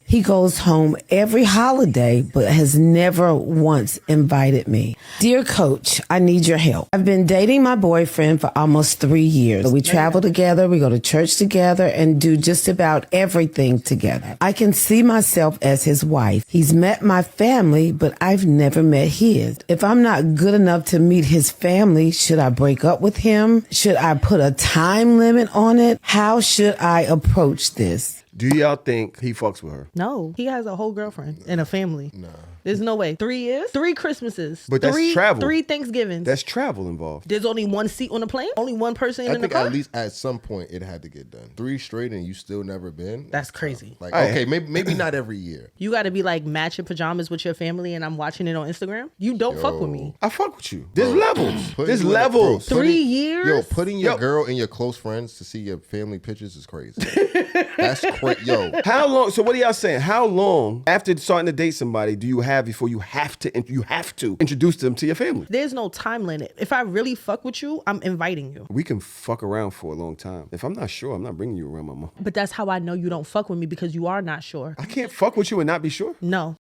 He goes home every holiday, but has never once invited me. Dear Coach, I need your help. I've been dating my boyfriend for almost 3 years. We travel together, we go to church together, and do just about everything together. I can see myself as his wife. He's met my family, but I've never met his. If I'm not good enough to meet his family, should I break up with him? Should I put a time limit on it? How should I approach this? Do y'all think he fucks with her? No, he has a whole girlfriend and a family. Nah. There's no way. 3 years, 3 Christmases. But that's travel. 3 Thanksgivings. That's travel involved. There's only 1 seat on the plane? Only 1 person in the car? I think at least at some point it had to get done. 3 straight and you still never been? That's crazy. Like, okay, maybe not every year. You got to be like matching pajamas with your family and I'm watching it on Instagram? You don't fuck with me. I fuck with you. There's levels. There's levels. 3 years? Yo, putting your girl and your close friends to see your family pictures is crazy. That's crazy. Yo. How long? So what are y'all saying? How long after starting to date somebody do you have before you have to introduce them to your family? There's no time limit. If I really fuck with you, I'm inviting you. We can fuck around for a long time. If I'm not sure, I'm not bringing you around my mom. But that's how I know you don't fuck with me, because you are not sure. I can't fuck with you and not be sure. No.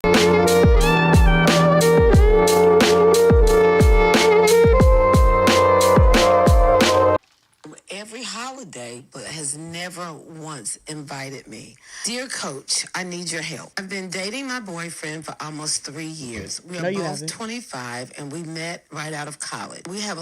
Every holiday, but has never once invited me. Dear Coach, I need your help. I've been dating my boyfriend for almost 3 years. We are both 25 and we met right out of college. We've had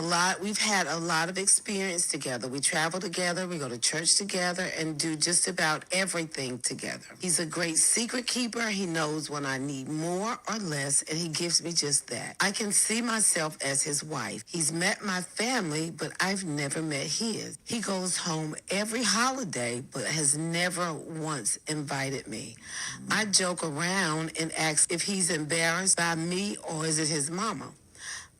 a lot of experience together. We travel together, we go to church together, and do just about everything together. He's a great secret keeper. He knows when I need more or less, and he gives me just that. I can see myself as his wife. He's met my family, but I've never met his. He goes home every holiday, but has never once invited me. I joke around and ask if he's embarrassed by me or is it his mama.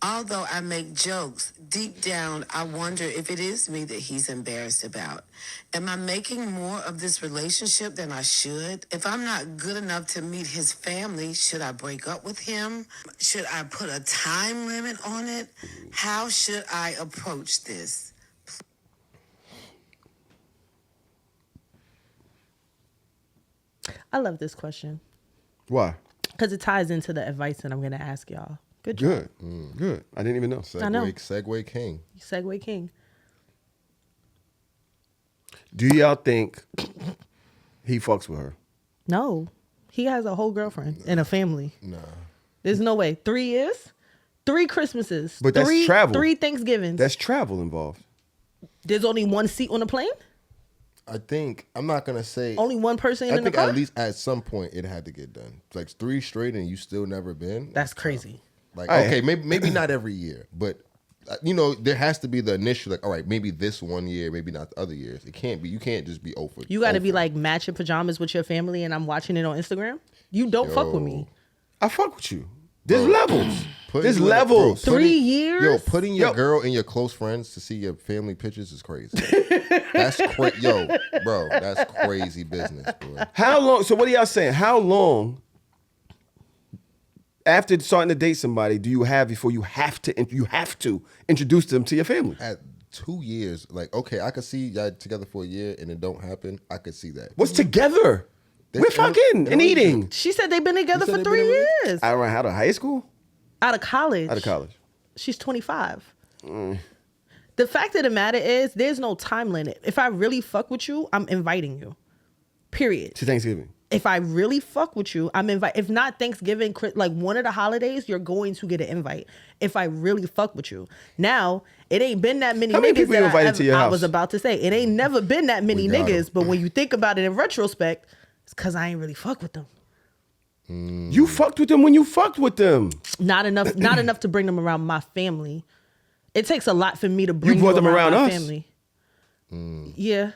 Although I make jokes, deep down I wonder if it is me that he's embarrassed about. Am I making more of this relationship than I should? If I'm not good enough to meet his family, should I break up with him? Should I put a time limit on it? How should I approach this? I love this question. Why? Because it ties into the advice that I'm going to ask y'all. Good job. Good. I didn't even know. I know. Segue king. Segue king. Do y'all think he fucks with her? No. He has a whole girlfriend and a family. Nah. There's no way. 3 years? 3 Christmases. But that's travel. 3 Thanksgivings. That's travel involved. There's only 1 seat on the plane? I think, I'm not going to say. Only 1 person in the car? I think at least at some point it had to get done. Like 3 straight and you still never been? That's crazy. Like, okay, maybe not every year, but there has to be the initial, like, all right, maybe this 1 year, maybe not the other years. It can't be, you can't just be over. You got to be like matching pajamas with your family and I'm watching it on Instagram? You don't fuck with me. I fuck with you. There's levels. There's levels. 3 years? Yo, putting your girl and your close friends to see your family pictures is crazy. That's crazy. Yo, bro, that's crazy business, bro. How long? So what are y'all saying? How long after starting to date somebody do you have before you have to introduce them to your family? At 2 years, like, okay, I could see y'all together for a year and it don't happen. I could see that. What's together? We're fucking and eating. She said they've been together for 3 years. Out of high school? Out of college. Out of college. She's 25. The fact of the matter is, there's no time limit. If I really fuck with you, I'm inviting you. Period. To Thanksgiving. If I really fuck with you, I'm inviting. If not Thanksgiving, like one of the holidays, you're going to get an invite. If I really fuck with you. Now, it ain't been that many niggas people you invited to your house? I was about to say, it ain't never been that many niggas, but when you think about it in retrospect, it's because I ain't really fuck with them. You fucked with them when you fucked with them. Not enough to bring them around my family. It takes a lot for me to bring them around my us. family. Yeah.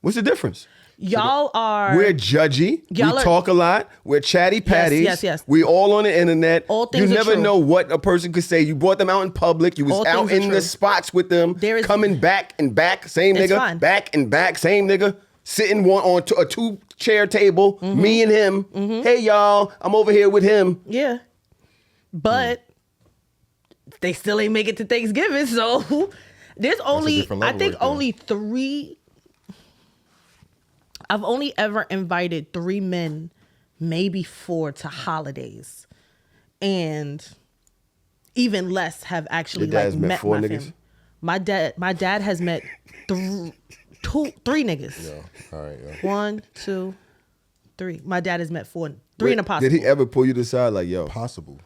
What's the difference? Y'all are... We're judgy. We talk a lot. We're chatty patties. Yes. We all on the internet. All things you are never true. know what a person could say. You brought them out in public. You was All out things are in the true. spots with them. Coming back and back. Same It's nigga. fine. Back and back. Same nigga. Sitting on a 2-chair table. Me and him. Hey, y'all. I'm over here with him. Yeah. But they still ain't make it to Thanksgiving, so there's only, I think only 3... I've only ever invited 3 men maybe 4 to holidays. And even less have actually Your dad's like met met 4 my niggas? family. My dad has met 3 niggas. Yo, all right, yo. 1, 2, 3. My dad has met 4, 3 in a possible. Did he ever pull you to the side like, yo? Possible.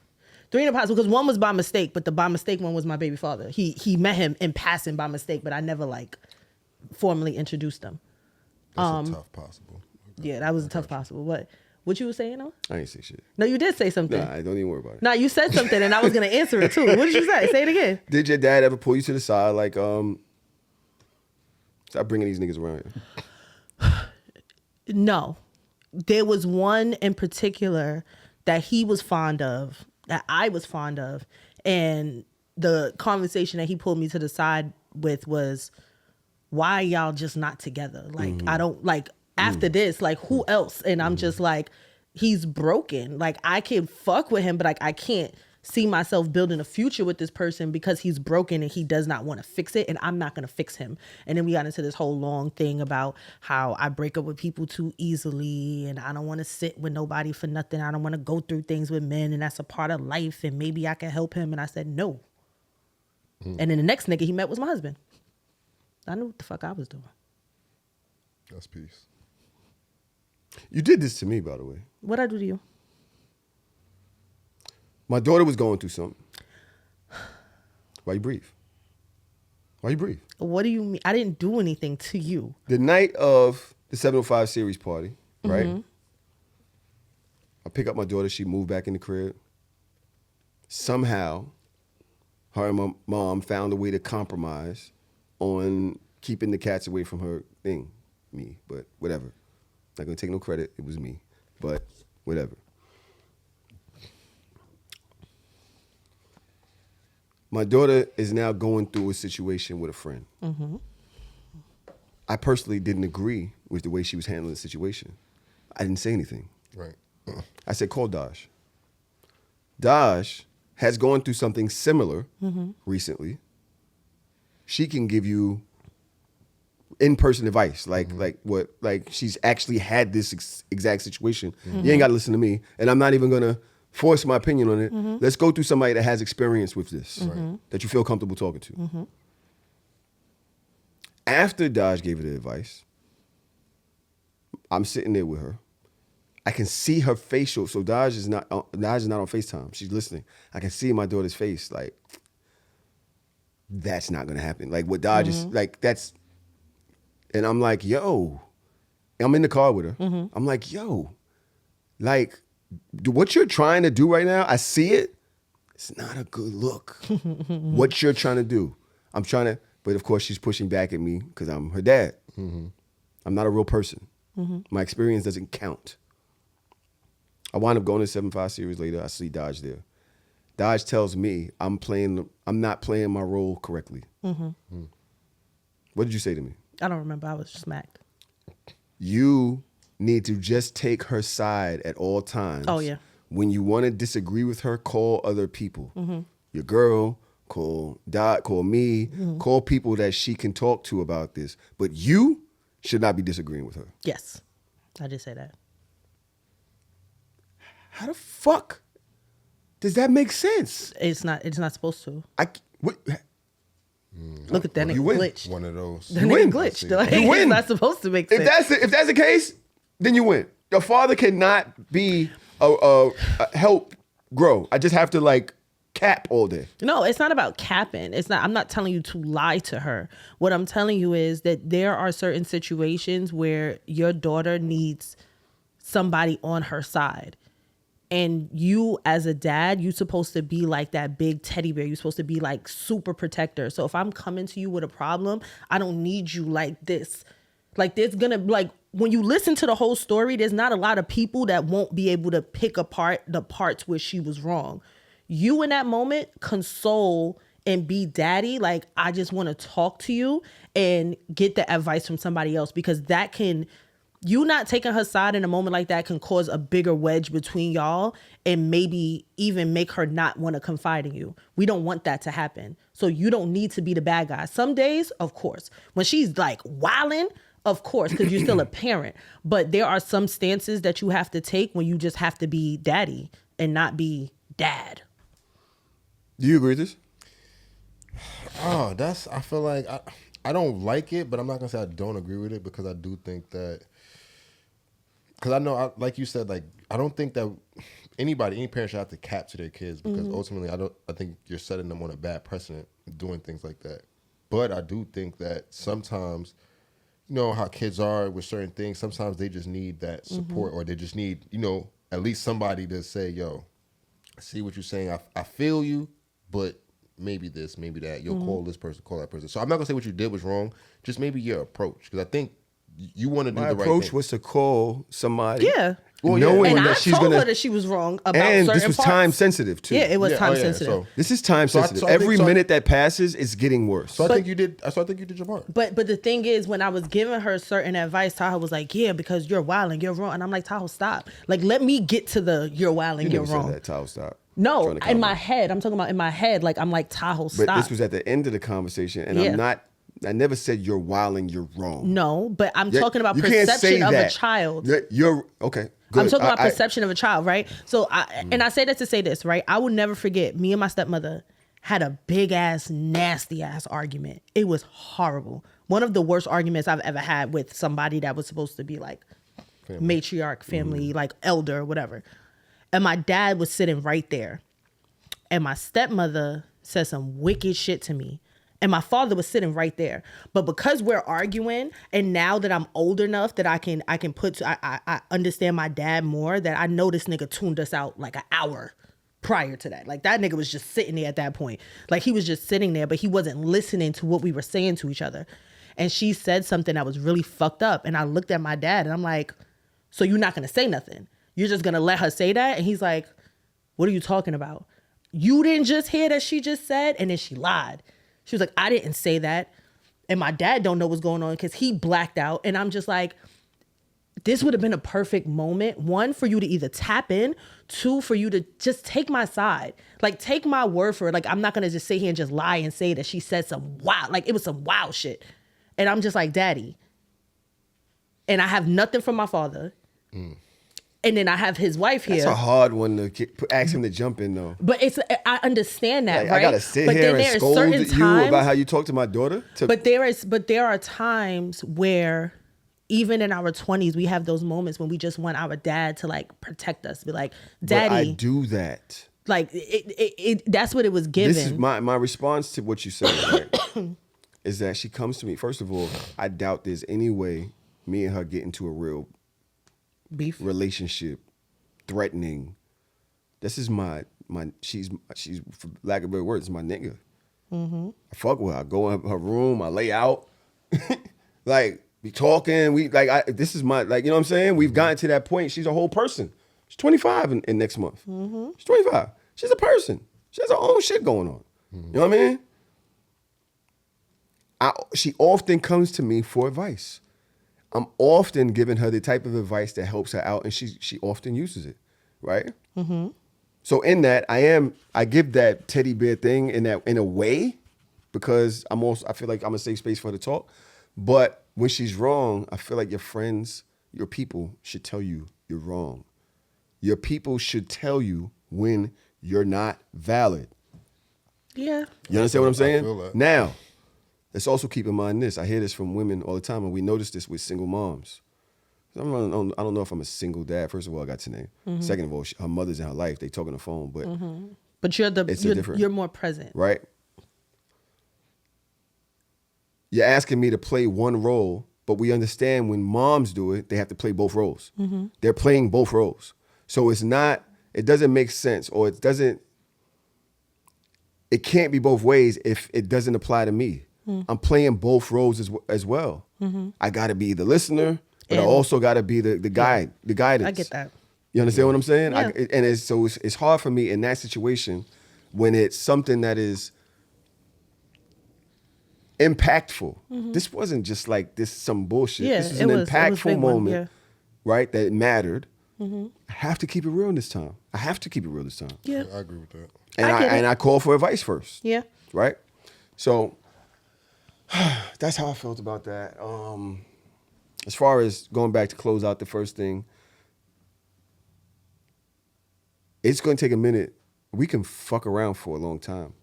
3 in a possible, because 1 was by mistake, but the by mistake one was my baby father. He met him in passing by mistake, but I never like formally introduced him. That's a tough possible. Yeah, that was a tough possible. What you were saying though? I ain't say shit. No, you did say something. Nah, don't even worry about it. No, you said something and I was gonna answer it too. What did you say? Say it again. Did your dad ever pull you to the side like, stop bringing these niggas around here? No. There was one in particular that he was fond of, that I was fond of, and the conversation that he pulled me to the side with was, why y'all just not together? Like, I don't, like, after this, like, who else? And I'm just like, he's broken. Like, I can fuck with him, but like, I can't see myself building a future with this person because he's broken and he does not want to fix it, and I'm not going to fix him. And then we got into this whole long thing about how I break up with people too easily and I don't want to sit with nobody for nothing. I don't want to go through things with men, and that's a part of life, and maybe I can help him. And I said no. And then the next nigga he met was my husband. I knew what the fuck I was doing. That's peace. You did this to me, by the way. What'd I do to you? My daughter was going through something. Why you breathe? Why you breathe? What do you mean? I didn't do anything to you. The night of the 705 series party, right? I pick up my daughter. She moved back in the crib. Somehow, her and my mom found a way to compromise on keeping the cats away from her thing. Me, but whatever. Not gonna take no credit. It was me, but whatever. My daughter is now going through a situation with a friend. I personally didn't agree with the way she was handling the situation. I didn't say anything. Right. I said, call Daj. Daj has gone through something similar recently. She can give you in-person advice, like she's actually had this exact situation. You ain't got to listen to me, and I'm not even gonna force my opinion on it. Let's go through somebody that has experience with this, that you feel comfortable talking to. After Daj gave her the advice, I'm sitting there with her. I can see her facial. So Daj is not on FaceTime. She's listening. I can see my daughter's face. Like, that's not gonna happen. Like what Daj is like. That's, and I'm like, yo. I'm in the car with her. I'm like, yo, like, what you're trying to do right now, I see it. It's not a good look. What you're trying to do. I'm trying to, but of course she's pushing back at me because I'm her dad. I'm not a real person. My experience doesn't count. I wind up going to 7-5 series later. I see Daj there. Daj tells me I'm not playing my role correctly. What did you say to me? I don't remember. I was smacked. You need to just take her side at all times. Oh, yeah. When you want to disagree with her, call other people. Your girl, call Dot, call me, call people that she can talk to about this. But you should not be disagreeing with her. Yes. I did say that. How the fuck does that make sense? It's not supposed to. What? Look at that You nigga win. glitched. One of those. The win. nigga glitched. You Like, win. It's not supposed to make sense. If that's the case, then you win. Your father cannot be a help grow. I just have to like cap all day. No, it's not about capping. I'm not telling you to lie to her. What I'm telling you is that there are certain situations where your daughter needs somebody on her side. And you as a dad, you're supposed to be like that big teddy bear. You're supposed to be like super protector. So if I'm coming to you with a problem, I don't need you like this. Like there's gonna, like when you listen to the whole story, there's not a lot of people that won't be able to pick apart the parts where she was wrong. You in that moment, console and be daddy. Like, I just want to talk to you and get the advice from somebody else, because that can, you not taking her side in a moment like that can cause a bigger wedge between y'all and maybe even make her not want to confide in you. We don't want that to happen. So you don't need to be the bad guy. Some days, of course, when she's like wilding, Of course, because you're still a parent. But there are some stances that you have to take when you just have to be daddy and not be dad. Do you agree with this? Oh, I feel like I don't like it, but I'm not gonna say I don't agree with it because I do think that, because I know, like you said, like I don't think that any parent should have to capture their kids because ultimately I think you're setting them on a bad precedent doing things like that. But I do think that sometimes, you know how kids are with certain things, sometimes they just need that support or they just need, you know, at least somebody to say, yo, I see what you're saying. I feel you, but maybe this, maybe that. You'll call this person, call that person. So I'm not going to say what you did was wrong, just maybe your approach. Because I think you want to do the right thing. My approach was to call somebody. Yeah. Well, knowing and that I she's told gonna, her that she was wrong about and certain this was parts. time sensitive too. Yeah, it was time sensitive. So this is time sensitive. I Every think minute that passes, it's getting worse. So I think you did your part. But the thing is, when I was giving her certain advice, Tahoe was like, "Yeah, because you're wild and you're wrong," and I'm like, "Tahoe, stop! Like, let me get to the you're wild and you you're never wrong." said that, Tahoe, stop. No, in my head, I'm talking about in my head. Like, I'm like, Tahoe, stop. But this was at the end of the conversation, and I never said you're wild and you're wrong. No, but I'm talking about you can't perception say of that. a child. You're okay. Good. I'm talking about perception of a child, right? So, and I say that to say this, right? I will never forget, me and my stepmother had a big ass, nasty ass argument. It was horrible. One of the worst arguments I've ever had with somebody that was supposed to be like matriarch, family, like elder, whatever. And my dad was sitting right there. And my stepmother said some wicked shit to me. And my father was sitting right there. But because we're arguing, and now that I'm old enough that I understand my dad more, that I know this nigga tuned us out like an hour prior to that. Like, that nigga was just sitting there at that point. Like, he was just sitting there, but he wasn't listening to what we were saying to each other. And she said something that was really fucked up. And I looked at my dad and I'm like, so you're not going to say nothing? You're just going to let her say that? And he's like, what are you talking about? You didn't just hear that she just said? And then she lied. She was like, I didn't say that. And my dad don't know what's going on because he blacked out. And I'm just like, this would have been a perfect moment. One, for you to either tap in. Two, for you to just take my side. Like, take my word for it. Like, I'm not going to just sit here and just lie and say that she said some wild, like, it was some wild shit. And I'm just like, Daddy. And I have nothing from my father. And then I have his wife here. That's a hard one to ask him to jump in, though. But I understand that, like, right? I gotta sit here and scold you about how you talk to my daughter. But there are times where, even in our 20s, we have those moments when we just want our dad to like protect us. Be like, Daddy. But I do that. Like that's what it was given. This is my response to what you said, right? Is that she comes to me. First of all, I doubt there's any way me and her get into a real beef relationship, threatening. This is she's for lack of better words, my nigga. I fuck with her. I go in her room, I lay out, like we talking. This is my, like, you know what I'm saying. We've gotten to that point. She's a whole person. She's 25 in next month. She's 25. She's a person. She has her own shit going on. You know what I mean? She often comes to me for advice. I'm often giving her the type of advice that helps her out, and she often uses it, right? So in that, I give that teddy bear thing in a way, because I feel like I'm a safe space for her to talk. But when she's wrong, I feel like your friends, your people should tell you you're wrong. Your people should tell you when you're not valid. Yeah. You understand what I'm saying? I feel that. Now, let's also keep in mind this. I hear this from women all the time, and we notice this with single moms. I don't know if I'm a single dad. First of all, I got your name. Second of all, her mother's in her life. They talk on the phone, But you're more present, right? You're asking me to play one role, but we understand when moms do it, they have to play both roles. They're playing both roles. So it doesn't make sense, or it can't be both ways if it doesn't apply to me. I'm playing both roles as well. I got to be the listener, but I also got to be the guide, the guidance. I get that. You understand what I'm saying? Yeah. It's hard for me in that situation when it's something that is impactful. This wasn't just like some bullshit. Yeah, this was an impactful moment, yeah. right? That mattered. I have to keep it real this time. Yeah. I agree with that. And I call for advice first. Yeah. Right? So that's how I felt about that. as far as going back to close out the first thing, it's going to take a minute. We can fuck around for a long time.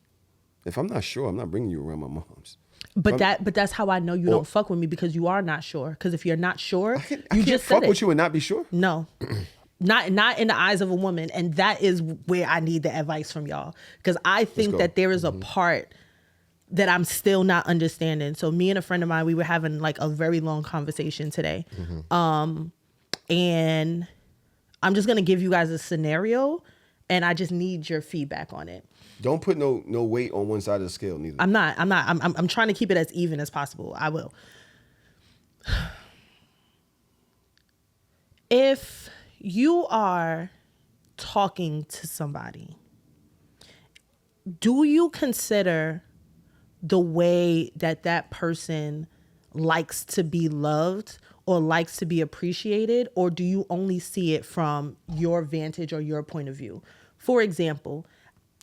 If I'm not sure, I'm not bringing you around my mom's. But that's how I know you don't fuck with me, because you are not sure. Because if you're not sure, I you can't just fuck said it. with you and not be sure. No. Not in the eyes of a woman. And that is where I need the advice from y'all. Because I think that there is a part that I'm still not understanding. So me and a friend of mine, we were having like a very long conversation today. And I'm just going to give you guys a scenario, and I just need your feedback on it. Don't put no weight on one side of the scale neither. I'm not. I'm trying to keep it as even as possible. I will. If you are talking to somebody, do you consider the way that person likes to be loved or likes to be appreciated, or do you only see it from your vantage or your point of view? For example,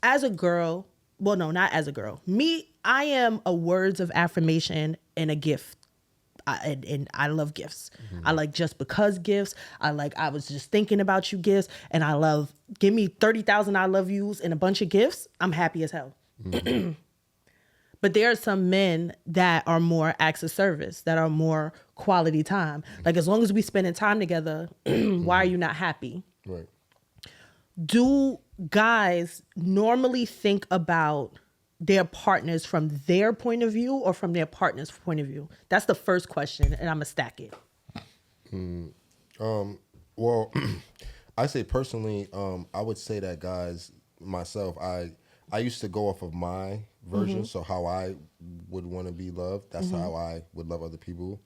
as a girl, well, no, not as a girl. Me, I am a words of affirmation and a gift. And I love gifts. I like just because gifts. I was just thinking about you gifts. And I love, give me 30,000 I love yous and a bunch of gifts. I'm happy as hell. But there are some men that are more acts of service, that are more quality time. Like, as long as we spending time together, why are you not happy? Right. Do guys normally think about their partners from their point of view or from their partner's point of view? That's the first question, and I'm gonna stack it. Well, I say personally, I would say that guys, myself, I used to go off of my version, so how I would want to be loved. That's how I would love other people.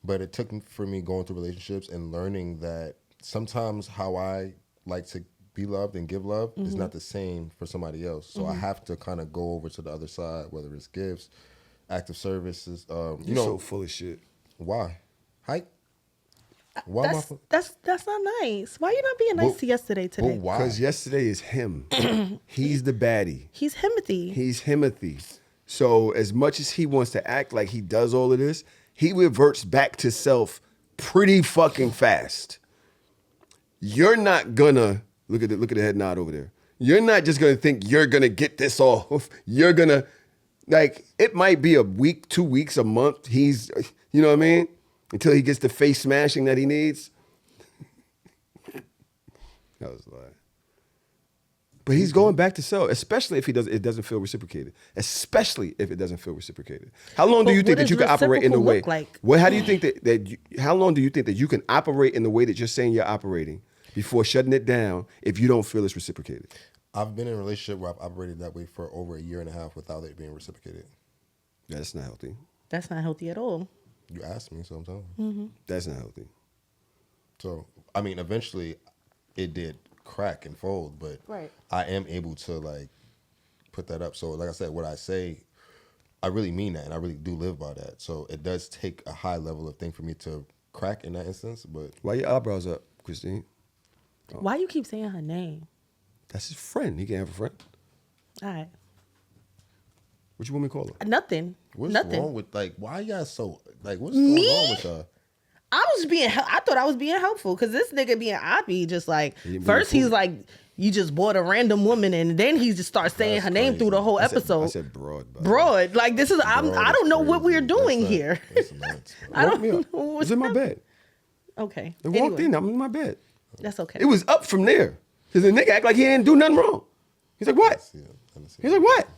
But it took for me going through relationships and learning that sometimes how I like to be loved and give love is not the same for somebody else. So I have to kind of go over to the other side, whether it's gifts, active services. You're so full of shit. Why? Hype? Why am I That's not nice. Why you not being nice to yesterday today? But why? Because yesterday is him. He's the baddie. He's Himothy. He's Himothy. So as much as he wants to act like he does all of this, he reverts back to self pretty fucking fast. You're not gonna look at the head nod over there. You're not just gonna think you're gonna get this off. You're gonna, like, it might be a week, 2 weeks, a month. He's, you know what I mean? Until he gets the face smashing that he needs. That was a lie. But he's going back to self, especially if it doesn't feel reciprocated. Especially if it doesn't feel reciprocated. How long do you think that you can operate in the way? How do you think how long do you think that you can operate in the way that you're saying you're operating before shutting it down if you don't feel it's reciprocated? I've been in a relationship where I've operated that way for over 1.5 years without it being reciprocated. Yeah, that's not healthy. That's not healthy at all. You asked me, so I'm telling you. That's not healthy. So, I mean, eventually it did crack and fold, but Right. I am able to, like, put that up. So, like I said, what I say, I really mean that, and I really do live by that. So it does take a high level of thing for me to crack in that instance, but... Why your eyebrows up, Christine? Why you keep saying her name? That's his friend. He can't have a friend. All right. What you want me to call her? Nothing. What's Nothing. wrong with, like, why y'all so, like, what's going on with y'all? I thought I was being helpful, because this nigga being oppy, just like, He first being he's like, you just bought a random woman, and then he just starts saying That's her name crazy. through the whole I episode. said broad. Broad. Like, this is, I don't know what we're doing That's here. That's nuts, bro. I Woke me don't up. know It what's was in my happening. bed. Okay. It walked Anyway, in. I'm in my bed. that's okay. It was up from there. Because the nigga act like he didn't do nothing wrong. He's like, what? He's like, what?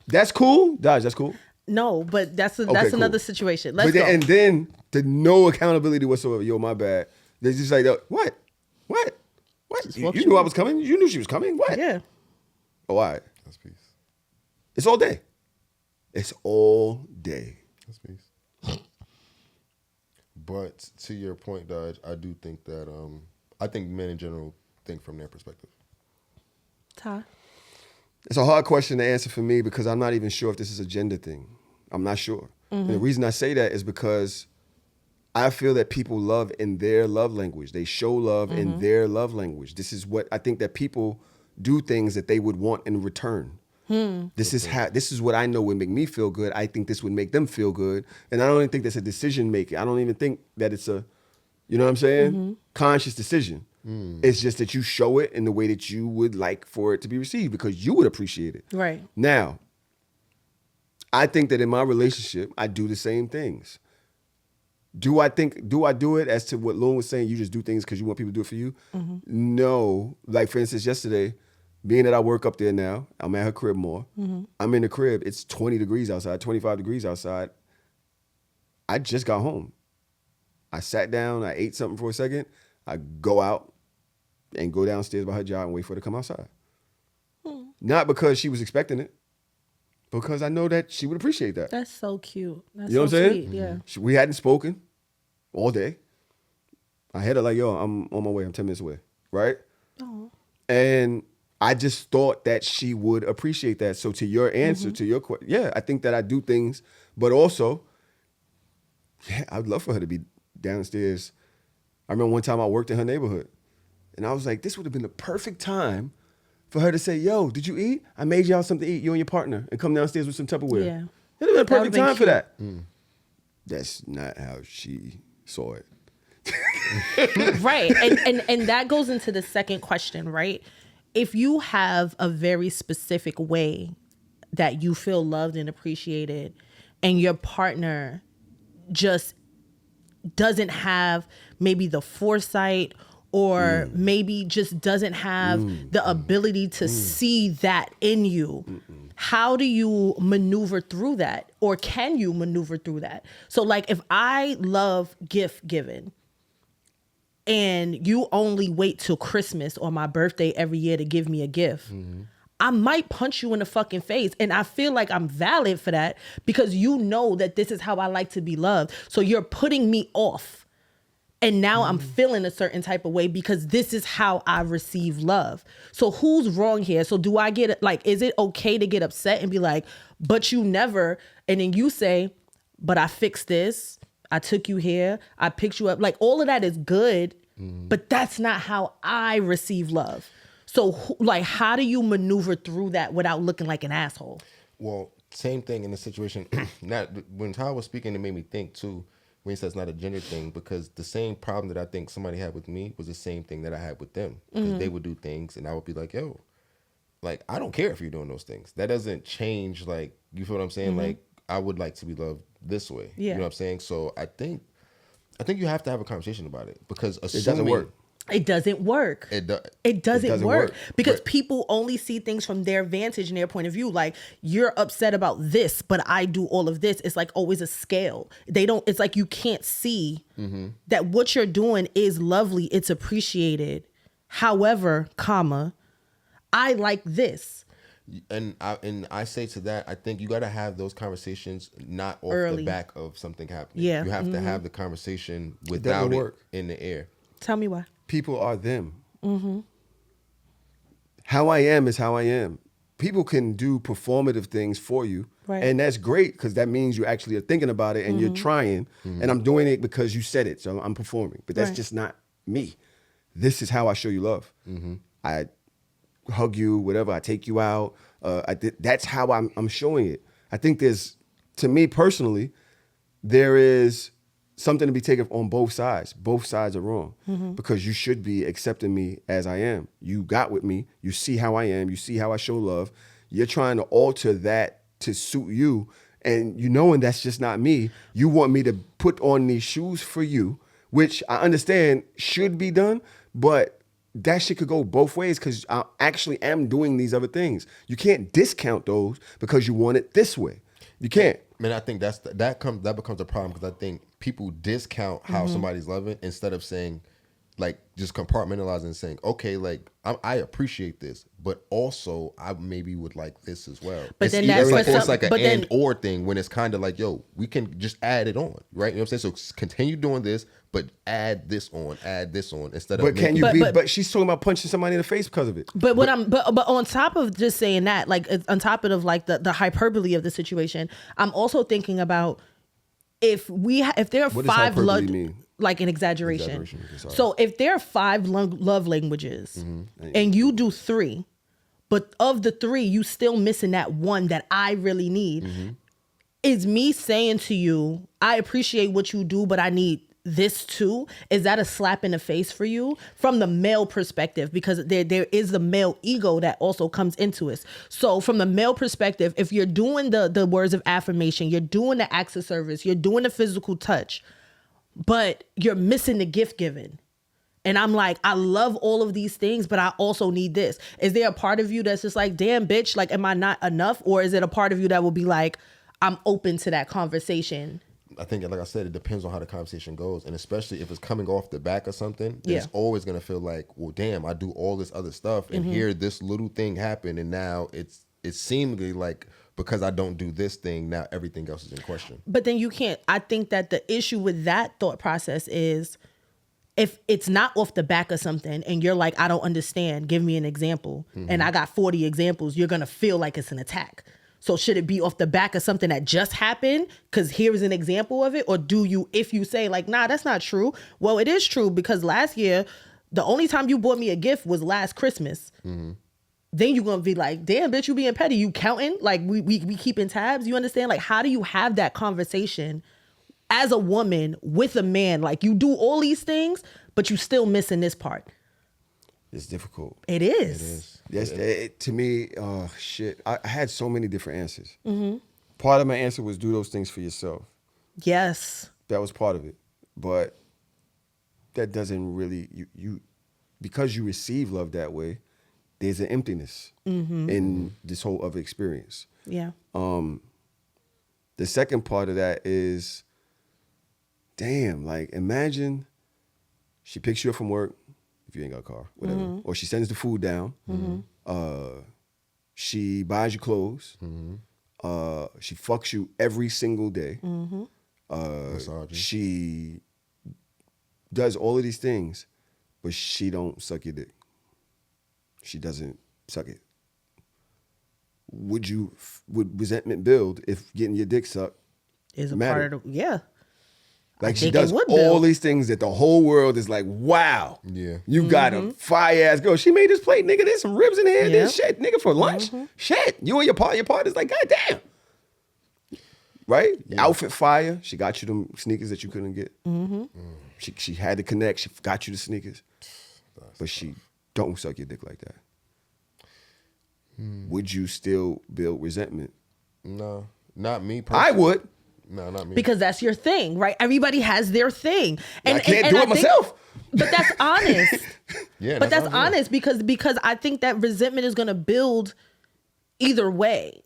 That's cool? Dodge, that's cool. No, but that's Okay, cool. another situation. Let's But go. then, and then the no accountability whatsoever. Yo, my bad. They just like, what? What? What? You walk knew I was coming? You knew she was coming? What? Yeah. Oh, all right. That's peace. It's all day. It's all day. That's peace. But to your point, Dodge, I do think that I think men in general think from their perspective. Ty. It's a hard question to answer for me because I'm not even sure if this is a gender thing. I'm not sure. And the reason I say that is because I feel that people love in their love language. They show love in their love language. This is what I think that people do things that they would want in return. This is what I know would make me feel good. I think this would make them feel good. And I don't even think that's a decision making. I don't even think that it's a, you know what I'm saying? Conscious decision. It's just that you show it in the way that you would like for it to be received because you would appreciate it. Right. Now, I think that in my relationship, I do the same things. Do I do it as to what Loon was saying, you just do things because you want people to do it for you? No. Like, for instance, yesterday, being that I work up there now, I'm at her crib more. I'm in the crib. It's 20 degrees outside, 25 degrees outside. I just got home. I sat down. I ate something for a second. I go out and go downstairs by her job and wait for her to come outside. Not because she was expecting it, because I know that she would appreciate that. That's so cute. That's you know so what I'm saying? sweet. Yeah. We hadn't spoken all day. I had her like, yo, I'm on my way. I'm 10 minutes away. Right? Oh. And I just thought that she would appreciate that. So to your answer, to your question, yeah, I think that I do things, but also, yeah, I'd love for her to be downstairs. I remember one time I worked in her neighborhood, and I was like, this would have been the perfect time for her to say, yo, did you eat? I made y'all something to eat, you and your partner, and come downstairs with some Tupperware. Yeah. It would have been a perfect time for that. Mm. That's not how she saw it. Right. And that goes into the second question, right? If you have a very specific way that you feel loved and appreciated, and your partner just doesn't have maybe the foresight or maybe just doesn't have the ability to see that in you, how do you maneuver through that? Or can you maneuver through that? So like if I love gift giving and you only wait till Christmas or my birthday every year to give me a gift, I might punch you in the fucking face. And I feel like I'm valid for that because you know that this is how I like to be loved. So you're putting me off. And now I'm feeling a certain type of way because this is how I receive love. So who's wrong here? So do I get like, is it okay to get upset and be like, but you never, and then you say, but I fixed this. I took you here. I picked you up. Like all of that is good, but that's not how I receive love. So like, how do you maneuver through that without looking like an asshole? Well, same thing in the situation. Now, when Tahoe was speaking, it made me think too, when he says it's not a gender thing, because the same problem that I think somebody had with me was the same thing that I had with them. Because they would do things and I would be like, yo, like, I don't care if you're doing those things. That doesn't change, like, you feel what I'm saying? Like, I would like to be loved this way. Yeah. You know what I'm saying? So I think you have to have a conversation about it, because assuming It doesn't work. It doesn't work. It doesn't work because people only see things from their vantage and their point of view. Like, you're upset about this, but I do all of this. It's like always a scale. It's like you can't see that what you're doing is lovely. It's appreciated. However, I like this. And I say to that, I think you got to have those conversations not off Early. the back of something happening. Yeah. You have to have the conversation doesn't without it work. in the air. Tell me why. People are them. How I am is how I am. People can do performative things for you. Right. And that's great because that means you actually are thinking about it and you're trying. And I'm doing it because you said it. So I'm performing. But that's Right. just not me. This is how I show you love. I hug you, whatever. I take you out. That's how I'm showing it. I think to me personally, there is something to be taken on both sides. Both sides are wrong because you should be accepting me as I am. You got with me. You see how I am. You see how I show love. You're trying to alter that to suit you. And you knowing that's just not me. You want me to put on these shoes for you, which I understand should be done, but that shit could go both ways because I actually am doing these other things. You can't discount those because you want it this way. You can't. Man, I think that becomes a problem because I think people discount how somebody's loving instead of saying, like, just compartmentalizing and saying, okay, like, I appreciate this, but also I maybe would like this as well. But it's then that's like, for it's like an but then- and or thing when it's kind of like, yo, we can just add it on, right? You know what I'm saying? So continue doing this, but add this on instead of. But can you But- be? but- But she's talking about punching somebody in the face because of it. But but on top of just saying that, like on top of like the hyperbole of the situation, I'm also thinking about if there are What does five hyperbole mean? like an exaggeration. Exaggeration, okay, sorry. So if there are 5 love languages and you do 3, but of the 3, you still missing that one that I really need. Is me saying to you, I appreciate what you do, but I need this too? Is that a slap in the face for you from the male perspective? Because there is the male ego that also comes into it. So from the male perspective, if you're doing the words of affirmation, you're doing the acts of service, you're doing the physical touch, but you're missing the gift giving. And I'm like, I love all of these things, but I also need this. Is there a part of you that's just like, damn, bitch, like, am I not enough? Or is it a part of you that will be like, I'm open to that conversation? I think, like I said, it depends on how the conversation goes. And especially if it's coming off the back of something, it's always going to feel like, well, damn, I do all this other stuff. And here, this little thing happened. And now it's seemingly like, because I don't do this thing, now everything else is in question. But then you can't, I think that the issue with that thought process is, if it's not off the back of something and you're like, I don't understand, give me an example. And I got 40 examples, you're going to feel like it's an attack. So should it be off the back of something that just happened? Because here's an example of it. Or do you, if you say like, nah, that's not true. Well, it is true because last year, the only time you bought me a gift was last Christmas. Then you're going to be like, damn, bitch, you being petty. You counting? Like we keeping tabs. You understand? Like, how do you have that conversation as a woman with a man? Like, you do all these things, but you still missing this part. It's difficult. It is. Yes, to me, shit. I had so many different answers. Part of my answer was do those things for yourself. Yes. That was part of it, but that doesn't really you because you receive love that way. There's an emptiness in this whole other experience. Yeah. The second part of that is, damn, like imagine she picks you up from work. If you ain't got a car, whatever. Or she sends the food down. She buys you clothes. She fucks you every single day. She does all of these things, but she don't suck your dick. She doesn't suck it. Would resentment build if getting your dick sucked Is a mattered? part of the, Like I she think does it would all build. these things that the whole world is like, wow. Yeah. You got a fire ass girl. She made this plate, nigga. There's some ribs in here. Yeah. This shit, nigga, for lunch. Shit. You and your partner's like, God damn. Right? Outfit fire. She got you them sneakers that you couldn't get. She had to connect. She got you the sneakers. But she don't suck your dick like that. Would you still build resentment? No, not me personally. I would. No, not me. because that's your thing, right? Everybody has their thing. I can't do it myself. But that's honest. Yeah, but that's what I'm honest because I think that resentment is gonna build either way.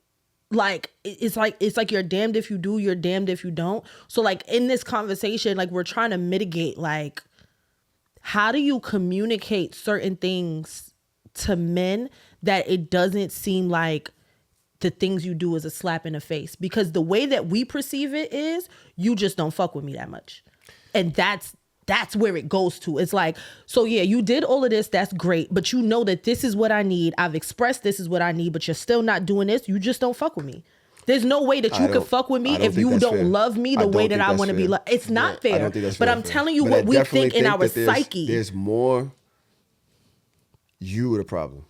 Like it's like you're damned if you do, you're damned if you don't. So like in this conversation, like we're trying to mitigate like how do you communicate certain things to men that it doesn't seem like the things you do is a slap in the face? Because the way that we perceive it is you just don't fuck with me that much. And that's where it goes to. It's like, so yeah, you did all of this. That's great. But you know that this is what I need. I've expressed this is what I need, but you're still not doing this. You just don't fuck with me. There's no way that you can fuck with me if you don't love me the way that I want to be loved. It's not fair. I don't think that's but fair. I'm telling you But what I we definitely think in our that psyche. There's more you the problem.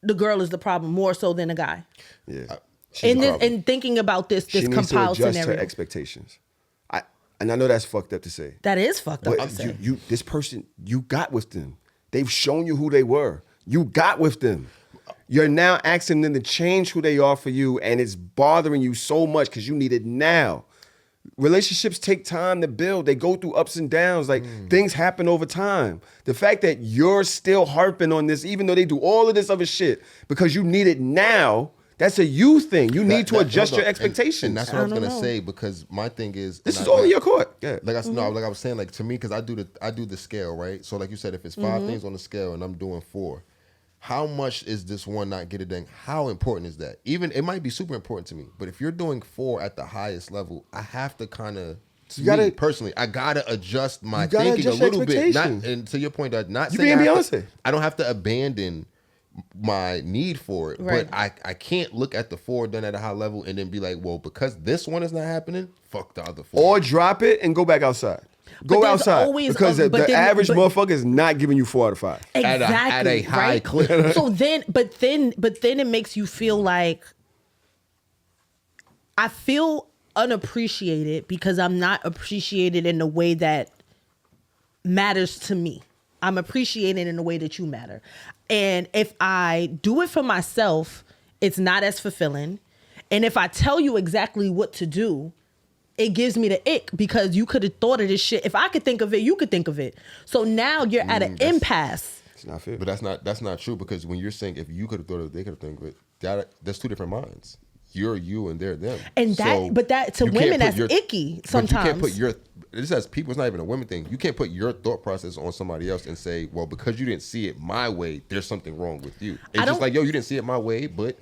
The girl is the problem more so than a guy. Yeah. And thinking about this she needs compiled to adjust scenario. her expectations. And I know that's fucked up to say. That is fucked up But to say. this person, you got with them. They've shown you who they were. You got with them. You're now asking them to change who they are for you, and it's bothering you so much because you need it now. Relationships take time to build. They go through ups and downs. Like things happen over time. The fact that you're still harping on this, even though they do all of this other shit, because you need it now, that's a you thing. You need to adjust your expectations. And that's what I was gonna say, because my thing is this is all in your court. Yeah. Like I was saying, like to me, because I do the scale, right? So like you said, if it's 5 things on the scale and I'm doing 4, how much is this one not get it done? How important is that? Even it might be super important to me, but if you're doing 4 at the highest level, I have to kind of. Personally, I gotta adjust my thinking a little bit. And to your point, not saying Beyonce. I don't have to abandon my need for it, right. but I can't look at the 4 done at a high level and then be like, well, because this one is not happening, fuck the other 4. Or drop it and go back outside. Go outside. Always because the average motherfucker is not giving you 4 out of 5. Exactly. At a high right? clip. So then it makes you feel like I feel unappreciated because I'm not appreciated in the way that matters to me. I'm appreciated in the way that you matter. And if I do it for myself, it's not as fulfilling. And if I tell you exactly what to do, it gives me the ick because you could have thought of this shit. If I could think of it, you could think of it. So now you're at an impasse. It's not fair. But that's not true, because when you're saying if you could have thought of it, they could have thought of it, that's two different minds. You're you and they're them. And that to women that's icky sometimes. But you can't put this as people, it's not even a women thing. You can't put your thought process on somebody else and say, well, because you didn't see it my way, there's something wrong with you. It's just like, yo, you didn't see it my way, but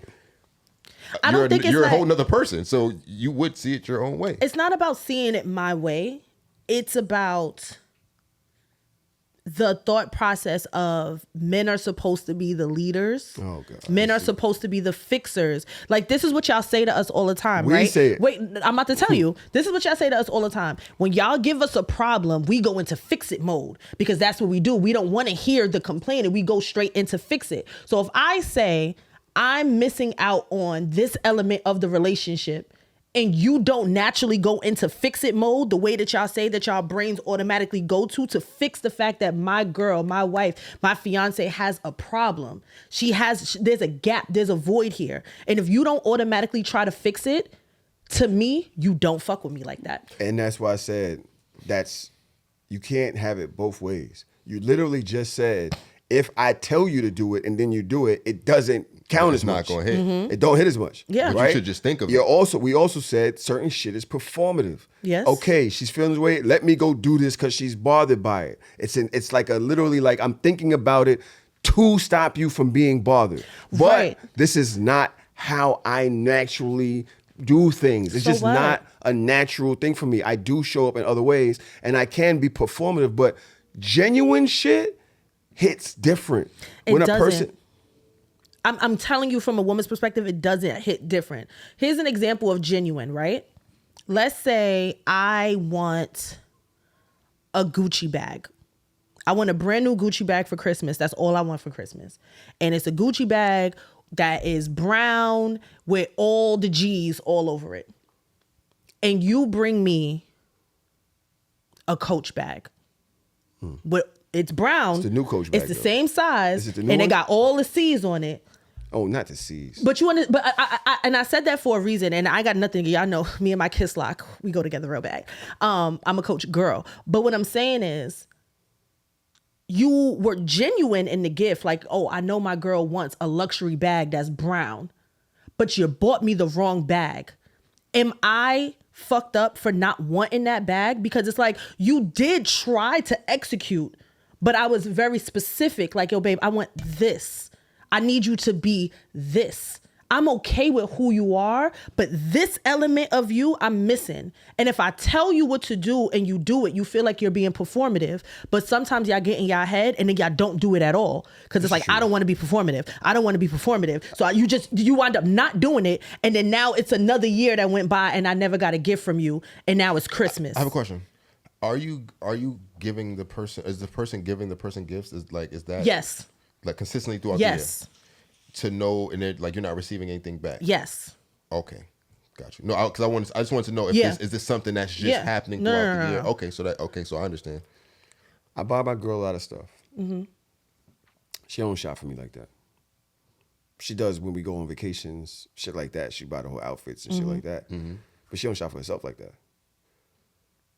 you're a whole nother person, so you would see it your own way. It's not about seeing it my way. It's about the thought process of men are supposed to be the leaders. Oh, God. Men are supposed to be the fixers. Like, this is what y'all say to us all the time, We right? say it. Wait, I'm about to tell you. This is what y'all say to us all the time. When y'all give us a problem, we go into fix it mode because that's what we do. We don't want to hear the complaint and we go straight into fix it. So if I say I'm missing out on this element of the relationship and you don't naturally go into fix it mode the way that y'all say that y'all brains automatically go to fix the fact that my girl, my wife, my fiance has a problem. There's a gap, there's a void here. And if you don't automatically try to fix it, to me, you don't fuck with me like that. And that's why I said you can't have it both ways. You literally just said, if I tell you to do it and then you do it, it doesn't count as much. It's not going to hit. Mm-hmm. It don't hit as much. Yeah. But right? you should just think of it. We also said certain shit is performative. Yes. Okay, she's feeling this way. Let me go do this because she's bothered by it. It's like literally like I'm thinking about it to stop you from being bothered. But Right. this is not how I naturally do things. It's So just what? not a natural thing for me. I do show up in other ways and I can be performative, but genuine shit hits different. It When a doesn't. person I'm telling you from a woman's perspective, it doesn't hit different. Here's an example of genuine, right? Let's say I want a Gucci bag. I want a brand new Gucci bag for Christmas. That's all I want for Christmas. And it's a Gucci bag that is brown with all the G's all over it. And you bring me a Coach bag. It's brown. It's the new Coach bag, It's the though. same size. Is it the new and one? it got all the C's on it. Oh, not the C's. But I said that for a reason, and I got nothing. Y'all know me and my kiss lock, we go together real bad. I'm a Coach girl, but what I'm saying is, you were genuine in the gift. Like, oh, I know my girl wants a luxury bag that's brown, but you bought me the wrong bag. Am I fucked up for not wanting that bag? Because it's like you did try to execute, but I was very specific. Like, yo, babe, I want this. I need you to be this. I'm okay with who you are, but this element of you, I'm missing. And if I tell you what to do and you do it, you feel like you're being performative. But sometimes y'all get in y'all head and then y'all don't do it at all. Because it's like, I don't want to be performative. I don't want to be performative. So you wind up not doing it. And then now it's another year that went by and I never got a gift from you. And now it's Christmas. I have a question. Are you giving the person, is the person giving the person gifts? Is that Yes. Like consistently throughout Yes. the year? To know, and like you're not receiving anything back. Yes. Okay, got you. No, because I just wanted to know if is this something that's just happening No, throughout no, the year. no. Okay, so I understand. I buy my girl a lot of stuff. Mm-hmm. She don't shop for me like that. She does when we go on vacations, shit like that. She buy the whole outfits and shit like that. Mm-hmm. But she don't shop for herself like that.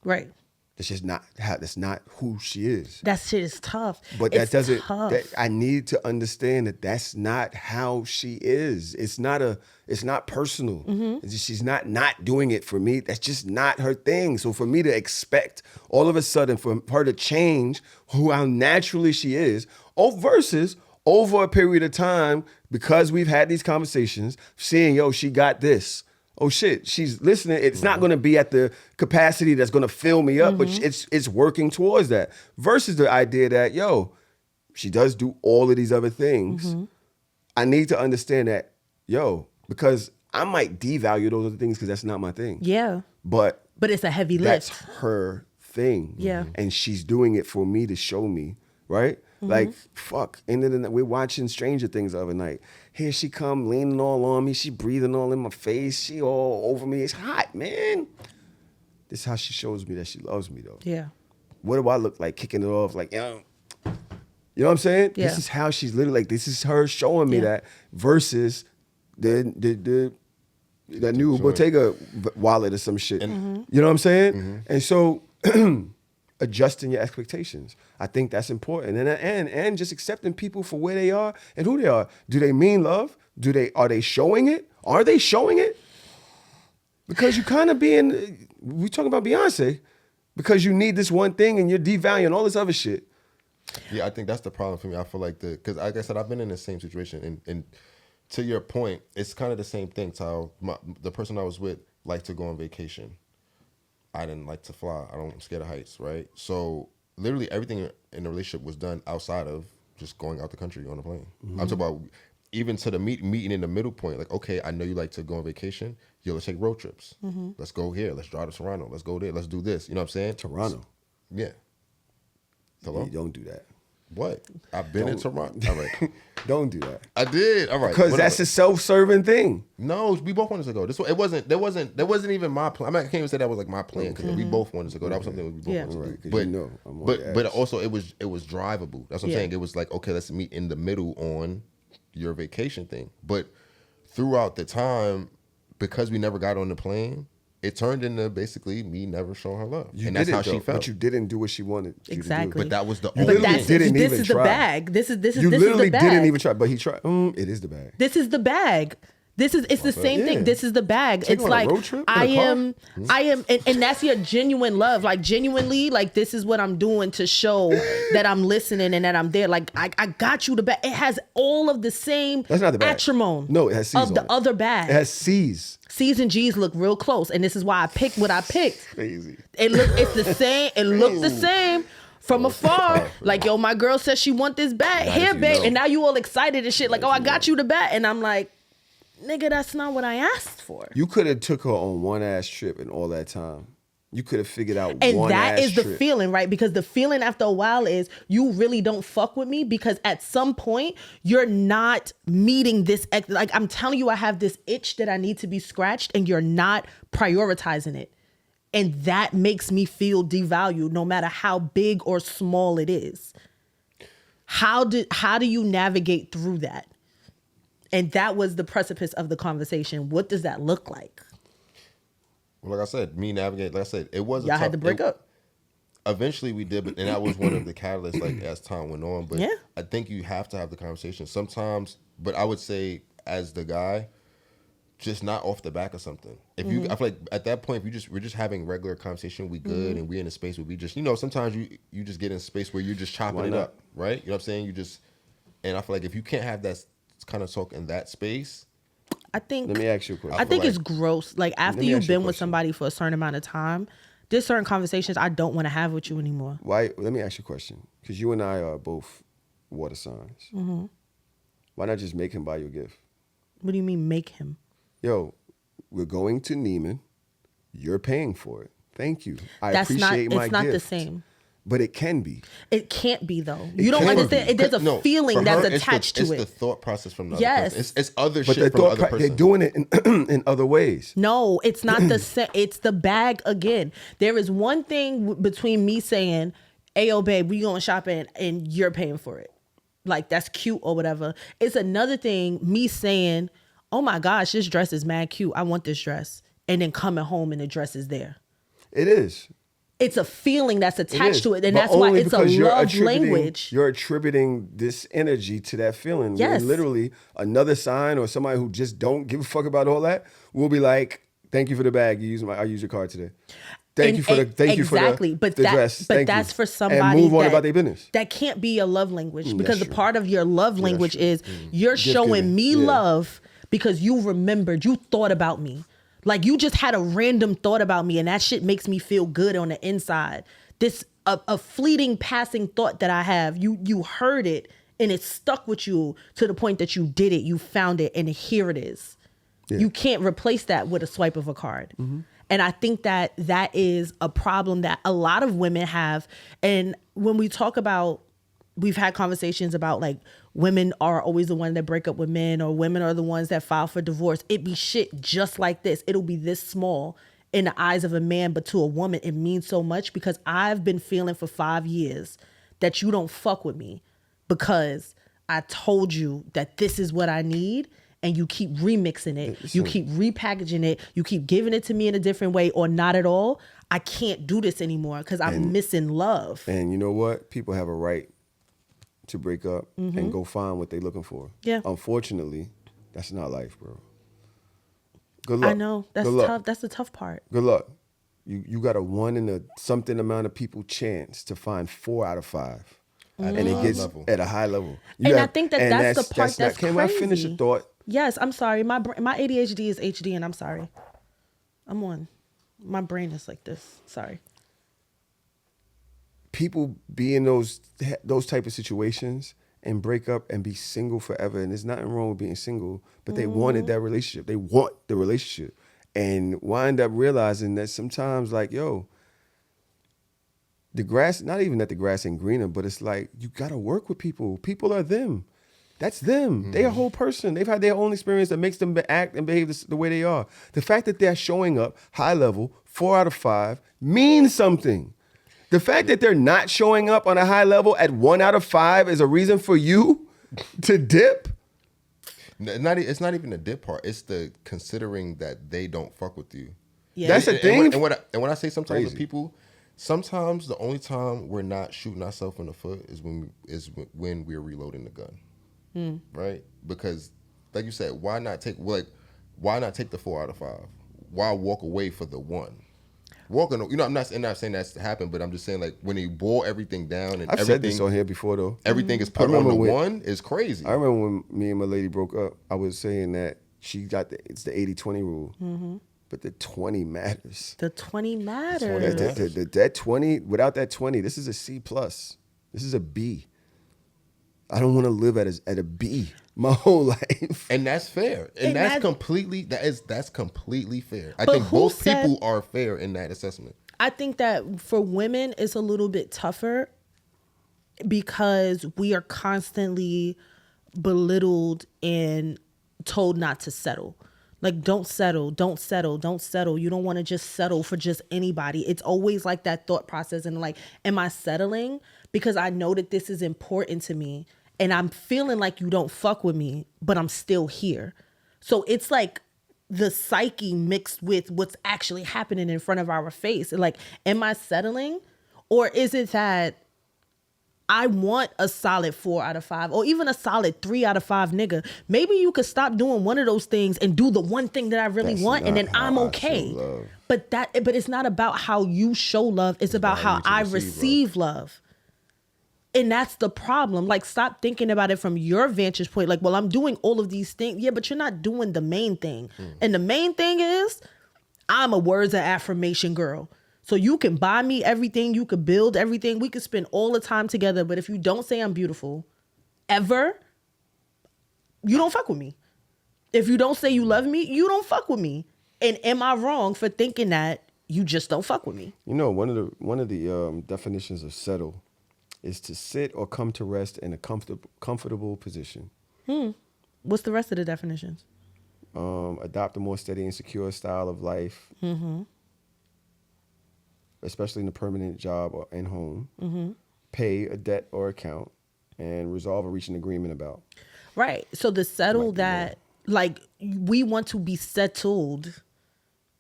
Right. That's just not that's not who she is. That shit is tough. But It's that doesn't. tough. I need to understand that that's not how she is. It's not personal. Mm-hmm. She's not doing it for me. That's just not her thing. So for me to expect all of a sudden for her to change how naturally she is, versus over a period of time, because we've had these conversations, seeing, yo, she got this. Oh shit, she's listening. It's not going to be at the capacity that's going to fill me up, but it's working towards that. Versus the idea that, yo, she does do all of these other things. I need to understand that, yo, because I might devalue those other things because that's not my thing. Yeah. But it's a heavy that's lift. her thing. Yeah. And she's doing it for me to show me, right? Like, fuck. And then we're watching Stranger Things the other night. Here she come, leaning all on me. She breathing all in my face. She all over me. It's hot, man. This is how she shows me that she loves me, though. Yeah. What do I look like kicking it off? Like, you know what I'm saying? Yeah. This is how she's literally like, this is her showing me that versus that new Bottega wallet or some shit. You know what I'm saying? And so adjusting your expectations. I think that's important. And just accepting people for where they are and who they are. Do they mean love? Are they showing it? Are they showing it? Because you kind of we talking about Beyonce, because you need this one thing and you're devaluing all this other shit. Yeah, I think that's the problem for me. I feel like because like I said, I've been in the same situation, and to your point, it's kind of the same thing. To how the person I was with liked to go on vacation. I didn't like to fly. I'm scared of heights, right? So literally everything in the relationship was done outside of just going out the country on a plane. I'm talking about even to the meeting in the middle point. Like, okay, I know you like to go on vacation. Yo, let's take road trips. Let's go here. Let's drive to Toronto. Let's go there. Let's do this. You know what I'm saying? Toronto. Yeah. Hello? You don't do that. What? I've been in Toronto. All right. Don't do that. I did. All right. Because that's a self-serving thing. No, we both wanted to go. There wasn't even my plan. I can't even say that was like my plan because we both wanted to go. That was something we both wanted to do. Right, 'cause but you know, I'm but also it was drivable. That's what I'm saying. It was like, okay, let's meet in the middle on your vacation thing. But throughout the time, because we never got on the plane, it turned into basically me never showing her love. And that's how she felt. But you didn't do what she wanted you to do. But that was the You only literally thing. didn't this even is try. the bag. This is You literally the bag. didn't even try, but he tried. It is the bag. This is the bag. It's the same Yeah. thing. This is the bag. Take It's her on a like road trip in I a car? am, and that's your genuine love. Like genuinely, like this is what I'm doing to show that I'm listening and that I'm there. Like I got you the bag. It has all of the same That's not the bag. acrimony. No, it has C's of on the it. other bag. It has C's. C's and G's look real close, and this is why I picked what I picked. Crazy. It's the same. It looked the same from afar. Like, yo, my girl says she want this bag. Not Here, if you babe. know. And now you all excited and shit. Like, oh, I got you the bag. And I'm like, nigga, that's not what I asked for. You could have took her on one ass trip in all that time. You could have figured out And one that ass is the trip. feeling, right? Because the feeling after a while is you really don't fuck with me because at some point you're not meeting this. Like I'm telling you, I have this itch that I need to be scratched and you're not prioritizing it. And that makes me feel devalued no matter how big or small it is. How do you navigate through that? And that was the precipice of the conversation. What does that look like? Well, like I said, me navigate. Like I said, it was Y'all had to break up. Eventually, we did, and that was one of the catalysts. Like as time went on, but Yeah. I think you have to have the conversation sometimes. But I would say, as the guy, just not off the back of something. If you, I feel like at that point, if we're just having regular conversation, we good, and we in a space where we just, sometimes you just get in a space where you're just chopping Why it not? up, right? You know what I'm saying? And I feel like if you can't have that kind of talk in that space. I think. Let me ask you a question. I think it's gross. Like after me you've ask you a been with question. somebody for a certain amount of time, there's certain conversations I don't want to have with you anymore. Why? Let me ask you a question. Because you and I are both water signs. Mm-hmm. Why not just make him buy you a gift? What do you mean make him? Yo, we're going to Neiman. You're paying for it. Thank you. I That's not. appreciate my It's not gift. the same. But it can be. It can't be though. You don't can understand. be. There's a No, feeling for that's her, attached it's to the it. thought process from the Yes. other person. It's other But shit from the other person. they're doing it in other ways. No, it's not the same. It's the bag again. There is one thing between me saying, "Ayo, babe, we going shopping and you're paying for it." Like that's cute or whatever. It's another thing me saying, "Oh my gosh, this dress is mad cute. I want this dress," and then coming home and the dress is there. It is. It's a feeling that's It attached is. to it, and But that's why only it's a because you're love attributing- language. You're attributing this energy to that feeling. Yes. When literally another sign or somebody who just don't give a fuck about all that will be like, "Thank you for the bag. I used your card today. Thank you for the exactly. But the that, dress. But Thank that's you." for somebody and move on that, about their business. That can't be a love language because the true. part of your love language true. is you're showing giving. me Yeah. love because you remembered, you thought about me. Like you just had a random thought about me and that shit makes me feel good on the inside. This a fleeting passing thought that I have, you heard it and it stuck with you to the point that you did it, you found it, and here it is. Yeah. You can't replace that with a swipe of a card. And I think that is a problem that a lot of women have. And when we talk about, we've had conversations about like women are always the one that break up with men, or women are the ones that file for divorce. It be shit just like this. It'll be this small in the eyes of a man, but to a woman, it means so much, because I've been feeling for 5 years that you don't fuck with me because I told you that this is what I need, and you keep remixing it. You keep repackaging it. You keep giving it to me in a different way, or not at all. I can't do this anymore because I'm missing love. And you know what? People have a right to break up and go find what they're looking for. Yeah. Unfortunately, that's not life, bro. Good luck. I know. That's tough. That's the tough part. Good luck. You got a 1 in a something amount of people chance to find 4 out of 5. And it gets at a high level. I think that's the part that's crazy. Can I finish a thought? Yes, I'm sorry. My ADHD is HD, and I'm sorry. My brain is like this. Sorry. People be in those type of situations and break up and be single forever. And there's nothing wrong with being single, but they wanted that relationship. They want the relationship. And wind up realizing that sometimes, like, yo, the grass, not even that the grass ain't greener, but it's like, you got to work with people. People are them. That's them. They're a whole person. They've had their own experience that makes them act and behave the way they are. The fact that they're showing up high level, 4 out of 5, means something. The fact that they're not showing up on a high level at 1 out of 5 is a reason for you to dip? It's not even the dip part. It's the considering that they don't fuck with you. Yeah. That's the thing. And when I say sometimes Crazy. to people, sometimes the only time we're not shooting ourselves in the foot is when we're reloading the gun, right? Because, like you said, why not take the 4 out of 5? Why walk away for the 1? I'm not saying that's happened, but I'm just saying, like, when you boil everything down and I've said this on here before, though. Everything is put on the 1 is crazy. I remember when me and my lady broke up, I was saying that she got it's the 80-20 rule, but the 20 matters. The 20 matters. That 20, without that 20, this is a C+. This is a B. I don't want to live at a B my whole life. And that's fair. And that's completely fair. I think both people are fair in that assessment. I think that for women, it's a little bit tougher because we are constantly belittled and told not to settle. Like, don't settle. You don't want to just settle for just anybody. It's always like that thought process. And like, am I settling because I know that this is important to me? And I'm feeling like you don't fuck with me, but I'm still here. So it's like the psyche mixed with what's actually happening in front of our face. Like, am I settling? Or is it that I want a solid 4 out of 5 or even a solid 3 out of 5 nigga? Maybe you could stop doing one of those things and do the one thing that I really want, and then I'm okay. But it's not about how you show love. It's about how I receive love. And that's the problem. Like, stop thinking about it from your vantage point. Like, well, I'm doing all of these things. Yeah, but you're not doing the main thing. And the main thing is, I'm a words of affirmation girl. So you can buy me everything. You could build everything. We could spend all the time together. But if you don't say I'm beautiful, ever, you don't fuck with me. If you don't say you love me, you don't fuck with me. And am I wrong for thinking that you just don't fuck with me? You know, one of the definitions of settle is to sit or come to rest in a comfortable position. What's the rest of the definitions? Adopt a more steady and secure style of life, especially in a permanent job or in home. Pay a debt or account, and resolve or reach an agreement about. Right. So the settle that, like, we want to be settled,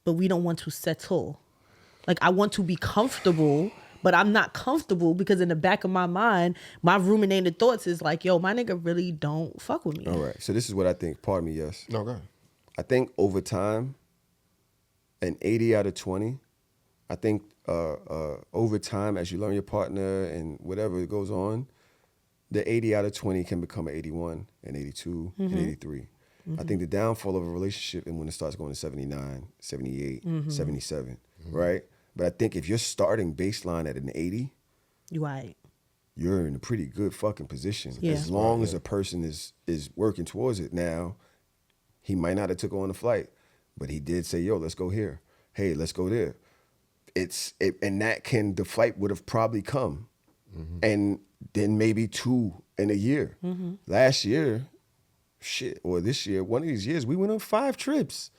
but we don't want to settle. Like, I want to be comfortable, but I'm not comfortable because in the back of my mind, my ruminated thoughts is like, yo, my nigga really don't fuck with me. All right. So this is what I think. Pardon me, yes. No, go ahead. I think over time, an 80 out of 20, I think over time, as you learn your partner and whatever goes on, the 80 out of 20 can become an 81, an 82, an 83. I think the downfall of a relationship is when it starts going to 79, 78, 77, right? But I think if you're starting baseline at an 80, you're in a pretty good fucking position. Yeah. As long as a person is working towards it. Now, he might not have took on the flight, but he did say, yo, let's go here. hey, let's go there. And the flight would have probably come, and then maybe 2 in a year. Last year, or this year, one of these years, we went on 5 trips.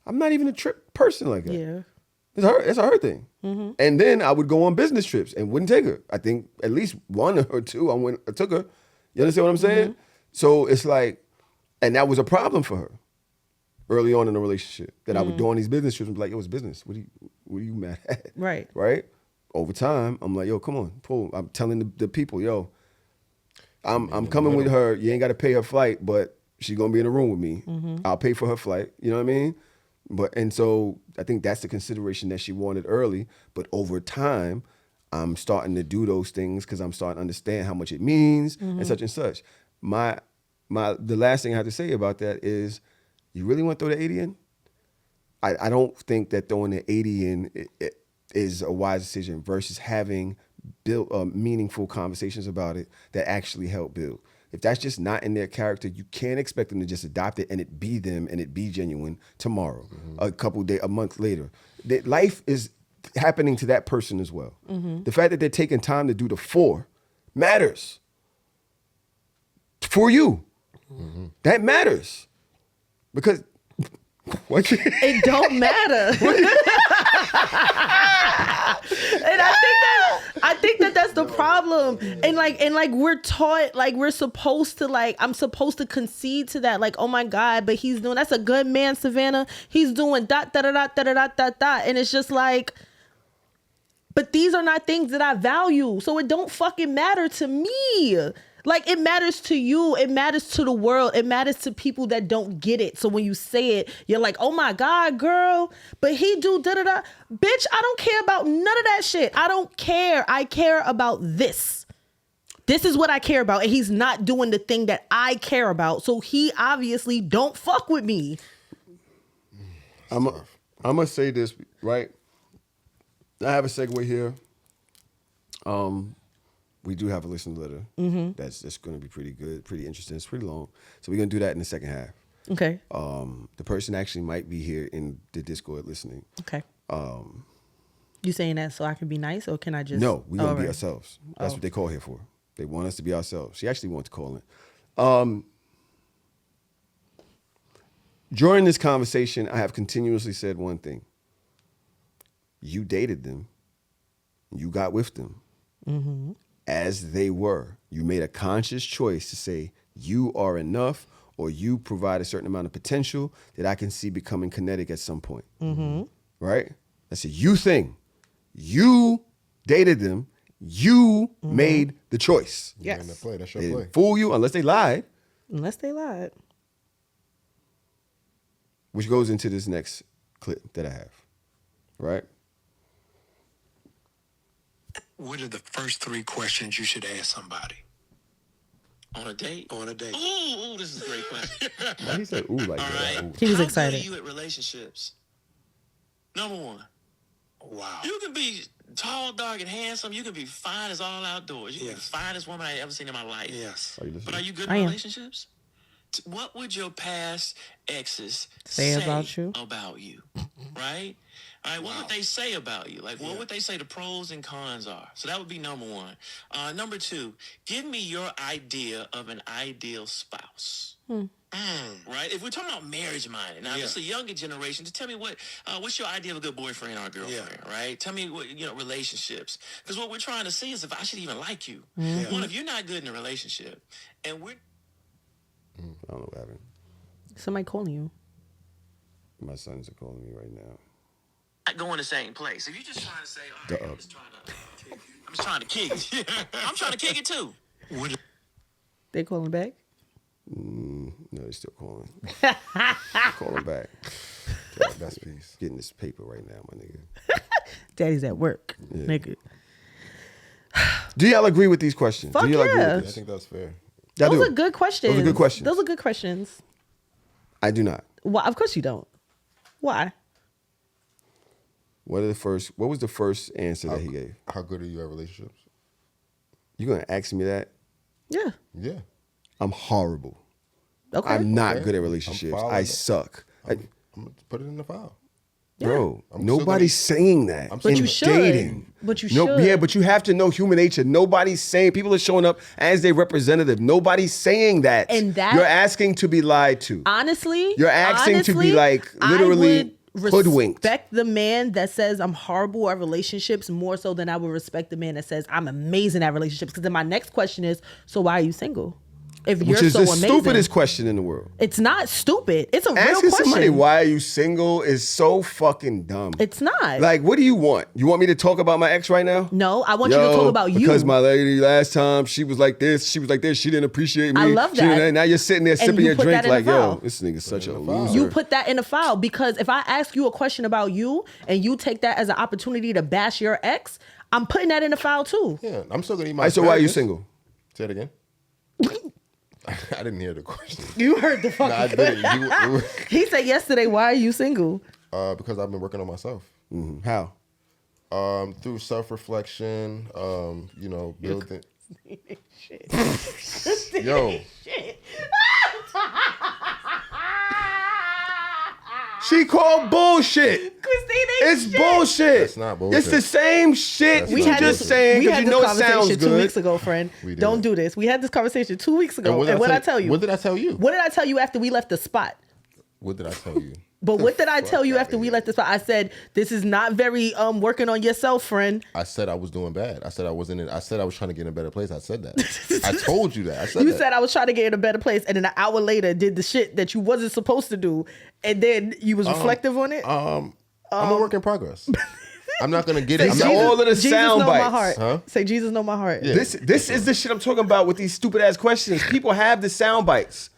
I'm not even a trip person like that. Yeah. It's a her thing. And then I would go on business trips and wouldn't take her. I think at least 1 or 2 I took her. You understand what I'm saying? So it's like, and that was a problem for her early on in the relationship, that I would go on these business trips and be like, yo, it's business. What are you mad at? Right. Right? Over time, I'm like, yo, come on, pull. I'm telling the people, yo, I'm coming with her. You ain't got to pay her flight, but she's going to be in the room with me. I'll pay for her flight. You know what I mean? And so I think that's the consideration that she wanted early. But over time, I'm starting to do those things because I'm starting to understand how much it means and such and such. The last thing I have to say about that is, you really want to throw the 80 in? I don't think that throwing the 80 in is a wise decision versus having built meaningful conversations about it that actually help build. If that's just not in their character, you can't expect them to just adopt it and it be them and it be genuine tomorrow, a month later. Life is happening to that person as well. The fact that they're taking time to do the 4 matters for you. That matters. Because what it don't matter. And I think that that's the problem. And like we're taught, like we're supposed to, like, I'm supposed to concede to that, like, oh my God, but he's doing, that's a good man, Savannah. He's doing dot dot dot dot dot dot dot, and it's just like, but these are not things that I value, so it don't fucking matter to me. Like, it matters to you. It matters to the world. It matters to people that don't get it. So when you say it, you're like, oh my God, girl, but he do da-da-da. Bitch, I don't care about none of that shit. I don't care. I care about this. This is what I care about. And he's not doing the thing that I care about. So he obviously don't fuck with me. I'm going to say this, right? I have a segue here. We do have a listener letter. That's going to be pretty good, pretty interesting. It's pretty long. So we're going to do that in the second half. Okay. The person actually might be here in the Discord listening. Okay. You saying that so I can be nice, or can I just? No, we're going to be ourselves. That's what they call here for. They want us to be ourselves. She actually wants to call in. During this conversation, I have continuously said one thing. You dated them. You got with them. As they were. You made a conscious choice to say, you are enough, or you provide a certain amount of potential that I can see becoming kinetic at some point. Right? That's a you thing. You dated them. You made the choice. Yes. That's your They play. didn't fool you unless they lied. Unless they lied. Which goes into this next clip that I have. Right? What are the first 3 questions you should ask somebody? On a date? On a date. Ooh, this is a great question. Why he said ooh like All that? right. Ooh. He was How excited. good are you at relationships? Number 1. Wow. You can be tall, dark, and handsome. You can be fine as all outdoors. You can be the Yes. finest woman I ever seen in my life. Yes. Are you listening? But are you good I in am. relationships? What would your past exes Say about you? About you, right? All right, what would they say about you? Like, what would they say the pros and cons are? So that would be number 1. Number 2, give me your idea of an ideal spouse. Right? If we're talking about marriage minded, now if it's a younger generation, just tell me what's your idea of a good boyfriend or a girlfriend, right? Tell me what, relationships. Because what we're trying to see is if I should even like you. One, if you're not good in a relationship, and we're I don't know what happened. Somebody calling you. My sons are calling me right now. not going the same place. If you're just trying to say, all right, I'm just trying to kick it. I'm trying to kick it too. They calling back? No, they're still calling. Calling back. Best piece. Getting this paper right now, my nigga. Daddy's at work, nigga. Do y'all agree with these questions? Fuck Do y'all agree yeah. with I this? think that's fair. Y'all Those do? are good questions. Those are good questions. Those are good questions. I do not. Why? Of course you don't. Why? What was the first answer that he gave? How good are you at relationships? You gonna ask me that? Yeah. Yeah. I'm horrible. Okay. I'm not Okay. good at I'm relationships. following I that. suck. I'm gonna put it in the file. Bro, I'm nobody's saying that. But in you should. dating. But you should. Yeah, but you have to know human nature. Nobody's saying, people are showing up as their representative. Nobody's saying And that- you're asking to be lied to. Honestly, You're asking to be like literally I would hoodwinked. respect the man that says I'm horrible at relationships more so than I would respect the man that says I'm amazing at relationships. Because then my next question is, so why are you single? If you're Which is so the amazing. stupidest question in the world. It's not stupid. It's a real Asking question. somebody why are you single is so fucking dumb. It's not. Like, what do you want? You want me to talk about my ex right now? No, I want you to talk about you. Because my lady last time, she was like this, she was like this, she didn't appreciate me. I love She that. didn't- Now you're sitting there And sipping you your put drink that in like, the yo, file. this nigga's such a in the file. loser. You put that in the file because if I ask you a question about you and you take that as an opportunity to bash your ex, I'm putting that in the file too. Yeah, I'm still gonna eat my. All right, so why are you asparagus. single? Say it again. I didn't hear the question. You heard the No, I fucking didn't. He said yesterday, why are you single? Because I've been working on myself. Mhm. How? Through self-reflection, building. Yo, She called bullshit. Christina, It's bullshit. That's not bullshit. It's the same shit. That's We not just bullshit. saying we because had you this know it sounds conversation 2 good. weeks ago, friend. We did. Don't do this. We had this conversation 2 weeks ago. And what I tell you? What did I tell you? What did I tell you after we left the spot? What did I tell you? But what did I tell you outta after we here. left the spot? I said, this is not very working on yourself, friend. I said I was doing bad. I said I wasn't in. I said I was trying to get in a better place. I said that. I told you that. I said You that. said I was trying to get in a better place, and then an hour later did the shit that you wasn't supposed to do, and then you was reflective on it. I'm a work in progress. I'm not gonna get it. Say I'm Jesus- not, all of the Jesus sound know my bites, heart. huh? Say Jesus know my heart. Yeah. This is the shit I'm talking about with these stupid ass questions. People have the sound bites.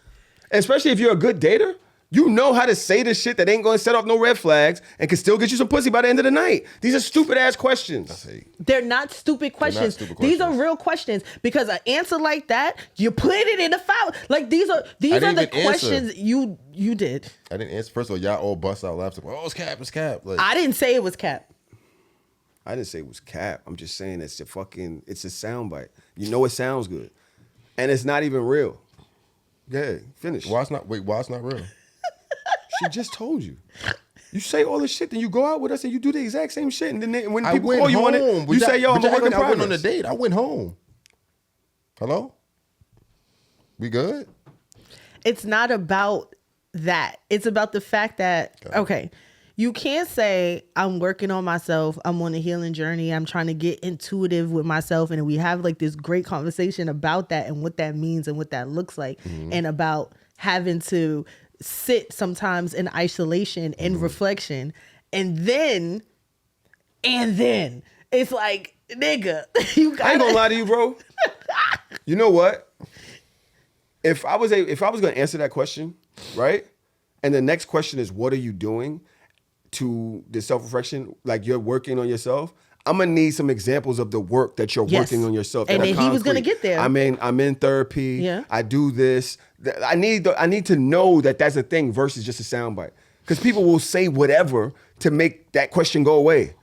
And especially if you're a good dater, you know how to say the shit that ain't gonna set off no red flags and can still get you some pussy by the end of the night. These are stupid ass questions. They're not stupid questions. stupid These are questions. real questions because an answer like that, you put it in the file. Like these are didn't the even answer. questions you did. I didn't answer. First of all, y'all all bust out laughing. Oh, it's cap. It's cap. Like, I didn't say it was cap. I didn't say it was cap. I'm just saying it's a sound bite. You know it sounds good. And it's not even real. Yeah, finish. why it's not? Wait, why it's not real? She just told you. You say all this shit, then you go out with us and you do the exact same shit. And then when I people went call you home. on it, you say, yo, I'm a work in I went on a progress. date. I went home. Hello? We good? It's not about that. It's about the fact that, okay, you can't say I'm working on myself. I'm on a healing journey. I'm trying to get intuitive with myself. And we have like this great conversation about that and what that means and what that looks like and about having to sit sometimes in isolation and reflection. And then it's like, nigga, you got I ain't gonna lie to you, bro. You know what? If I was gonna answer that question, right? And the next question is, what are you doing to the self-reflection? Like you're working on yourself. I'm gonna need some examples of the work that you're Yes. working on yourself. And that are then he was gonna concrete. get there. I'm in therapy. Yeah. I do this. I need to know that that's a thing versus just a soundbite. Because people will say whatever to make that question go away,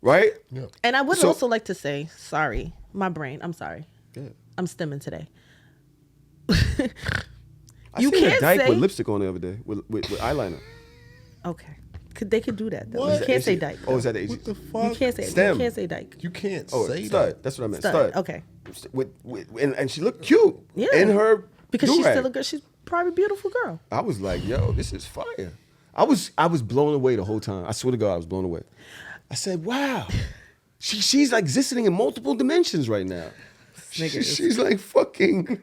right? Yeah. And I would So- also like to say, sorry, my brain. I'm sorry. Yeah. I'm stemming today. I You seen a can't dyke say- with lipstick on the other day with eyeliner. Okay. They could do that though. What? You can't say dyke. Oh, is that the What the H? fuck? You can't say Stem. You can't say dyke. You can't Oh, say stud. that. That's what I meant. Stud. Stud. Okay. And she looked cute. Yeah. In her Because she's do-rag. still a good. She's probably a beautiful girl. I was like, yo, this is fire. I was blown away the whole time. I swear to God, I was blown away. I said, wow. She's like existing in multiple dimensions right now. She's like fucking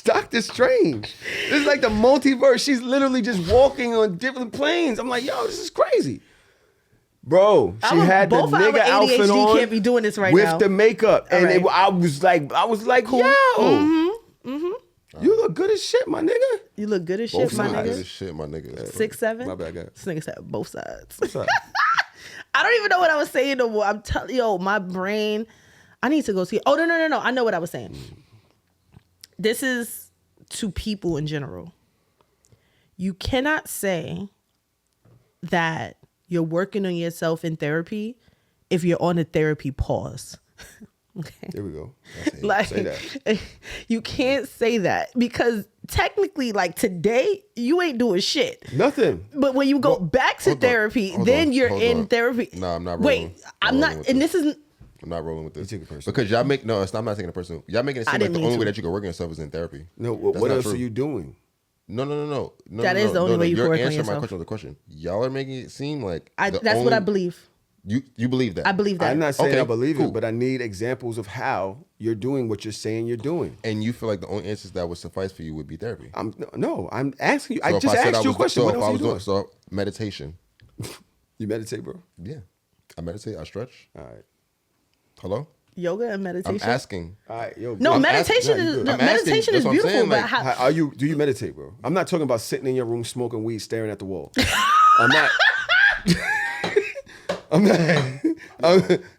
Doctor Strange. This is like the multiverse. She's literally just walking on different planes. I'm like, yo, this is crazy. Bro, she had the both our nigga outfit ADHD on can't be doing this right with now. the makeup. All And right. I was like, Cool. yo. You look good as shit, my nigga. You look good as Both shit, my sides. nigga. This shit, my nigga. 6'7". My bad, guy. This nigga said both sides. What's up? I don't even know what I was saying no more. I'm telling yo, my brain. I need to go see. Oh no. I know what I was saying. This is to people in general. You cannot say that you're working on yourself in therapy if you're on a therapy pause. Okay. There we go. Like, Say that. you can't say that because technically, like today, you ain't doing shit. Nothing. But when you go back to therapy, then you're in therapy. No, I'm not rolling. Wait, I'm not, and this isn't. I'm not rolling with this. You take it personal. Because y'all make I'm not taking it personal. Y'all making it seem like the only way that you can work on yourself is in therapy. No, That's what not else true. are you doing? No. That is the only way you can work on You're answering my yourself. question with the question. Y'all are making it seem like That's what I believe. You believe that? I believe that. I'm not saying Okay, I believe cool. it, but I need examples of how you're doing what you're saying you're doing. And you feel like the only answers that would suffice for you would be therapy. I'm asking you. So I if just said asked you a question. So What if else I are you was doing? so meditation. You meditate, bro? Yeah, I meditate. I stretch. All right. Hello. Yoga and I'm meditation. asking. All right, yo. No, bro. meditation asking- is I'm asking- meditation that's is what I'm beautiful. saying, But like, how, Do you meditate, bro? I'm not talking about sitting in your room smoking weed, staring at the wall. I'm not. I'm not.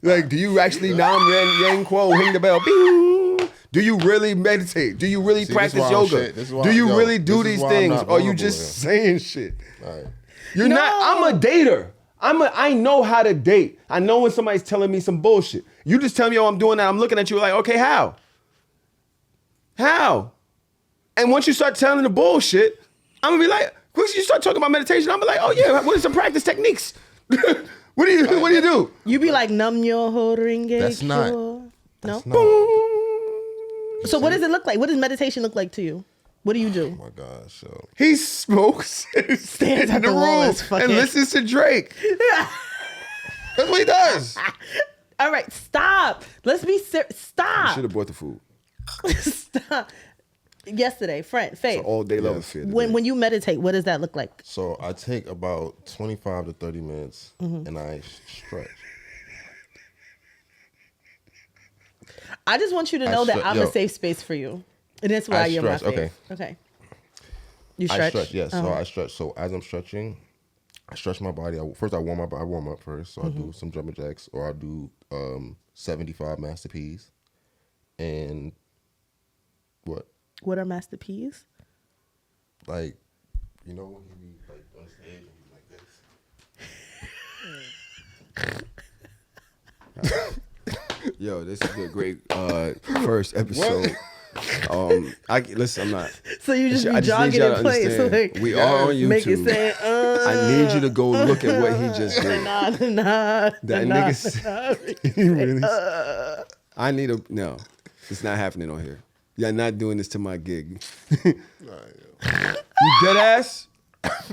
Like, do you actually nam yang quo ring the bell? Bing. Do you really meditate? Do you really See, practice this is why yoga? shit- this is why- Do you yo, really this do is these why I'm things, not or you vulnerable just here. saying shit? All right. You're not. I'm a dater. I know how to date. I know when somebody's telling me some bullshit. You just tell me, oh, I'm doing that. I'm looking at you like, okay, how? How? And once you start telling the bullshit, I'm gonna be like, once you start talking about meditation, I'm gonna be like, oh yeah, what are some practice techniques? What do you do? you be like nam yo ho ringe That's not- kyo. That's No. not. So what does it look like? What does meditation look like to you? What do you do? Oh my gosh. So He smokes, stands at in the the wall room, and fucking- and listens to Drake. That's what he does. All right, stop. Let's be serious. You Stop. should have bought the food. Stop. Yesterday, friend, Faith. All day love Yes. affair. When you meditate, what does that look like? So I take about 25 to 30 minutes and I stretch. I just want you to know that I'm a safe space for you. And that's why I you're my stretch, faith. Okay. You stretch? I stretch, yes. So Uh-huh. I stretch. So as I'm stretching, I stretch my body. First, I warm up first. So I do some jumping jacks, or I do 75 Master P's. And what? What are Master P's? Like, you know, when he be like on stage and he's like this. Yo, this is a great first episode. Listen, I'm not. So you just I be just jogging need y'all in to place. understand, Like, we are on YouTube. make it say, I need you to go look at what he just did. nah. That nigga, he really. I need a no. It's not happening on here. Y'all not doing this to my gig. You dead ass?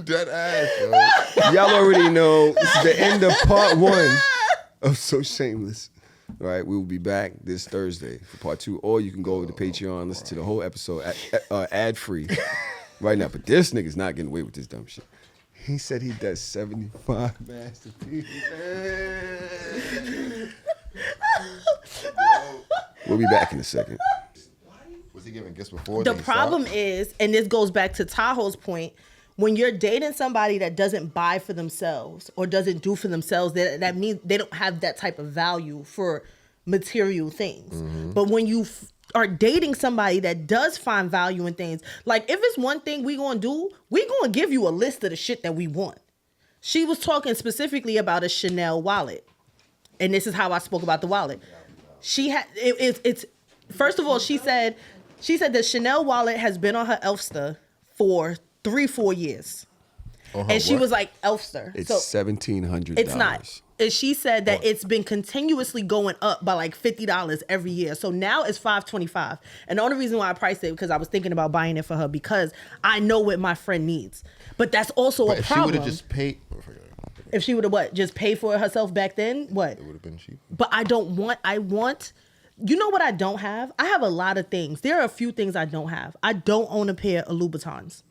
Dead ass, yo. Y'all already know this is the end of part 1 of So Shameless. All right, we will be back this Thursday for part 2, or you can go over to Patreon, listen to the whole episode ad free right now. But this nigga's not getting away with this dumb shit. He said he does 75 masterpieces. We'll be back in a second. Was he giving gifts before? The then he problem stopped? is, and this goes back to Tahoe's point, when you're dating somebody that doesn't buy for themselves or doesn't do for themselves, that means they don't have that type of value for material things. But when you are dating somebody that does find value in things, like if it's one thing we gonna do, we gonna give you a list of the shit that we want. She was talking specifically about a Chanel wallet. And this is how I spoke about the wallet. She had it's first of all, she said the Chanel wallet has been on her Elfster for 3-4 years. And she was like, Elfster. It's So $1,700. it's not. And she said that it's been continuously going up by like $50 every year. So now it's $525. And the only reason why I priced it because I was thinking about buying it for her because I know what my friend needs. But that's also But a if she would problem. have just paid, If she would have what? Just paid for it herself back then? What? it would have been cheap. But I want, you know what I don't have? I have a lot of things. There are a few things I don't have. I don't own a pair of Louboutins.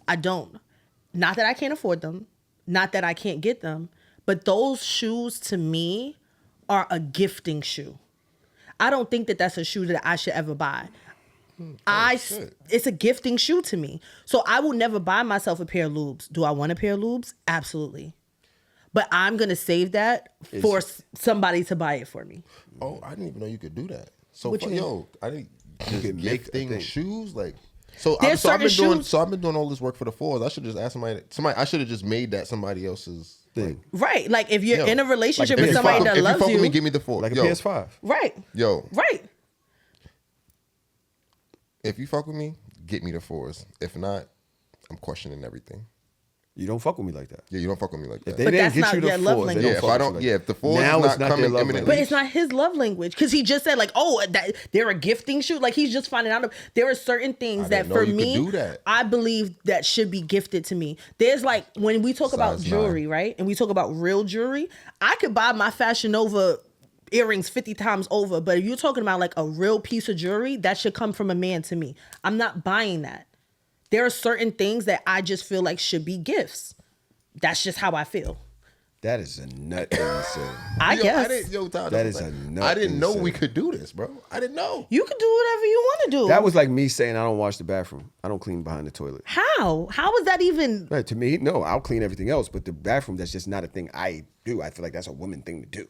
I don't. Not that I can't afford them. Not that I can't get them. But those shoes to me are a gifting shoe. I don't think that that's a shoe that I should ever buy. It's a gifting shoe to me. So I will never buy myself a pair of Lubes. Do I want a pair of Lubes? Absolutely. But I'm going to save that for somebody to buy it for me. Oh, I didn't even know you could do that. So, What you mean? yo, I didn't just can gift a gifting thing. shoes like. So There's I've been certain doing. shoes- So I've been doing all this work for the fours. I should just ask somebody. I should have just made that somebody else's. thing. Right. Like if you're Yo, in a relationship If with you somebody fuck that with- loves if you fuck you. with me, give me the force. Like a Yo, PS5. Right. Yo, Right. if you fuck with me, get me the force. If not, I'm questioning everything. You don't fuck with me like that. Yeah, you don't fuck with me like that. If they But didn't that's get not you the their love force, they language. don't Yeah, if fuck I with don't, you like yeah, that. if the force Now is it's not not coming their love imminently, But it's not his love language because he just said like, oh, that they're a gifting shoot. Like he's just finding out. There are certain things I that didn't know for you could me, do that. I believe that should be gifted to me. There's like when we talk about Size jewelry, 9. right? And we talk about real jewelry. I could buy my Fashion Nova earrings 50 times over, but if you're talking about like a real piece of jewelry, that should come from a man to me. I'm not buying that. There are certain things that I just feel like should be gifts. That's just how I feel. That is a nut thing to say. I guess Tyler, That is a nut I didn't know thing to we say. could do this, bro. I didn't know. you can do whatever you want to do. That was like me saying I don't wash the bathroom. I don't clean behind the toilet. How? How is that even? Right, to me, no, I'll clean everything else, but the bathroom, that's just not a thing I do. I feel like that's a woman thing to do.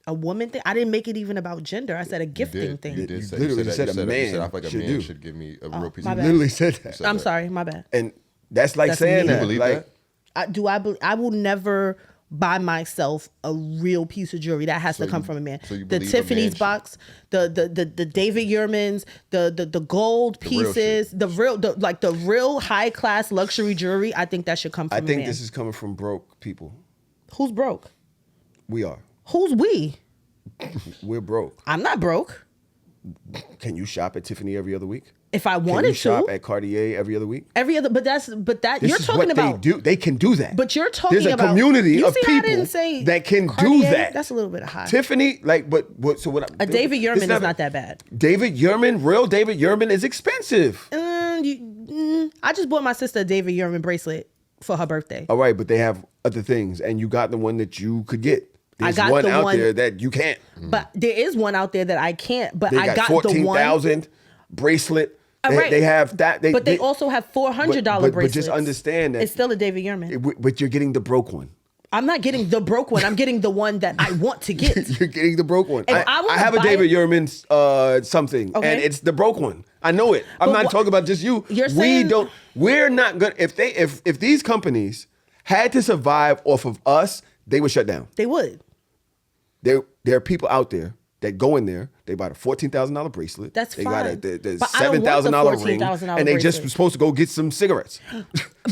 A woman thing? I didn't make it even about gender. I said a gifting thing. You did You say, literally you said a that. man You said I feel like a should man do. should give me a real piece my of bad. Literally said that. said I'm that. sorry, my bad. And that's like That's saying me. that. You believe like, that? I will never buy myself a real piece of jewelry. That has to come from a man. so you The believe a man Tiffany's should- box, the David Yurman's, the gold real pieces, the real high class luxury jewelry. I think that should come from I a think man. this is coming from broke people. Who's broke? We are. Who's we? We're broke. I'm not broke. Can you shop at Tiffany every other week? If I Can wanted you shop to, at Cartier every other week? every other, but that This you're is talking what about. they do. They can do that. But you're talking There's a about community you of see how I people didn't say that can do Cartier? that. That's a little bit high. Tiffany, like, but so what? A David this Yurman is not that bad. David Yurman, real David Yurman is expensive. I just bought my sister a David Yurman bracelet for her birthday. All right, but they have other things, and you got the one that you could get. There's got one the out one- there that you can't. But there is one out there that I can't. But They I got got the one. 14,000 bracelet. They, Right. they have that. But they also have $400 but bracelets. just understand that it's still a David Yurman. But you're getting the broke one. I'm not getting the broke one. I'm getting the one that I want to get. You're getting the broke one. If I wanna I have a buy David it- Yurman something, Okay. and it's the broke one. I know it. I'm But not talking about just you. You're saying- We're not good. If these companies had to survive off of us, they would shut down. They would. There are people out there that go in there. They buy the $14,000 bracelet. That's they got fine. the But I don't want the $7,000 ring, $14,000 and they just bracelet. supposed to go get some cigarettes.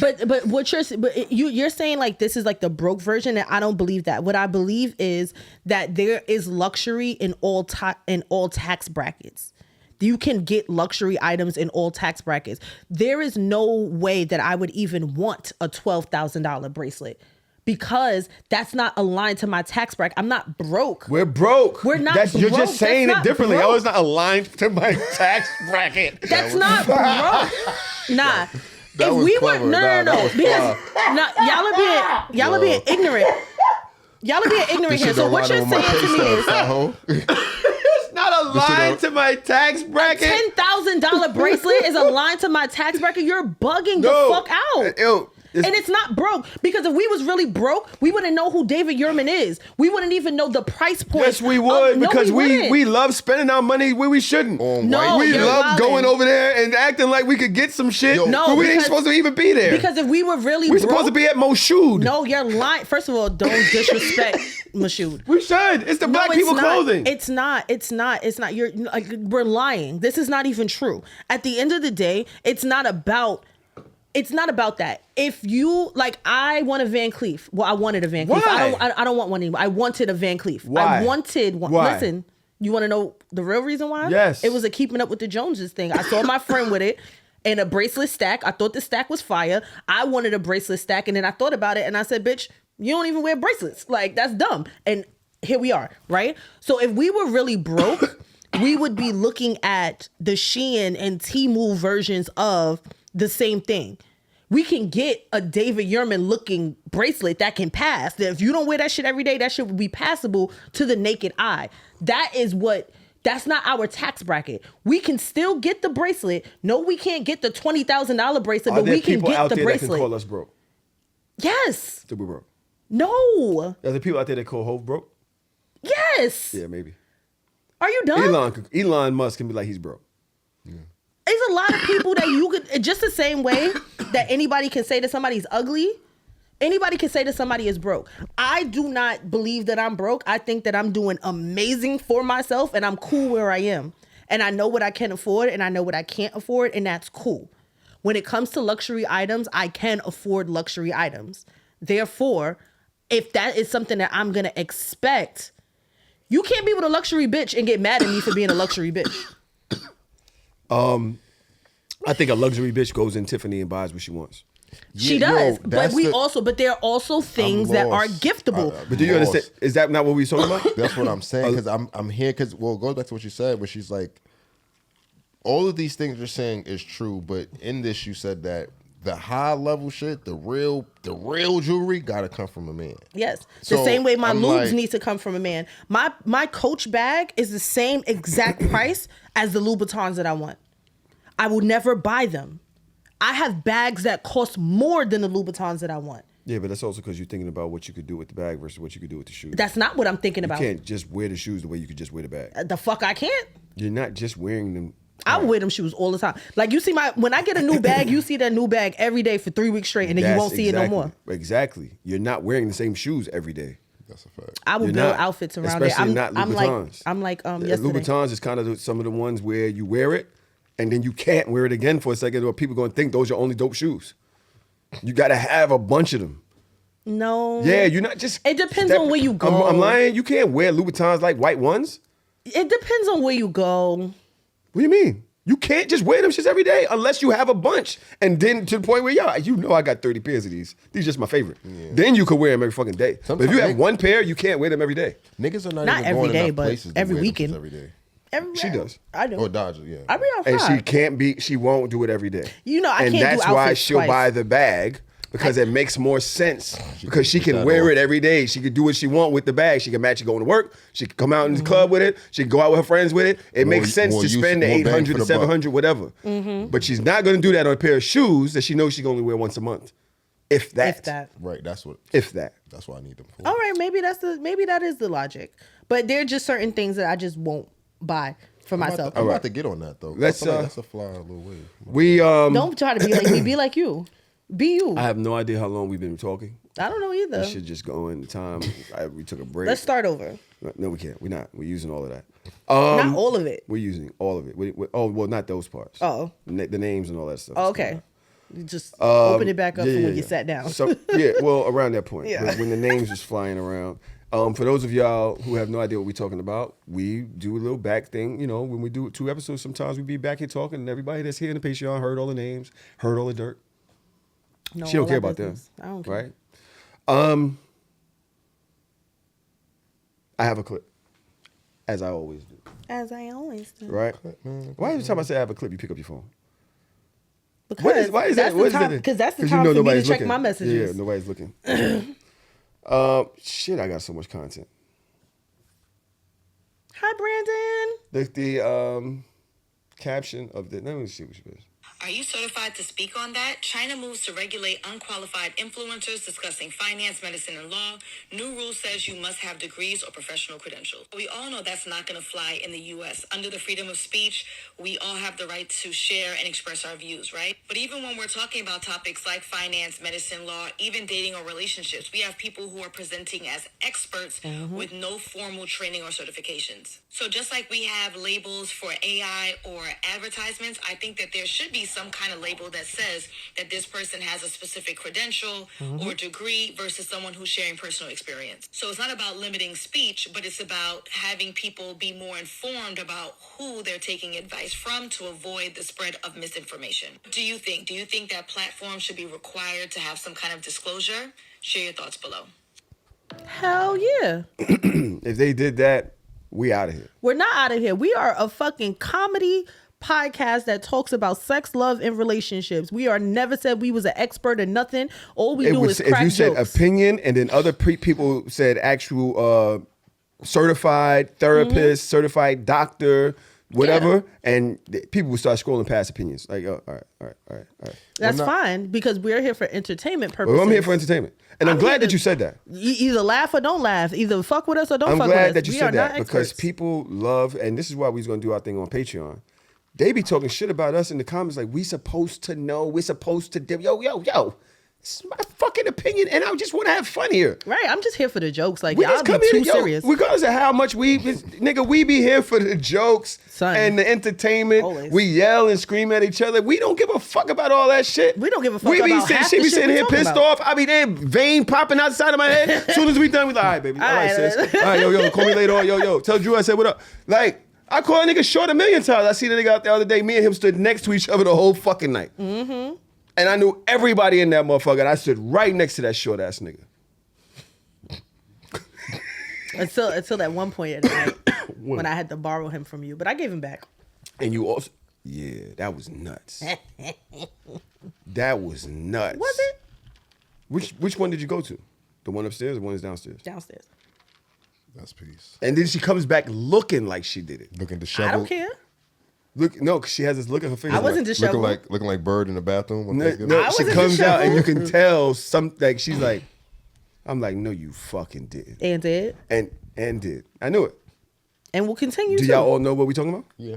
But what you're saying like this is like the broke version, and I don't believe that. What I believe is that there is luxury in all tax brackets. You can get luxury items in all tax brackets. There is no way that I would even want a $12,000 bracelet because that's not aligned to my tax bracket. I'm not broke. We're broke. We're not You're broke. just saying That's it not differently. broke. I was not aligned to my tax bracket. That's not broke. Nah. That If was we clever. were no, Nah, that was because y'all are being ignorant. Y'all are being ignorant This here. shit So don't what line you're up with my saying to pay me is stub, Tahoe. It's not aligned to my tax bracket. $10,000 bracelet is aligned to my tax bracket. You're bugging No. the fuck out. Ew, And it's not broke because if we was really broke, we wouldn't know who David Yurman is. We wouldn't even know the price point. Yes, we would No, because wouldn't. we love spending our money where we shouldn't. On No, white we you're love wildin'. going over there and acting like we could get some shit. Yo. No, but we ain't because- supposed to even be there. Because if we were really we're broke, supposed to be at Moshood. no, you're lying. First of all, don't disrespect Mashoud. We should. It's the No, black it's people not. clothing. It's not. You're like, we're lying. This is not even true. At the end of the day, it's not about that. If you like, I want a Van Cleef. Well, I wanted a Van Cleef. Why? I don't want one anymore. I wanted a Van Cleef. Why? I wanted one. Why? Listen, you want to know the real reason why? Yes. It was a keeping up with the Joneses thing. I saw my friend with it. And a bracelet stack. I thought the stack was fire. I wanted a bracelet stack. And then I thought about it and I said, bitch, you don't even wear bracelets. Like, that's dumb. And here we are, right? So if we were really broke, we would be looking at the Shein and Temu versions of the same thing. We can get a David Yurman looking bracelet that can pass. That if you don't wear that shit every day, that shit would be passable to the naked eye. That's not our tax bracket. We can still get the bracelet. No, we can't get the $20,000 bracelet, Are but there we can people get out the there that can bracelet. call us broke? Yes. That we broke. No. Are there people out there that call Hov broke? Yes. Yeah, maybe. Are you done? Elon Musk can be like, he's broke. There's a lot of people that you could, just the same way that anybody can say that somebody's ugly, Anybody can say that somebody is broke. I do not believe that I'm broke. I think that I'm doing amazing for myself and I'm cool where I am. And I know what I can afford and I know what I can't afford, and that's cool. When it comes to luxury items, I can afford luxury items. Therefore, if that is something that I'm going to expect, you can't be with a luxury bitch and get mad at me for being a luxury bitch. I think a luxury bitch goes in Tiffany and buys what she wants. She does, but there are also things that are giftable. But do you understand? Is that not what we were talking about? That's what I'm saying, because I'm here because, well, it goes back to what you said, where she's like, all of these things you're saying is true, but in this you said that the high level shit, the real jewelry, gotta come from a man. Yes, the same way my lubes need to come from a man. My Coach bag is the same exact price as the Louboutins that I want. I will never buy them. I have bags that cost more than the Louboutins that I want. Yeah, but that's also because you're thinking about what you could do with the bag versus what you could do with the shoes. That's not what I'm thinking about. You can't just wear the shoes the way you could just wear the bag. The fuck I can't. You're not just wearing them. I would wear them shoes all the time. Like, you see when I get a new bag, you see that new bag every day for 3 weeks straight, and then you won't see it no more. Exactly. You're not wearing the same shoes every day. That's a fact. I would build outfits around it. Especially not Louboutins. I'm like yesterday. Louboutins is kind of some of the ones where you wear it, and then you can't wear it again for a second, or people going to think those are only dope shoes. You got to have a bunch of them. No. Yeah, you're not just... It depends on where you go. I'm lying. You can't wear Louboutins like white ones. It depends on where you go. What do you mean? You can't just wear them shits every day unless you have a bunch. And then to the point where, I got 30 pairs of these. These are just my favorite. Yeah. Then you could wear them every fucking day. But if you have one pair, you can't wear them every day. Niggas are not even every going day, enough but places every to wear weekend. every day. She does. I do. Or Dodger, yeah. I be outside. And she won't do it every day. You know, I can't do outfits And that's why she'll twice. buy the bag. Because it makes more sense. Because she can wear it every day. She can do what she want with the bag. She can match it going to work. She can come out in the club with it. She can go out with her friends with it. It makes sense to spend the $800 to $700, whatever. But she's not going to do that on a pair of shoes that she knows she can only wear once a month. If that. Right, that's what. If that. That's why I need them for. All right, maybe that is the logic. But there are just certain things that I just won't buy for myself. I'm about to get on that though. That's a fly little way. We don't try to be like me. Be like you. Be you. I have no idea how long we've been talking. I don't know either. We should just go in the time. We took a break. Let's start over. No, we can't. We're not. We're using all of that. Not all of it. We're using all of it. Not those parts. Oh. The names and all that stuff. Oh, okay. You just open it back up from when you sat down. So around that point, when the names was flying around. For those of y'all who have no idea what we're talking about, we do a little back thing. You know, when we do 2 episodes, sometimes we be back here talking, and everybody that's here in the Patreon heard all the names, heard all the dirt. No, she don't care about them. I don't care. Right? I have a clip, as I always do. As I always do. Right? Why every time I say I have a clip, you pick up your phone? Because why is that's that? the time. Because that's the time for me to check my messages. Yeah, nobody's looking. Shit, I got so much content. Hi, Brandon. The caption of the. Let me see what she is. Are you certified to speak on that? China moves to regulate unqualified influencers discussing finance, medicine, and law. New rule says you must have degrees or professional credentials. We all know that's not going to fly in the U.S. Under the freedom of speech, we all have the right to share and express our views, right? But even when we're talking about topics like finance, medicine, law, even dating or relationships, we have people who are presenting as experts with no formal training or certifications. So just like we have labels for AI or advertisements, I think that there should be some kind of label that says that this person has a specific credential or degree versus someone who's sharing personal experience. So it's not about limiting speech, but it's about having people be more informed about who they're taking advice from to avoid the spread of misinformation. What do you think? Do you think that platforms should be required to have some kind of disclosure? Share your thoughts below. Hell yeah. If they did that, we out of here. We're not out of here. We are a fucking comedy podcast that talks about sex, love, and relationships. We are never said we was an expert or nothing. All we do is crack if you jokes. said opinion, and then other people said actual certified therapist, certified doctor, whatever, and people would start scrolling past opinions. Like, all right. That's fine because we're here for entertainment purposes. Well, I'm here for entertainment, and I'm glad that you said that. Either laugh or don't laugh. Either fuck with us or don't fuck with us. I'm glad that you said that because experts. people love, and this is why we was gonna do our thing on Patreon. They be talking shit about us in the comments like we supposed to know, we're supposed to do. Yo. It's my fucking opinion, and I just want to have fun here. Right, I'm just here for the jokes. Like, We y'all just be come too here, serious. regardless of how much we be here for the jokes Son. and the entertainment. Always. We yell and scream at each other. We don't give a fuck about all that shit. We don't give a fuck about half She the be shit sitting we here talking pissed about. off. I be there, vein popping out the side of my head. As soon as we done, we like, all right, baby. All right, sis. All right, yo, call me later on. Yo. Tell Drew I said what up. Like, I call a nigga short 1,000,000 times. I seen a nigga out the other day. Me and him stood next to each other the whole fucking night. Mm-hmm. And I knew everybody in that motherfucker. And I stood right next to that short ass nigga. Until that one point at night when I had to borrow him from you. But I gave him back. And you also, yeah, that was nuts. That was nuts. Was it? Which one did you go to? The one upstairs or the one that's downstairs? Downstairs. That's peace. And then she comes back looking like she did it. Looking disheveled. I don't care. Look, no, 'cause she has this look on her face. I wasn't disheveled. Looking like Bird in the bathroom. on No, Thanksgiving. I she wasn't comes out and you disheveled. can tell like she's like, I'm like, no, you fucking didn't. And did. And did. I knew it. And will continue Do to. y'all all know what we talking about? Yeah.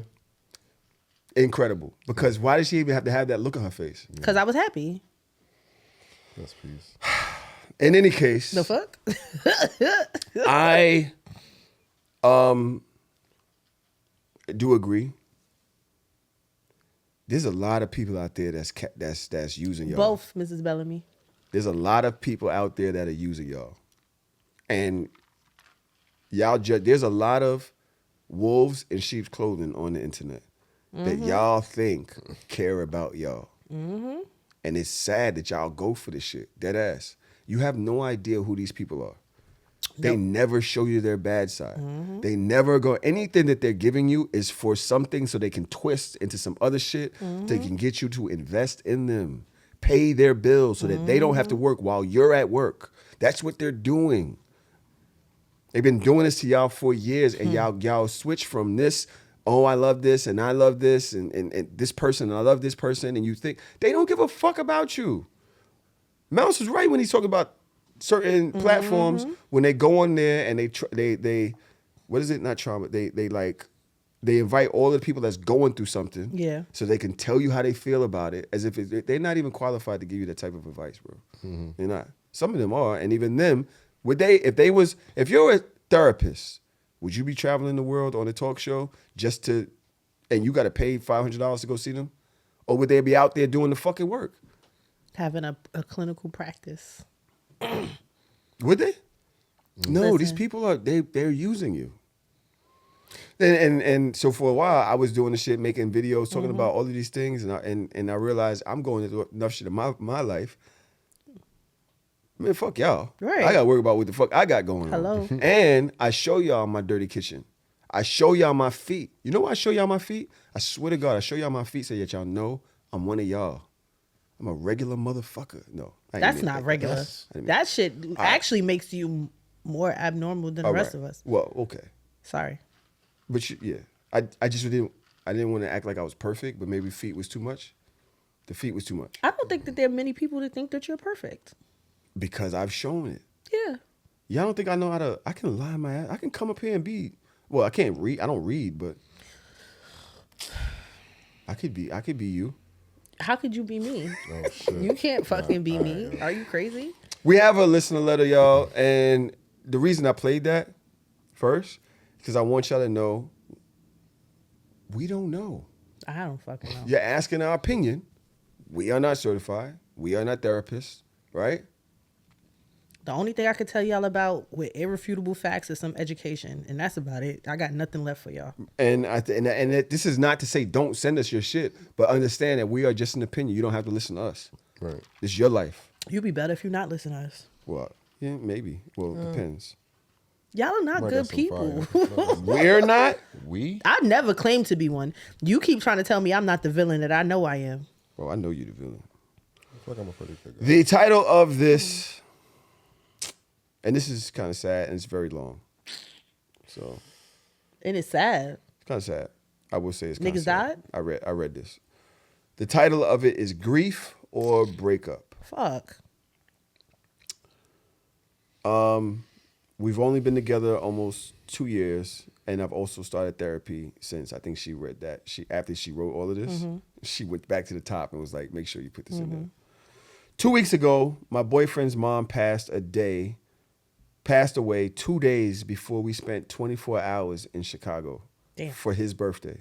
Incredible. Because why did she even have to have that look on her face? Because I was happy. That's peace. In any case, The fuck? I do agree. There's a lot of people out there that's using y'all. Both, Mrs. Bellamy. There's a lot of people out there that are using y'all. And y'all there's a lot of wolves in sheep's clothing on the internet that y'all think care about y'all. Mm-hmm. And it's sad that y'all go for this shit. Dead ass. You have no idea who these people are. They never show you their bad side. Mm-hmm. They never go. Anything that they're giving you is for something so they can twist into some other shit. Mm-hmm. They can get you to invest in them, pay their bills so that they don't have to work while you're at work. That's what they're doing. They've been doing this to y'all for years, and y'all switch from this. Oh, I love this, and I love this, and this person, and I love this person, and you think they don't give a fuck about you. Mouse was right when he's talking about certain platforms when they go on there and they what is it? Not trauma. They invite all the people that's going through something. Yeah. So they can tell you how they feel about it, as if they're not even qualified to give you that type of advice, bro. Mm-hmm. They're not. Some of them are, and even them, if you're a therapist, would you be traveling the world on a talk show and you got to pay $500 to go see them, or would they be out there doing the fucking work? Having a clinical practice. Would they? No, Listen. these people they're using you. And so for a while I was doing the shit, making videos, talking about all of these things, and I realized I'm going through enough shit in my life. Man, fuck y'all. Right. I gotta worry about what the fuck I got going on. Hello. And I show y'all my dirty kitchen. I show y'all my feet. You know why I show y'all my feet? I swear to God, I show y'all my feet so that y'all know I'm one of y'all. I'm a regular motherfucker. No. That's not regular. That shit actually makes you more abnormal than the rest of us. Well, okay. Sorry. But I just didn't want to act like I was perfect, but maybe feet was too much. The feet was too much. I don't think that there are many people that think that you're perfect. Because I've shown it. Yeah. Y'all don't think I know I can lie my ass. I can come up here and be, well, I can't read. I don't read, but I could be you. How could you be me? Oh, shit. You can't fucking be me. Are you crazy? We have a listener letter, y'all, and the reason I played that first, because I want y'all to know, we don't know. I don't fucking know. You're asking our opinion. We are not certified. We are not therapists, right? The only thing I could tell y'all about with irrefutable facts is some education, and that's about it. I got nothing left for y'all. And this is not to say don't send us your shit, but understand that we are just an opinion. You don't have to listen to us. Right. It's your life. You'd be better if you not listen to us. Well, yeah, maybe. Well, it depends. Y'all are not Might good got some people. fire. We're not. We? I never claimed to be one. You keep trying to tell me I'm not the villain that I know I am. Well, I know you the villain. I feel like I'm a pretty good guy. The title of this, and this is kind of sad, and it's very long. So And it's sad. it's kind of sad. I will say it's kind of Niggas sad. died? I read this. The title of it is Grief or Breakup. Fuck. We've only been together almost 2 years, and I've also started therapy since. I think she read that. After she wrote all of this, she went back to the top and was like, make sure you put this in there. 2 weeks ago, my boyfriend's mom passed away 2 days before we spent 24 hours in Chicago for his birthday.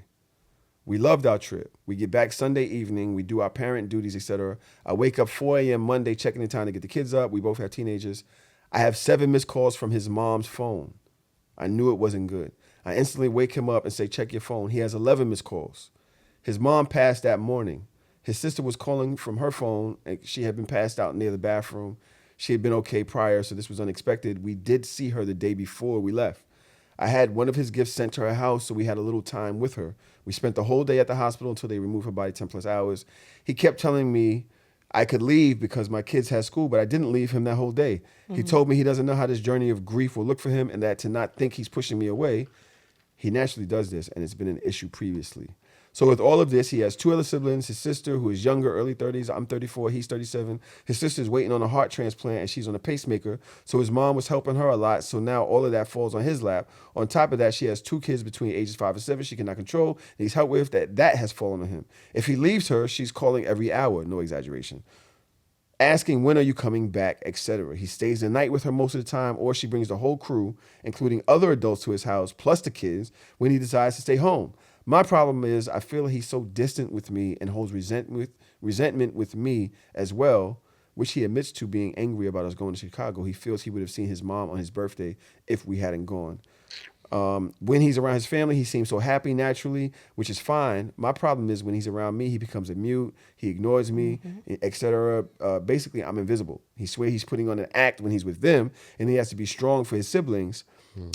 We loved our trip. We get back Sunday evening. We do our parent duties, etc. I wake up 4 a.m. Monday, checking the time to get the kids up. We both have teenagers. I have 7 missed calls from his mom's phone. I knew it wasn't good. I instantly wake him up and say, check your phone. He has 11 missed calls. His mom passed that morning. His sister was calling from her phone, and she had been passed out near the bathroom. She had been okay prior, so this was unexpected. We did see her the day before we left. I had one of his gifts sent to her house, so we had a little time with her. We spent the whole day at the hospital until they removed her body 10 plus hours. He kept telling me I could leave because my kids had school, but I didn't leave him that whole day. He told me he doesn't know how this journey of grief will look for him and that to not think he's pushing me away. He naturally does this, and it's been an issue previously. So with all of this, he has 2 other siblings, his sister, who is younger, early 30s. I'm 34, he's 37. His sister's waiting on a heart transplant, and she's on a pacemaker. So his mom was helping her a lot, so now all of that falls on his lap. On top of that, she has 2 kids between ages 5 and 7 she cannot control, and he's helped with that has fallen on him. If he leaves her, she's calling every hour, no exaggeration, asking when are you coming back, etc. He stays the night with her most of the time, or she brings the whole crew, including other adults, to his house, plus the kids, when he decides to stay home. My problem is I feel he's so distant with me and holds resentment with me as well, which he admits to being angry about us going to Chicago. He feels he would have seen his mom on his birthday if we hadn't gone. When he's around his family, he seems so happy naturally, which is fine. My problem is when he's around me, he becomes a mute, he ignores me, etc. Basically, I'm invisible. He swears he's putting on an act when he's with them, and he has to be strong for his siblings.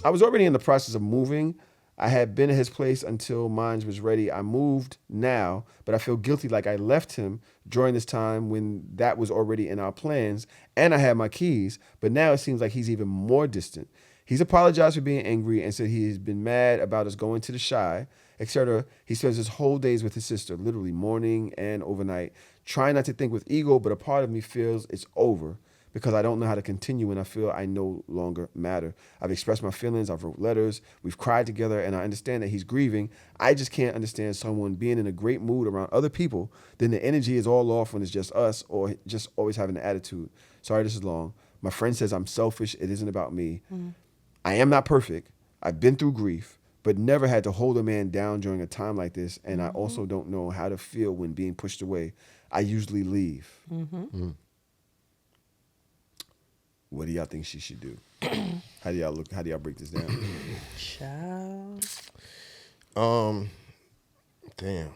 I was already in the process of moving. I had been at his place until mine was ready. I moved now, but I feel guilty like I left him during this time when that was already in our plans, and I had my keys, but now it seems like he's even more distant. He's apologized for being angry and said he has been mad about us going to the Shy, etc. He spends his whole days with his sister, literally morning and overnight, trying not to think with ego, but a part of me feels it's over because I don't know how to continue and I feel I no longer matter. I've expressed my feelings, I've wrote letters, we've cried together, and I understand that he's grieving. I just can't understand someone being in a great mood around other people, then the energy is all off when it's just us or just always having an attitude. Sorry this is long. My friend says I'm selfish, it isn't about me. I am not perfect. I've been through grief, but never had to hold a man down during a time like this, and I also don't know how to feel when being pushed away. I usually leave. What do y'all think she should do? How do y'all look? How do y'all break this down? Child. Damn.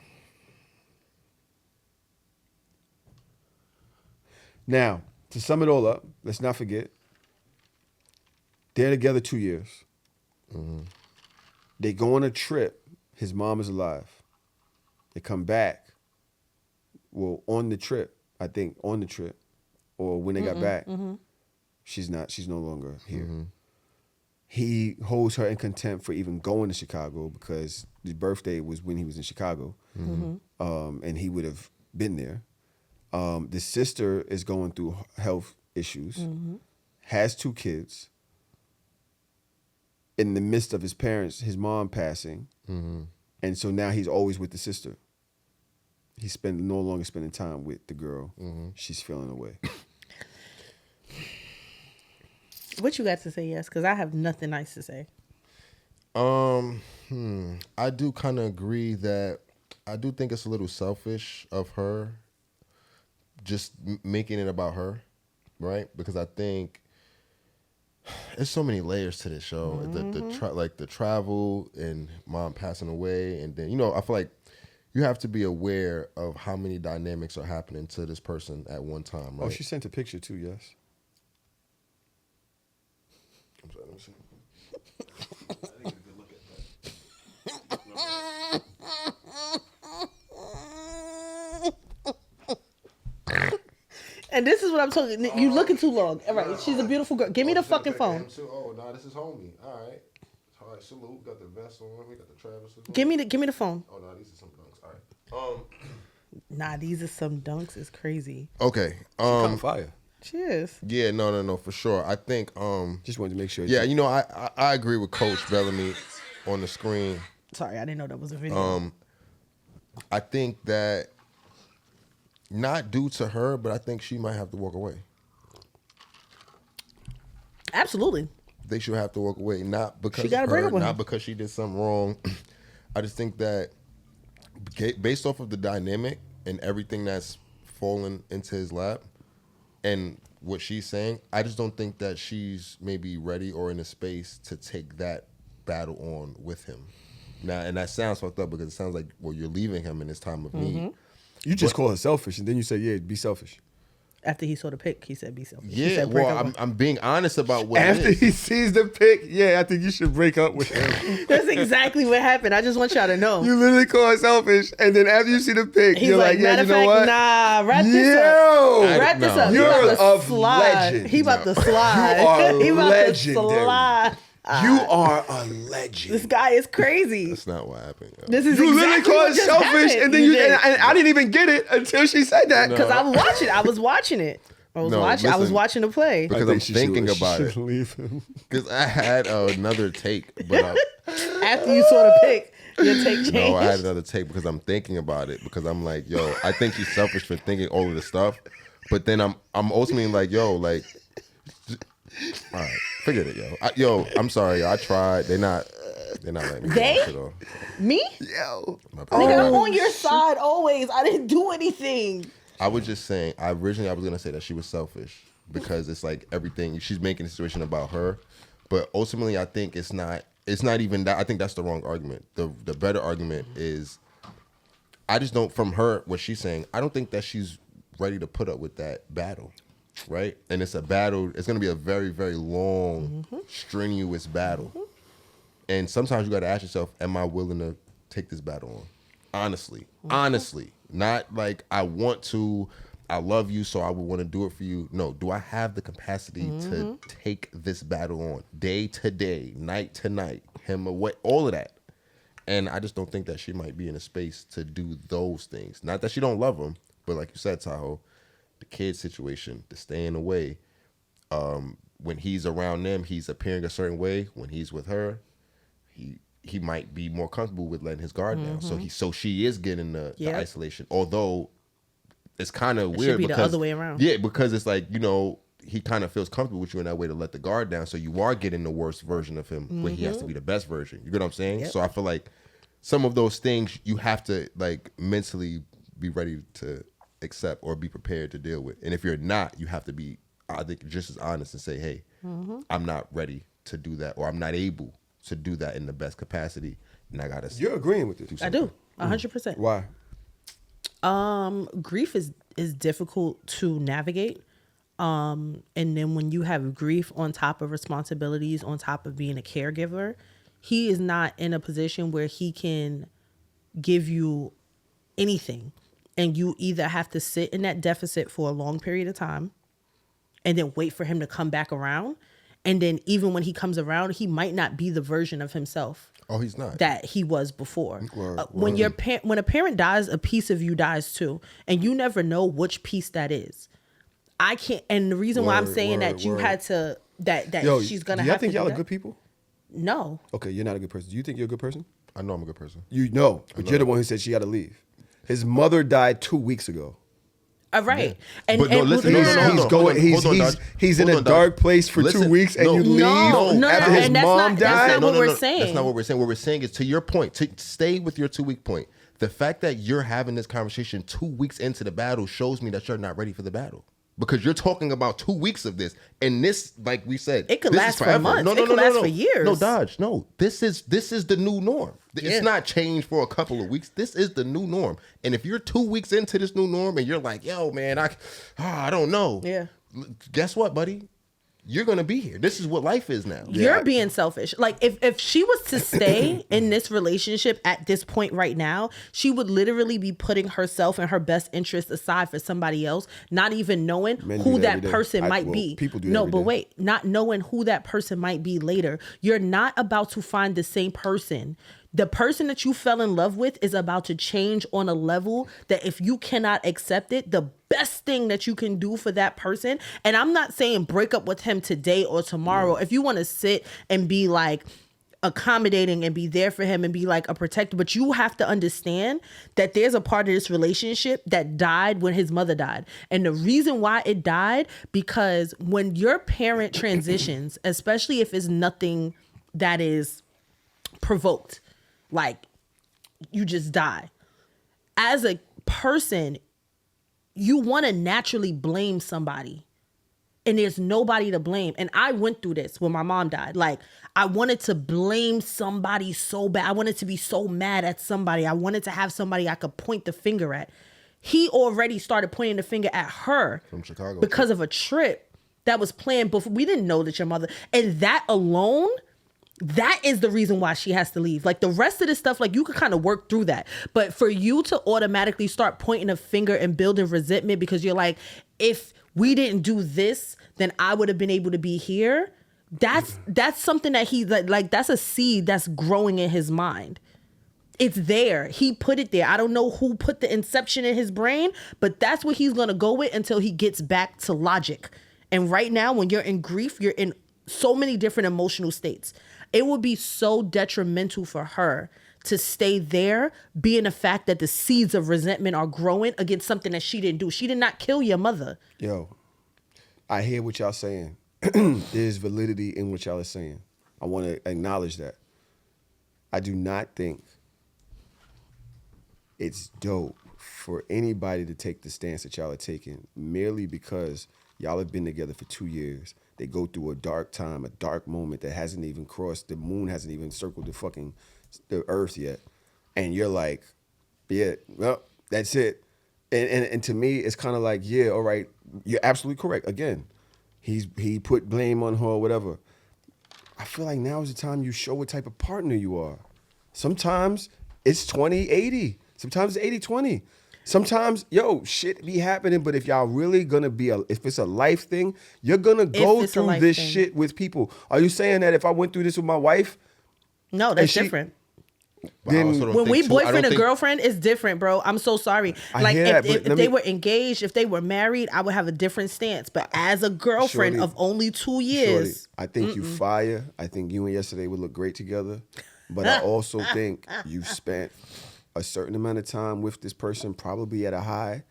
Now, to sum it all up, let's not forget, they're together 2 years. They go on a trip. His mom is alive. They come back. Well, on the trip, I think, or when they got back, she's no longer here. He holds her in contempt for even going to Chicago because his birthday was when he was in Chicago, and he would have been there. The sister is going through health issues, has 2 kids, in the midst of his mom passing, and so now he's always with the sister. He's no longer spending time with the girl. She's feeling away. What you got to say, yes? Because I have nothing nice to say. I do kind of agree that I do think it's a little selfish of her just making it about her, right? Because I think there's so many layers to this show. The travel and mom passing away, and then I feel like you have to be aware of how many dynamics are happening to this person at one time, right? Oh, she sent a picture too, yes. I'm sorry, let me see. I think a good look at that. And this is what I'm talking. You looking too long. All right, she's a beautiful girl. Give me the fucking phone. Oh, nah, this is homie. All right. All right, salute. Got the vest on. We got the Travis. Give me the phone. Oh, no, these are some dunks. All right. Nah, these are some dunks. It's crazy. Okay. She fire. Cheers. Yeah, no, for sure. I think. Just wanted to make sure. Yeah, I agree with Coach Bellamy on the screen. Sorry, I didn't know that was a video. I think that Not due to her, but I think she might have to walk away. Absolutely. They should have to walk away, not because She gotta of break her, up with not him. because she did something wrong. I just think that based off of the dynamic and everything that's fallen into his lap and what she's saying, I just don't think that she's maybe ready or in a space to take that battle on with him. Now, and that sounds fucked up because it sounds like, well, you're leaving him in this time of need. You just call her selfish, and then you say, yeah, be selfish. After he saw the pic, he said, "Be selfish." He Yeah, said, break up well, with I'm being honest about what After it is. he sees the pic, yeah, I think you should break up with him. That's exactly what happened. I just want y'all to know. You literally call her selfish, and then after you see the pic, He's you're like, like, yeah, matter you of know fact, what? nah, wrap this up. Yo, Wrap this no. up. He You're about to a slide. legend. He about to slide. You are He about legendary. to slide. You are a legend. This guy is crazy. That's not what happened. Yo. This is You literally exactly call what her just selfish, happened. and then You you did. and I didn't even get it until she said that. Because I was watching. I was watching it. I was No, watching. I was listen. watching the play. Because I'm thinking about it. Leave him. Because I had another take, but After you saw the pic, your take changed. no, I had another take because I'm thinking about it. Because I'm like, yo, I think she's selfish for thinking all of this stuff, but then I'm ultimately like, yo, like, all right, forget it, yo. I'm sorry, yo. I tried. They're not letting me. They? Shit off. Me? Yo. Nigga, I'm on your side always. I didn't do anything. I was just saying. Originally, I was gonna say that she was selfish because it's like everything she's making the situation about her, but ultimately, I think it's not. It's not even that. I think that's the wrong argument. The better argument is, I just don't. From her, what she's saying, I don't think that she's ready to put up with that battle, right? And it's a battle. It's gonna be a very, very long, strenuous battle. And sometimes you got to ask yourself, am I willing to take this battle on? Honestly, not like I want to, I love you, so I would want to do it for you. No, do I have the capacity to take this battle on day to day, night to night, him away, all of that? And I just don't think that she might be in a space to do those things. Not that she don't love him, but like you said, Tahoe, the kid situation, the staying away. When he's around them, he's appearing a certain way. When he's with her, he might be more comfortable with letting his guard down. So she is getting the isolation. Although it's kind of weird should be because the other way around. Yeah, because it's like, he kind of feels comfortable with you in that way to let the guard down. So you are getting the worst version of him when he has to be the best version. You get what I'm saying? Yep. So I feel like some of those things you have to like mentally be ready to accept or be prepared to deal with. And if you're not, you have to be, I think, just as honest and say, hey, I'm not ready to do that, or I'm not able to do that in the best capacity. And I got to. You're agreeing with this. I do. 100%. Why? Grief is difficult to navigate. And then when you have grief on top of responsibilities, on top of being a caregiver, he is not in a position where he can give you anything. And you either have to sit in that deficit for a long period of time and then wait for him to come back around. And then even when he comes around, he might not be the version of himself. Oh, he's not. That he was before. When a parent dies, a piece of you dies too. And you never know which piece that is. I can't, and the reason why I'm saying that you had to, that Yo, she's going to do y'all have to think do y'all are that? good people? No. Okay, you're not a good person. Do you think you're a good person? I know I'm a good person. You know, but you're the one who said she got to leave. His mother died 2 weeks ago. Right. But no, listen, He's in a dark place for 2 weeks, and you leave after his mom died. That's not what we're saying. That's not what we're saying. What we're saying is, to your point, to stay with your 2 week point. The fact that you're having this conversation 2 weeks into the battle shows me that you're not ready for the battle. Because you're talking about 2 weeks of this, and this, like we said, it could this last is forever. for months. It could last for years. No, Dodge. No, this is the new norm. It's not changed for a couple of weeks. This is the new norm. And if you're 2 weeks into this new norm, and you're like, "Yo, man, I don't know." Yeah. Guess what, buddy? You're gonna be here. This is what life is now. You're being selfish. Like if she was to stay in this relationship at this point right now, she would literally be putting herself and her best interest aside for somebody else, not even knowing who that person might be. People do that no, every but day. wait, not knowing who that person might be later. You're not about to find the same person. The person that you fell in love with is about to change on a level that if you cannot accept it, the best thing that you can do for that person, and I'm not saying break up with him today or tomorrow. If you want to sit and be like, accommodating and be there for him and be like a protector. But you have to understand that there's a part of this relationship that died when his mother died. And the reason why it died, because when your parent transitions, especially if it's nothing that is provoked, like you just die, as a person, you want to naturally blame somebody. And there's nobody to blame. And I went through this when my mom died. Like, I wanted to blame somebody so bad. I wanted to be so mad at somebody. I wanted to have somebody I could point the finger at. He already started pointing the finger at her from Chicago because of a trip that was planned before. We didn't know that your mother, and that alone, that is the reason why she has to leave. Like the rest of the stuff, like you could kind of work through that. But for you to automatically start pointing a finger and building resentment because you're like, if we didn't do this, then I would have been able to be here. That's something that he like that's a seed that's growing in his mind. It's there. He put it there. I don't know who put the inception in his brain, but that's what he's going to go with until he gets back to logic. And right now, when you're in grief, you're in so many different emotional states. It would be so detrimental for her to stay there, being the fact that the seeds of resentment are growing against something that she didn't do. She did not kill your mother. Yo, I hear what y'all saying. There's validity in what y'all are saying. I want to acknowledge that. I do not think it's dope for anybody to take the stance that y'all are taking merely because y'all have been together for 2 years. They go through a dark time, a dark moment that hasn't even crossed, the moon hasn't even circled the earth yet. And you're like, yeah, well, that's it. And to me, it's kind of like, yeah, all right, you're absolutely correct. Again, he put blame on her or whatever. I feel like now is the time you show what type of partner you are. Sometimes it's 20-80. Sometimes it's 80-20. Sometimes, shit be happening, but if y'all really gonna if it's a life thing, you're gonna go through this shit with people. Are you saying that if I went through this with my wife? No, that's different. Then when we boyfriend and girlfriend, it's different, bro. I'm so sorry. Like if they were engaged, if they were married, I would have a different stance. But as a girlfriend of only 2 years, I think you fire. I think you and yesterday would look great together. But I also think you've spent a certain amount of time with this person, probably at a high,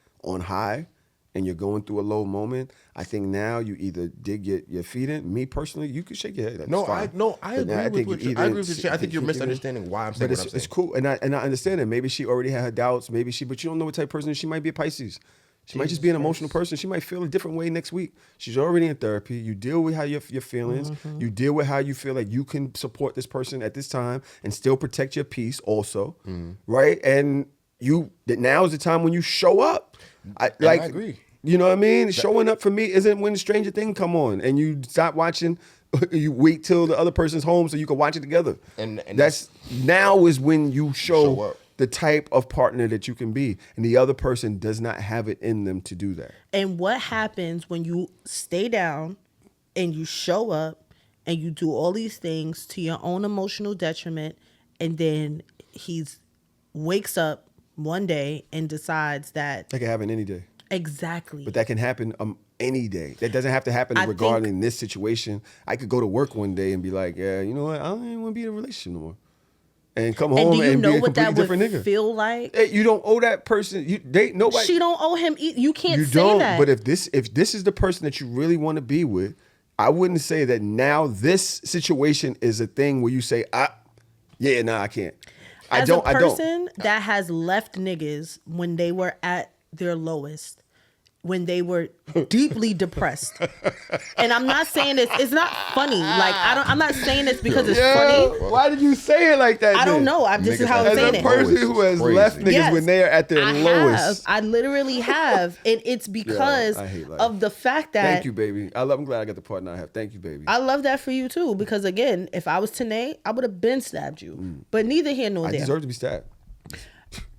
and you're going through a low moment. I think now you either dig your feet in. Me personally, you could shake your head. I agree with you. I think you're misunderstanding why I'm saying what I'm saying. It's cool, and I understand that. Maybe she already had her doubts. But you don't know what type of person she might be. A Pisces. She might just be an emotional person. She might feel a different way next week. She's already in therapy. You deal with how your feelings. Mm-hmm. You deal with how you feel like you can support this person at this time and still protect your peace also, right? And now is the time when you show up. I agree. You know what I mean? Showing up for me isn't when Stranger Things come on and you stop watching. You wait till the other person's home so you can watch it together. And that's now is when you show up. The type of partner that you can be, and the other person does not have it in them to do that. And what happens when you stay down and you show up and you do all these things to your own emotional detriment, and then he wakes up one day and decides that... That can happen any day. Exactly. But that can happen any day. That doesn't have to happen regarding this situation. I could go to work one day and be like, yeah, you know what? I don't even want to be in a relationship no more. And come home and be a completely different nigga. Feel like? Hey, you don't owe that person. Nobody. She don't owe him. You can't say that. But if this is the person that you really want to be with, I wouldn't say that now this situation is a thing where you say, I can't. As a person that has left niggas when they were at their lowest, when they were deeply depressed. And I'm not saying this, it's not funny. Like I'm not saying this because it's funny. Why did you say it like that? I don't know. This is how I'm saying it. As a person who has left niggas when they are at their lowest. I literally have. And it's because of the fact that... Thank you, baby. I'm glad I got the partner I have. Thank you, baby. I love that for you too. Because again, if I was Tanae, I would have been stabbed you. But neither here nor there. I deserve to be stabbed.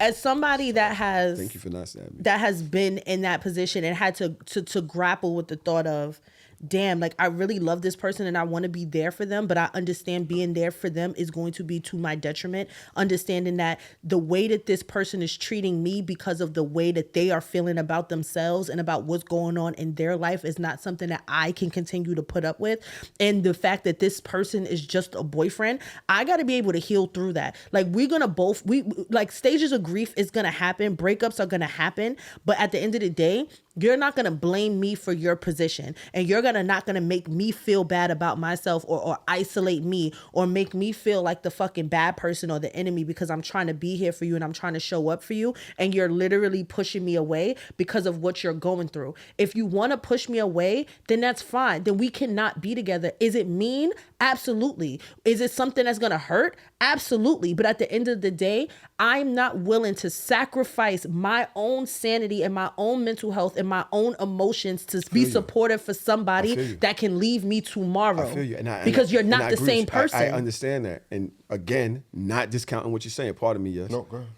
As somebody that has... Thank you for not stabbing me. That has been in that position and had to grapple with the thought of damn, like I really love this person and I want to be there for them, but I understand being there for them is going to be to my detriment. Understanding that the way that this person is treating me because of the way that they are feeling about themselves and about what's going on in their life is not something that I can continue to put up with. And the fact that this person is just a boyfriend, I got to be able to heal through that. Like we're going to like stages of grief is going to happen. Breakups are going to happen. But at the end of the day, you're not going to blame me for your position, and you're not going to make me feel bad about myself or isolate me or make me feel like the fucking bad person or the enemy because I'm trying to be here for you and I'm trying to show up for you, and you're literally pushing me away because of what you're going through. If you want to push me away, then that's fine. Then we cannot be together. Is it mean? Absolutely. Is it something that's going to hurt? Absolutely. But at the end of the day, I'm not willing to sacrifice my own sanity and my own mental health and my own emotions to be supportive for somebody that can leave me tomorrow. I feel you. Because you're not the same person. I understand that. And again, not discounting what you're saying. Pardon me, yes. No, go ahead.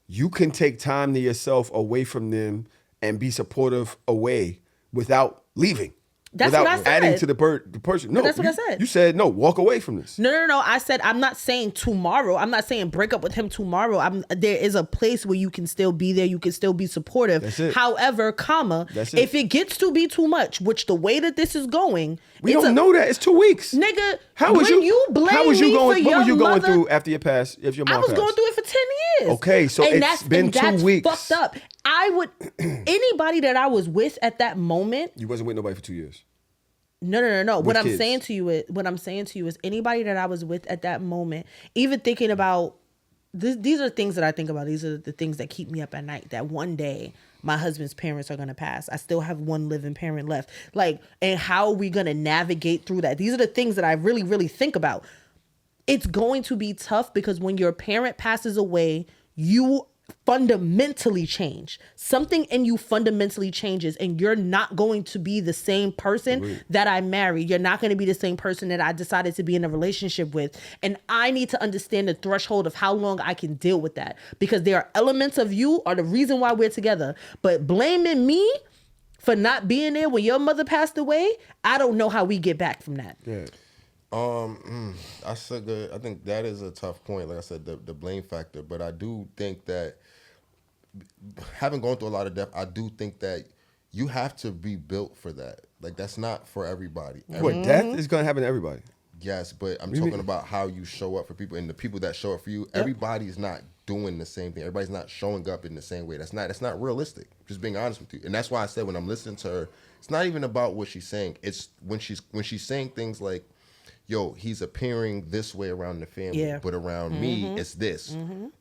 You can take time to yourself away from them and be supportive away without leaving. That's without what I said. Adding to the person. No, that's what I said. You said, no, walk away from this. No. I said, I'm not saying tomorrow. I'm not saying break up with him tomorrow. There is a place where you can still be there. You can still be supportive. That's it. However, if it gets to be too much, which the way that this is going, we don't know that. It's 2 weeks. Nigga, how was you blame how was you me going, for what your was you going mother, through after your past? If your mom I was passed? going through it for 10 years. Okay, so it's been 2 weeks. Fucked up. Anybody that I was with at that moment. You wasn't with nobody for 2 years. No. With What I'm kids. saying to you is anybody that I was with at that moment, even thinking about these are things that I think about. These are the things that keep me up at night. That one day my husband's parents are gonna pass. I still have one living parent left. Like, and how are we gonna navigate through that? These are the things that I really, really think about. It's going to be tough because when your parent passes away, you fundamentally change. Something in you fundamentally changes, and you're not going to be the same person that I married. You're not going to be the same person that I decided to be in a relationship with. And I need to understand the threshold of how long I can deal with that, because there are elements of you are the reason why we're together. But blaming me for not being there when your mother passed away, I don't know how we get back from that. Yeah. I think that is a tough point. Like I said, the blame factor. But I do think that having gone through a lot of death, I do think that you have to be built for that. Like, that's not for everybody. What, death is going to happen to everybody? Yes, but I'm talking about how you show up for people, and the people that show up for you. Everybody's not doing the same thing. Everybody's not showing up in the same way. That's not realistic. Just being honest with you. And that's why I said when I'm listening to her, it's not even about what she's saying. It's when she's saying things like, yo, he's appearing this way around the family, but around me, it's this.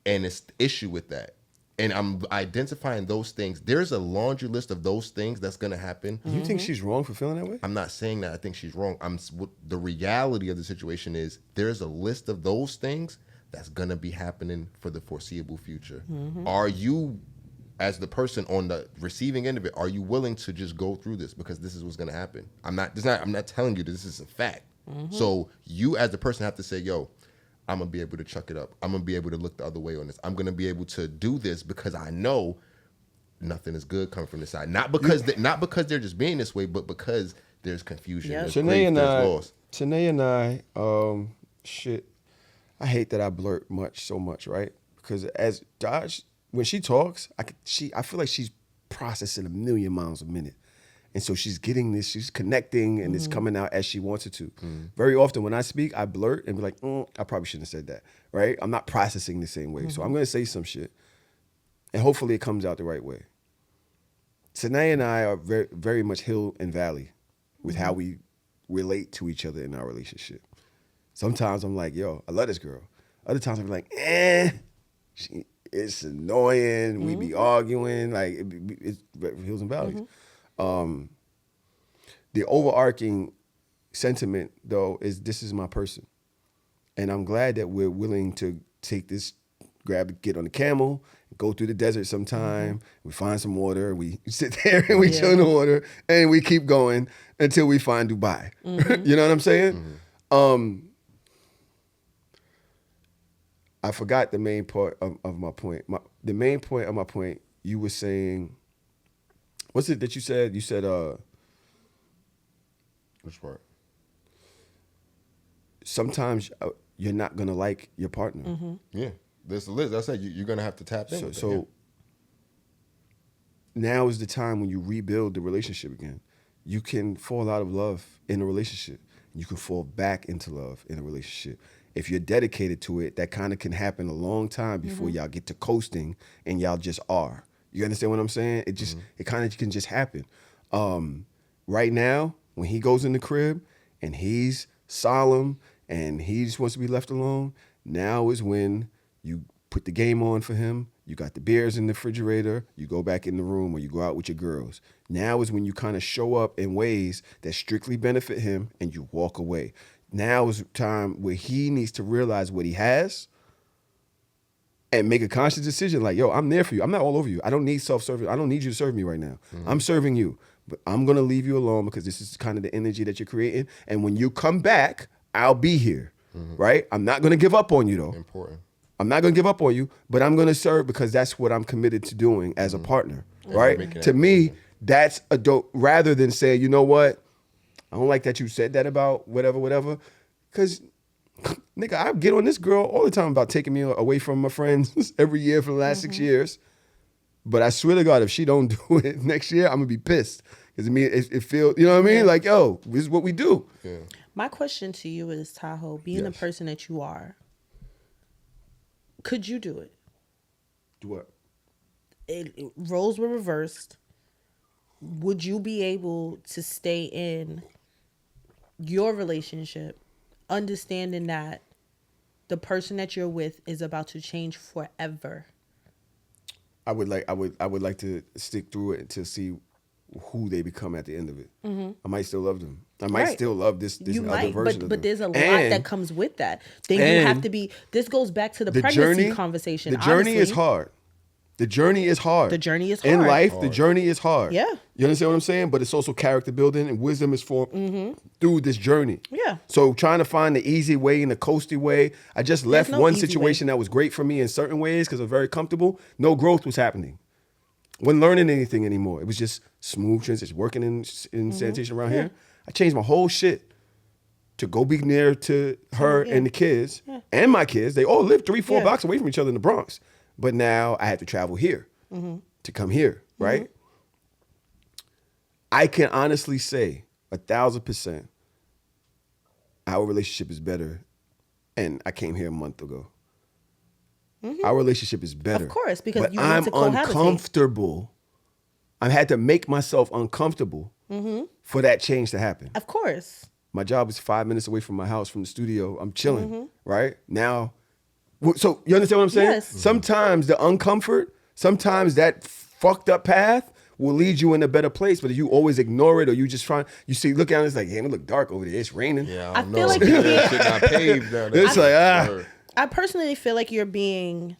And it's the issue with that. And I'm identifying those things. There's a laundry list of those things that's going to happen. You think she's wrong for feeling that way? I'm not saying that I think she's wrong. The reality of the situation is there's a list of those things that's going to be happening for the foreseeable future. Are you, as the person on the receiving end of it, are you willing to just go through this because this is what's going to happen? I'm not telling you this is a fact. So you as the person have to say, yo, I'm going to be able to chuck it up. I'm going to be able to look the other way on this. I'm going to be able to do this because I know nothing is good coming from this side. Not because they're just being this way, but because there's confusion. There's grief, there's loss. Tanae and I, I hate that I blurt so much, right? Because as Dodge, when she talks, I feel like she's processing 1,000,000 miles a minute. And so she's getting this, she's connecting, and it's coming out as she wants it to. Very often when I speak, I blurt and be like, I probably shouldn't have said that, right? I'm not processing the same way. So I'm going to say some shit, and hopefully it comes out the right way. Tanae and I are very, very much hill and valley with how we relate to each other in our relationship. Sometimes I'm like, yo, I love this girl. Other times I'm like, it's annoying. We be arguing. Like, it's hills and valleys. The overarching sentiment, though, is this is my person. And I'm glad that we're willing to take this, get on the camel, go through the desert sometime, we find some water, we sit there and we chill in the water, and we keep going until we find Dubai. You know what I'm saying? I forgot the main part of my point. The main point of my point, you were saying, what's it that you said? You said, Which part? Sometimes you're not gonna like your partner. Mm-hmm. Yeah, there's a list. I said you're gonna have to tap in. So now is the time when you rebuild the relationship again. You can fall out of love in a relationship. You can fall back into love in a relationship. If you're dedicated to it, that kind of can happen a long time before y'all get to coasting and y'all just are. You understand what I'm saying? It just it kind of can just happen. Right now, when he goes in the crib and he's solemn and he just wants to be left alone, now is when you put the game on for him. You got the beers in the refrigerator. You go back in the room or you go out with your girls. Now is when you kind of show up in ways that strictly benefit him and you walk away. Now is the time where he needs to realize what he has and make a conscious decision like, yo, I'm there for you. I'm not all over you. I don't need self-service. I don't need you to serve me right now. I'm serving you. But I'm going to leave you alone because this is kind of the energy that you're creating. And when you come back, I'll be here, right? I'm not going to give up on you, though. Important. I'm not going to give up on you, but I'm going to serve because that's what I'm committed to doing as a partner, right? To me, that's a dope, rather than say, you know what? I don't like that you said that about whatever. Because, nigga, I get on this girl all the time about taking me away from my friends every year for the last 6 years. But I swear to God, if she don't do it next year, I'm going to be pissed. Because it feels, you know what I mean? Like, yo, this is what we do. Yeah. My question to you is, Tahoe, being the person that you are, could you do it? Do what? Roles were reversed. Would you be able to stay in your relationship, understanding that the person that you're with is about to change forever? I would like to stick through it to see who they become at the end of it. I might still love them. I might still love this you other might, version of them. but there's a lot that comes with that. Then you have to be. This goes back to the pregnancy conversation. The journey is hard. The journey is hard. The journey is hard. In life, the journey is hard. Yeah. You understand what I'm saying? But it's also character building and wisdom is formed through this journey. Yeah. So trying to find the easy way and the coasty way. I just left no one easy situation that was great for me in certain ways because I was very comfortable. No growth was happening. Wasn't learning anything anymore. It was just smooth transition. Working in sanitation around here. I changed my whole shit to go be near to her and the kids and my kids. They all live 3-4 blocks away from each other in the Bronx. But now I had to travel here to come here, right? I can honestly say 1,000% our relationship is better. And I came here a month ago. Our relationship is better. Of course, because but you need I'm to cohabitate. uncomfortable. I had to make myself uncomfortable for that change to happen. Of course. My job is 5 minutes away from my house, from the studio. I'm chilling, right? Now, so you understand what I'm saying? Yes. Sometimes the uncomfort, sometimes that fucked up path will lead you in a better place. But if you always ignore it or you just try, you see, look out, it's like, damn, it look dark over there. It's raining. Yeah, I don't feel know. like you're That shit not paved down there. It's like, I personally feel like you're being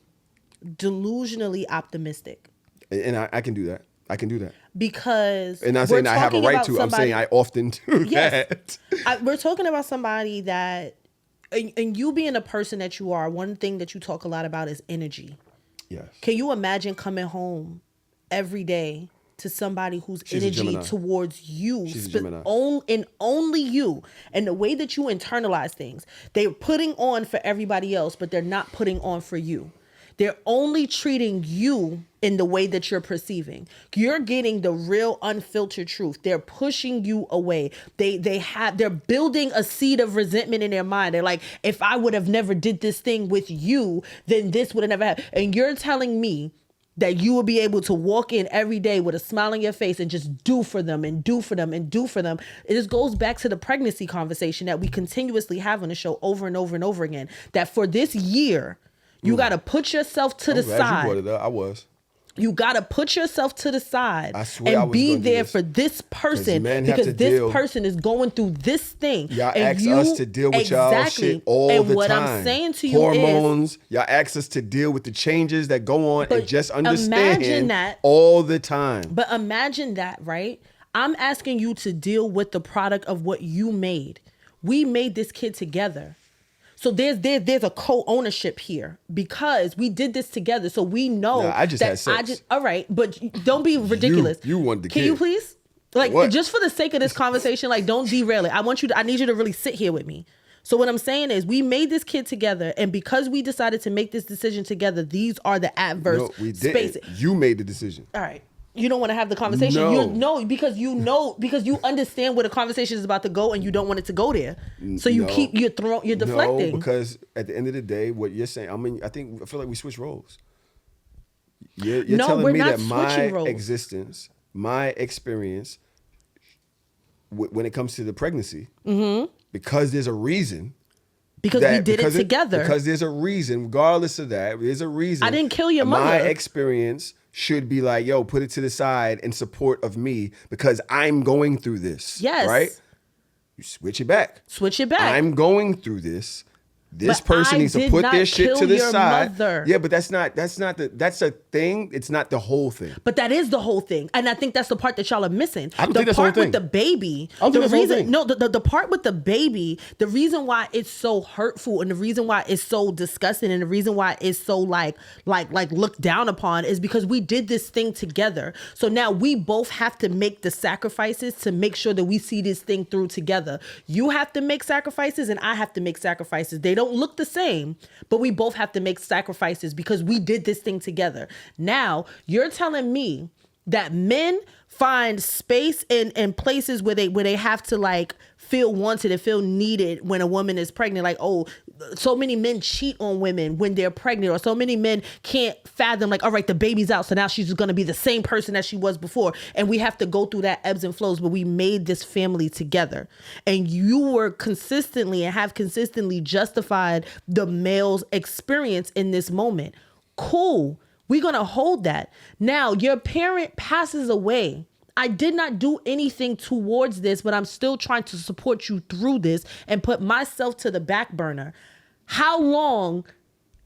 delusionally optimistic. And I can do that. I can do that. Because And not saying I have a right to. I'm saying I often do Yes. that. We're talking about somebody that, and you being the person that you are, one thing that you talk a lot about is energy. Yes. Can you imagine coming home every day to somebody whose She's a energy Gemini. towards you, She's a Gemini. and only you, and the way that you internalize things, they're putting on for everybody else, but they're not putting on for you. They're only treating you in the way that you're perceiving. You're getting the real unfiltered truth. They're pushing you away. They're building a seed of resentment in their mind. They're like, if I would have never did this thing with you, then this would have never happened. And you're telling me that you will be able to walk in every day with a smile on your face and just do for them and do for them and do for them. It just goes back to the pregnancy conversation that we continuously have on the show over and over and over again, that for this year, you got to put yourself to the I'm glad side. you brought it up. I was. You got to put yourself to the side I swear I and was be gonna do there this. for this person men have because to this deal- person is going through this thing. Y'all and ask us to deal with y'all shit all and the what time. I'm saying to you hormones. Y'all ask us to deal with the changes that go on But and just imagine understand that- all the time. But imagine that, right? I'm asking you to deal with the product of what you made. We made this kid together. So there's a co-ownership here because we did this together. So we know Nah, I just that had sex. all right, but don't be ridiculous. You wanted the Can kid. you please? Like, What? just for the sake of this conversation, like, don't derail it. I need you to really sit here with me. So what I'm saying is, we made this kid together, and because we decided to make this decision together, these are the adverse No, we didn't. spaces. You made the decision. All right. You don't want to have the conversation. Because you understand where the conversation is about to go, and you don't want it to go there. So you're deflecting. No, because at the end of the day, what you're saying, I feel like we switch roles. You're telling me that my existence, my experience, when it comes to the pregnancy, because there's a reason. Because we did it together. Because there's a reason, regardless of that, there's a reason. I didn't kill your mother. My experience should be like, yo, put it to the side in support of me because I'm going through this. Yes. Right? You switch it back. I'm going through this. This person needs to put their shit to the side. Yeah, but that's a thing. It's not the whole thing. But that is the whole thing. And I think that's the part that y'all are missing. I don't think that's the whole thing. The part with the baby. I don't think that's the whole thing. No, the part with the baby, the reason why it's so hurtful and the reason why it's so disgusting and the reason why it's so like looked down upon is because we did this thing together. So now we both have to make the sacrifices to make sure that we see this thing through together. You have to make sacrifices and I have to make sacrifices. They don't look the same, but we both have to make sacrifices because we did this thing together. Now, you're telling me that men find space in places where they have to like feel wanted and feel needed when a woman is pregnant. Like, oh, so many men cheat on women when they're pregnant, or so many men can't fathom like, all right, the baby's out, so now she's just going to be the same person that she was before. And we have to go through that ebbs and flows, but we made this family together. And you were consistently and have consistently justified the male's experience in this moment. Cool. We're going to hold that. Now, your parent passes away. I did not do anything towards this, but I'm still trying to support you through this and put myself to the back burner. How long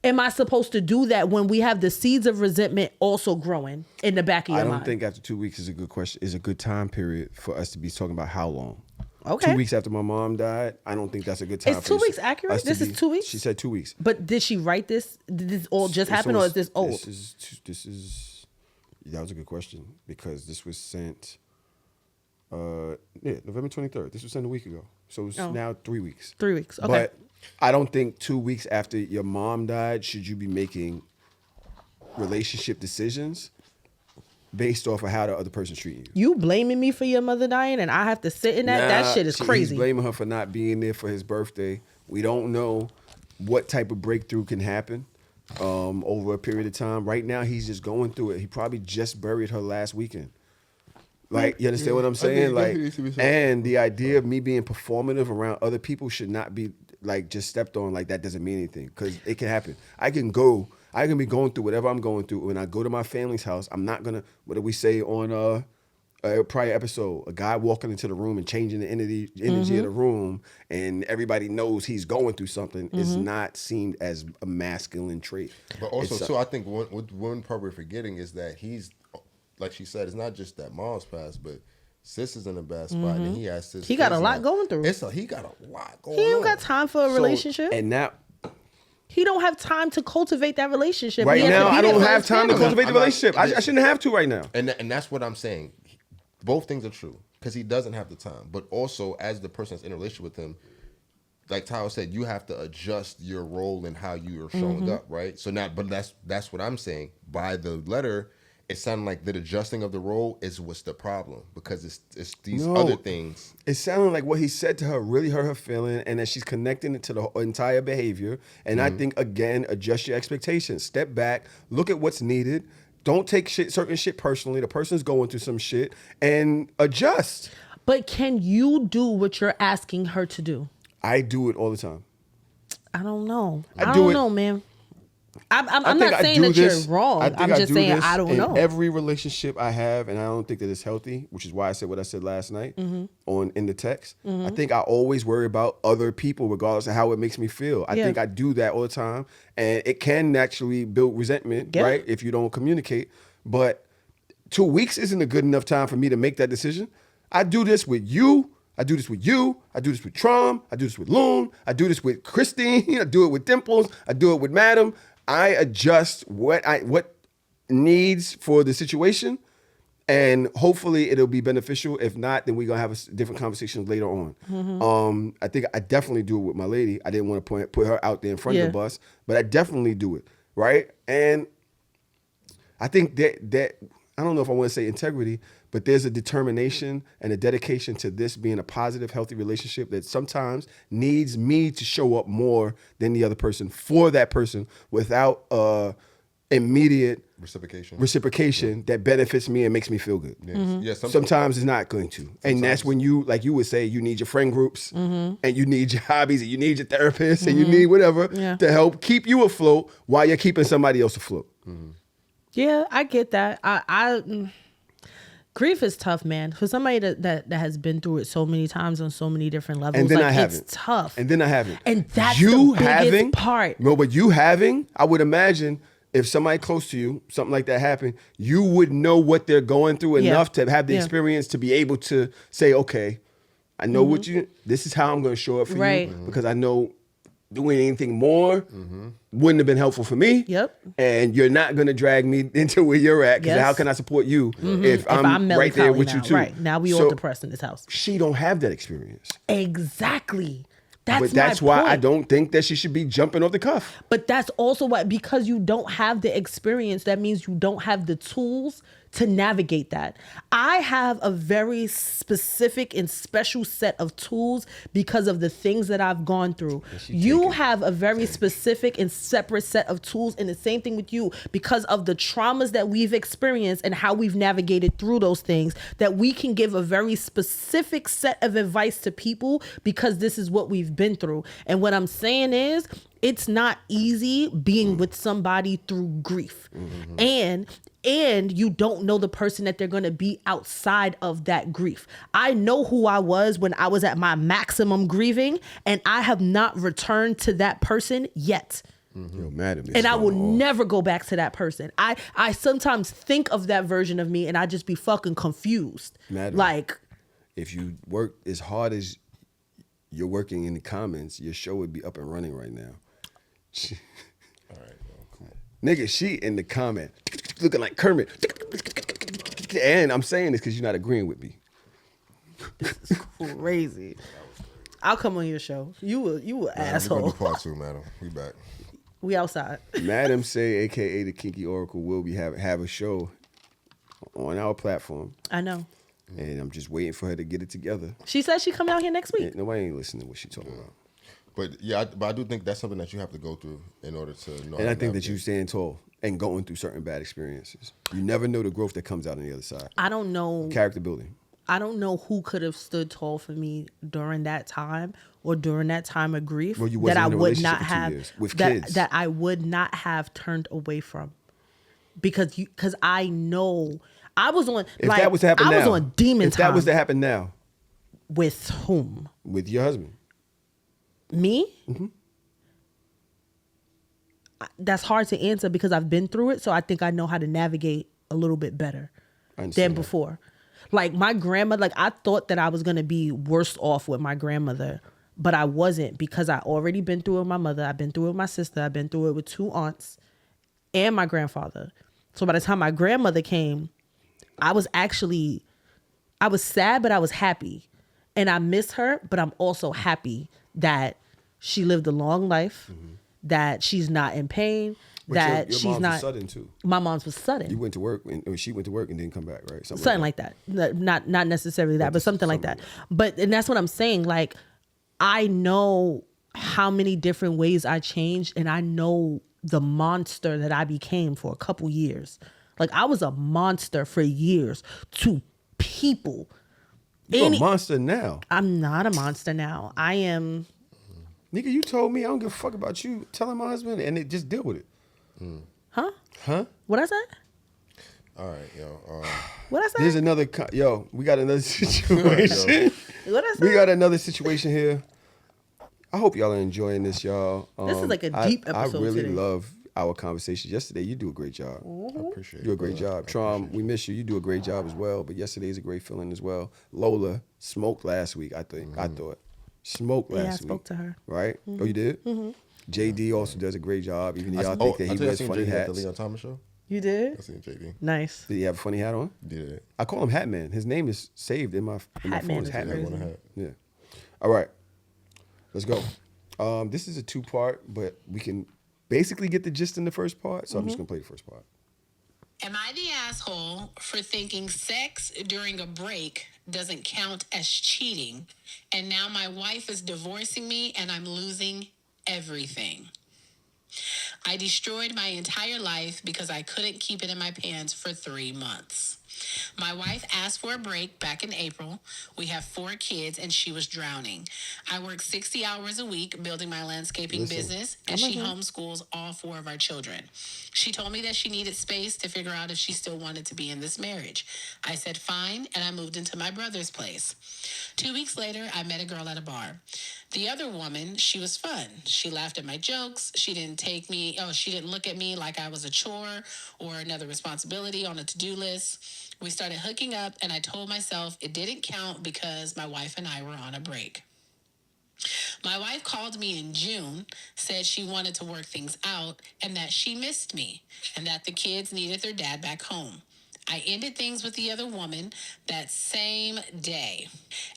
am I supposed to do that when we have the seeds of resentment also growing in the back of your mind? I don't think after 2 weeks is a good question. Is a good time period for us to be talking about how long. Okay. 2 weeks after my mom died, I don't think that's a good time. Is 2 weeks accurate? This is 2 weeks? She said 2 weeks. But did she write this? Did this all just happen, or is this old? That was a good question because this was sent November 23rd. This was sent a week ago. So it's now 3 weeks. 3 weeks, okay. But I don't think 2 weeks after your mom died should you be making relationship decisions based off of how the other person's treating you. You blaming me for your mother dying and I have to sit in that? That shit is crazy. He's blaming her for not being there for his birthday. We don't know what type of breakthrough can happen over a period of time. Right now, he's just going through it. He probably just buried her last weekend. Like, you understand what I'm saying? Like, and the idea of me being performative around other people should not be like just stepped on. Like that doesn't mean anything because it can happen. I can be going through whatever I'm going through. When I go to my family's house, I'm not gonna. What did we say on a prior episode? A guy walking into the room and changing the energy of the room, and everybody knows he's going through something. Is not seen as a masculine trait. But also, too, I think one part we're forgetting is that he's, like she said, it's not just that mom's passed, but sis is in a bad spot, and he has sis. He got a lot going through. He got a lot going on. He don't got time for a relationship. And now. He don't have time to cultivate that relationship. Right now, I don't have time to cultivate the relationship. I shouldn't have to right now. And that's what I'm saying. Both things are true because he doesn't have the time. But also, as the person that's in a relationship with him, like Tahoe said, you have to adjust your role and how you are showing up, right? So now, but that's what I'm saying. By the letter, it sounded like that adjusting of the role is what's the problem because it's these other things. It sounded like what he said to her really hurt her feeling and that she's connecting it to the entire behavior. And I think, again, adjust your expectations. Step back, look at what's needed. Don't take certain shit personally. The person's going through some shit and adjust. But can you do what you're asking her to do? I do it all the time. I don't know. I don't know, man. I'm not saying that you're wrong. I'm just saying I don't know. Every relationship I have, and I don't think that it's healthy, which is why I said what I said last night in the text. I think I always worry about other people regardless of how it makes me feel. I think I do that all the time, and it can naturally build resentment, right, if you don't communicate. But 2 weeks isn't a good enough time for me to make that decision. I do this with you. I do this with you. I do this with Trom. I do this with Loon. I do this with Christine. I do it with Dimples. I do it with Madam. I adjust what needs for the situation, And hopefully it'll be beneficial. If not, then we're gonna have different conversations later on. I think I definitely do it with my lady. I didn't want to put her out there in front of the bus, but I definitely do it, right? And I think that I don't know if I want to say integrity, but there's a determination and a dedication to this being a positive, healthy relationship that sometimes needs me to show up more than the other person for that person without immediate reciprocation that benefits me and makes me feel good. Yeah, sometimes it's not going to. And that's when you, like you would say, you need your friend groups and you need your hobbies and you need your therapist and you need whatever to help keep you afloat while you're keeping somebody else afloat. Yeah, I get that. Grief is tough, man. For somebody that has been through it so many times on so many different levels, and then like, I haven't. It's tough. And then I haven't. And that's the biggest part. No, but you having, I would imagine if somebody close to you, something like that happened, you would know what they're going through enough to have the experience to be able to say, okay, I know what this is how I'm going to show up for you because I know doing anything more wouldn't have been helpful for me. Yep. And you're not going to drag me into where you're at because how can I support you if I'm right there with you too? Right. Now we all depressed in this house. She don't have that experience. Exactly. That's why I don't think that she should be jumping off the cuff. But that's also why, because you don't have the experience, that means you don't have the tools to navigate that. I have a very specific and special set of tools because of the things that I've gone through. You have a very specific and separate set of tools, and the same thing with you because of the traumas that we've experienced and how we've navigated through those things, that we can give a very specific set of advice to people because this is what we've been through. And what I'm saying is, it's not easy being with somebody through grief. And you don't know the person that they're going to be outside of that grief. I know who I was when I was at my maximum grieving, and I have not returned to that person yet. Yo, madam, and I will never go back to that person. I sometimes think of that version of me and I just be fucking confused. Madam, like, if you work as hard as you're working in the comments, your show would be up and running right now. All right, well, come on. Nigga, she in the comment looking like Kermit. And I'm saying this because you're not agreeing with me. This is crazy. I'll come on your show. You an asshole. We're gonna do part 2, madam. We back. We outside. Madam say, aka the Kinky Oracle, will be have a show on our platform. I know. And I'm just waiting for her to get it together. She said she coming out here next week. Nobody ain't listening to what she talking about. But yeah, I do think that's something that you have to go through in order to know. And I think that you stand tall and going through certain bad experiences. You never know the growth that comes out on the other side. I don't know. Character building. I don't know who could have stood tall for me during that time or during that time of grief that I would not have that I would not have turned away from, because I know I was on. If that was to happen now, I was on demon time. If that was to happen now, with whom? With your husband. Me? Mm-hmm. That's hard to answer because I've been through it, so I think I know how to navigate a little bit better than before. Like my grandmother, like I thought that I was gonna be worse off with my grandmother, but I wasn't, because I already been through it with my mother. I've been through it with my sister. I've been through it with 2 aunts and my grandfather. So by the time my grandmother came, I was sad, but I was happy. And I miss her, but I'm also happy that she lived a long life, that she's not in pain, but that your mom's was sudden too. My mom's was sudden. You went to work, or she went to work and didn't come back, right? Something like that. Not necessarily that, but something like that. And that's what I'm saying. Like, I know how many different ways I changed, and I know the monster that I became for a couple years. Like, I was a monster for years to people. You're a monster now. I'm not a monster now. I am. Nigga, you told me I don't give a fuck about you telling my husband, and just deal with it. Huh? What I said? All right, yo. What I said? There's another. We got another situation. What I said? We got another situation here. I hope y'all are enjoying this, y'all. This is like a deep episode. I really today. love our conversation yesterday. You do a great job. Mm-hmm. I appreciate it. You do a great job. Trom, we miss you. You do a great job as well. But yesterday's a great feeling as well. Lola smoked last week, I thought. Smoked last week. Yeah, I spoke to her. Right? Mm-hmm. Oh, you did? Mm-hmm. JD also does a great job. Even y'all think that he wears funny hats. The Leon Thomas show? You did? I seen JD. Nice. Did he have a funny hat on? Yeah. I call him Hat Man. His name is saved in my Hat phone. Man It's is Hat crazy. Man. Yeah. All right. Let's go. This is a 2-part, but we can basically get the gist in the first part. So I'm just gonna play the first part. Am I the asshole for thinking sex during a break doesn't count as cheating, and now my wife is divorcing me and I'm losing everything? I destroyed my entire life because I couldn't keep it in my pants for 3 months. My wife asked for a break back in April. We have 4 kids and she was drowning. I work 60 hours a week building my landscaping business, and she homeschools all 4 of our children. She told me that she needed space to figure out if she still wanted to be in this marriage. I said fine, and I moved into my brother's place. 2 weeks later, I met a girl at a bar. The other woman, she was fun. She laughed at my jokes. She didn't look at me like I was a chore or another responsibility on a to-do list. We started hooking up, and I told myself it didn't count because my wife and I were on a break. My wife called me in June, said she wanted to work things out, and that she missed me, and that the kids needed their dad back home. I ended things with the other woman that same day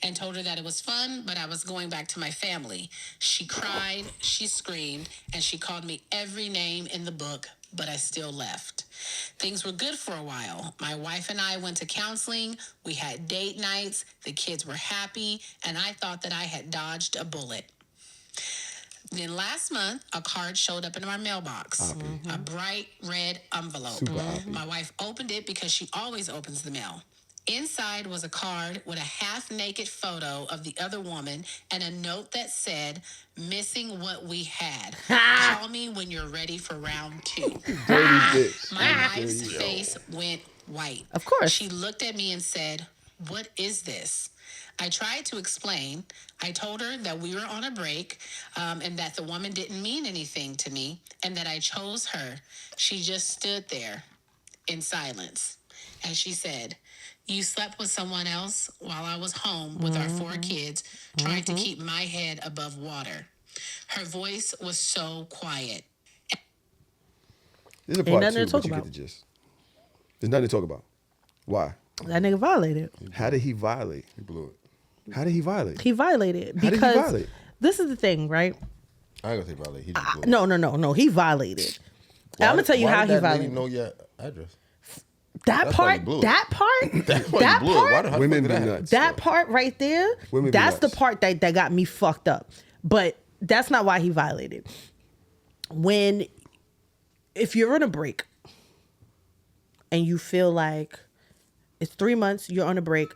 and told her that it was fun, but I was going back to my family. She cried, she screamed, and she called me every name in the book, but I still left. Things were good for a while. My wife and I went to counseling. We had date nights. The kids were happy, and I thought that I had dodged a bullet. Then last month, a card showed up in our mailbox. A bright red envelope. My wife opened it because she always opens the mail. Inside was a card with a half-naked photo of the other woman and a note that said, "Missing what we had. Call me when you're ready for round 2. Dirty bitch. My wife's face went white. Of course. She looked at me and said, "What is this?" I tried to explain. I told her that we were on a break, and that the woman didn't mean anything to me, and that I chose her. She just stood there in silence. And she said, "You slept with someone else while I was home with our 4 kids, trying to keep my head above water." Her voice was so quiet. This is a part nothing 2, to talk but you get about. the gist. There's nothing to talk about. Why? That nigga violated. How did he violate? He blew it. How did he violate? He violated How did he because violate? this is the thing, right? I ain't gonna say violate. He just blew it. No. He violated. I'm gonna tell you how he Why violated. did that lady know your address? That That's why part, he blew it. that part, That's why that he blew it. Why part, the hell Women did be that nuts. that part right there. Women be That's the nuts. part that got me fucked up. But that's not why he violated. If you're on a break and you feel like it's 3 months, you're on a break.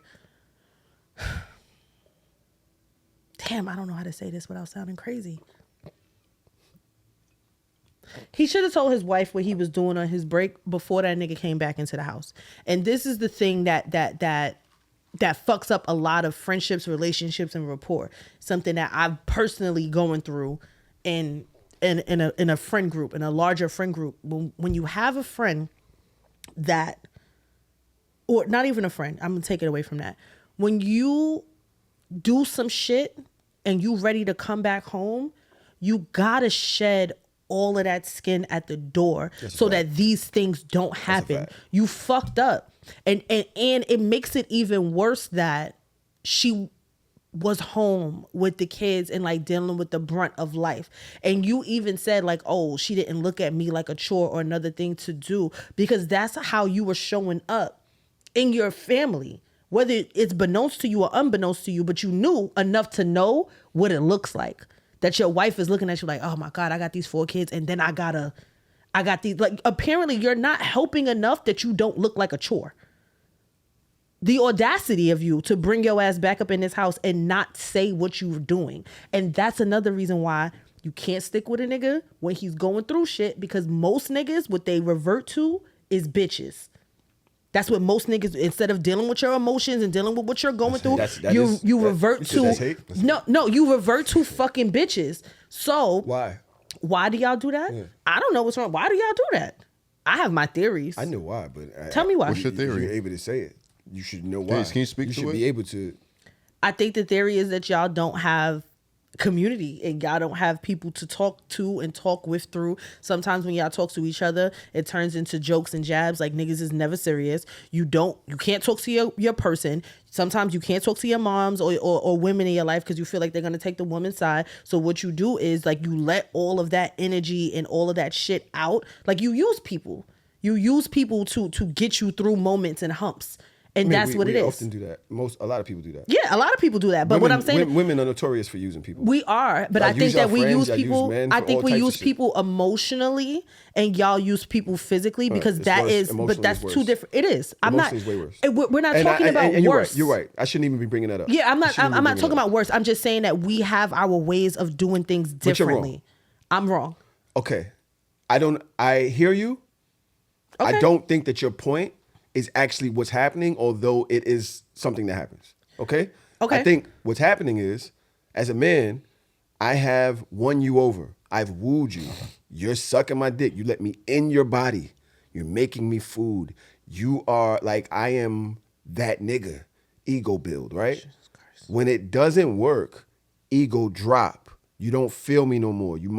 Damn, I don't know how to say this without sounding crazy. He should have told his wife what he was doing on his break before that nigga came back into the house. And this is the thing that fucks up a lot of friendships, relationships, and rapport. Something that I'm personally going through in a friend group, in a larger friend group. When you have a friend that, or not even a friend, I'm gonna take it away from that. When you do some shit and you ready to come back home, you gotta shed all of that skin at the door so that these things don't happen. You fucked up. And it makes it even worse that she was home with the kids and like dealing with the brunt of life. And you even said like, oh, she didn't look at me like a chore or another thing to do, because that's how you were showing up in your family, whether it's beknownst to you or unbeknownst to you, but you knew enough to know what it looks like. That your wife is looking at you like, oh my God, I got these 4 kids and then I got these, like, apparently you're not helping enough that you don't look like a chore. The audacity of you to bring your ass back up in this house and not say what you were doing. And that's another reason why you can't stick with a nigga when he's going through shit, because most niggas, what they revert to is bitches. That's what most niggas, instead of dealing with your emotions and dealing with what you're going through, you revert to you revert to fucking bitches. So why do y'all do that? Yeah. I don't know what's wrong. Why do y'all do that? I have my theories. I know why, but tell me why. What's your theory? You're able to say it. You should know why. Can you speak to it? You should be able to. I think the theory is that y'all don't have community and y'all don't have people to talk to and talk with through. Sometimes when y'all talk to each other, it turns into jokes and jabs. Like, niggas is never serious. You can't talk to your person. Sometimes you can't talk to your moms or women in your life because you feel like they're going to take the woman's side. So what you do is, like, you let all of that energy and all of that shit out. Like, you use people. You use people to get you through moments and humps. And that's what it is. We often do that. A lot of people do that. Yeah, a lot of people do that. But women, what I'm saying, women are notorious for using people. We are, but I think that we use people. I think we use people emotionally, and y'all use people physically because that's two different. It is. I'm not. Way worse. We're not talking about worse. You're right. I shouldn't even be bringing that up. Yeah, I'm not talking about worse. I'm just saying that we have our ways of doing things differently. I'm wrong. Okay, I hear you. Okay. I don't think that your point is actually what's happening, although it is something that happens. Okay? I think what's happening is, as a man, I have won you over. I've wooed you. You're sucking my dick. You let me in your body. You're making me food. You are like, I am that nigga. Ego build, right? When it doesn't work, ego drop. You don't feel me no more. You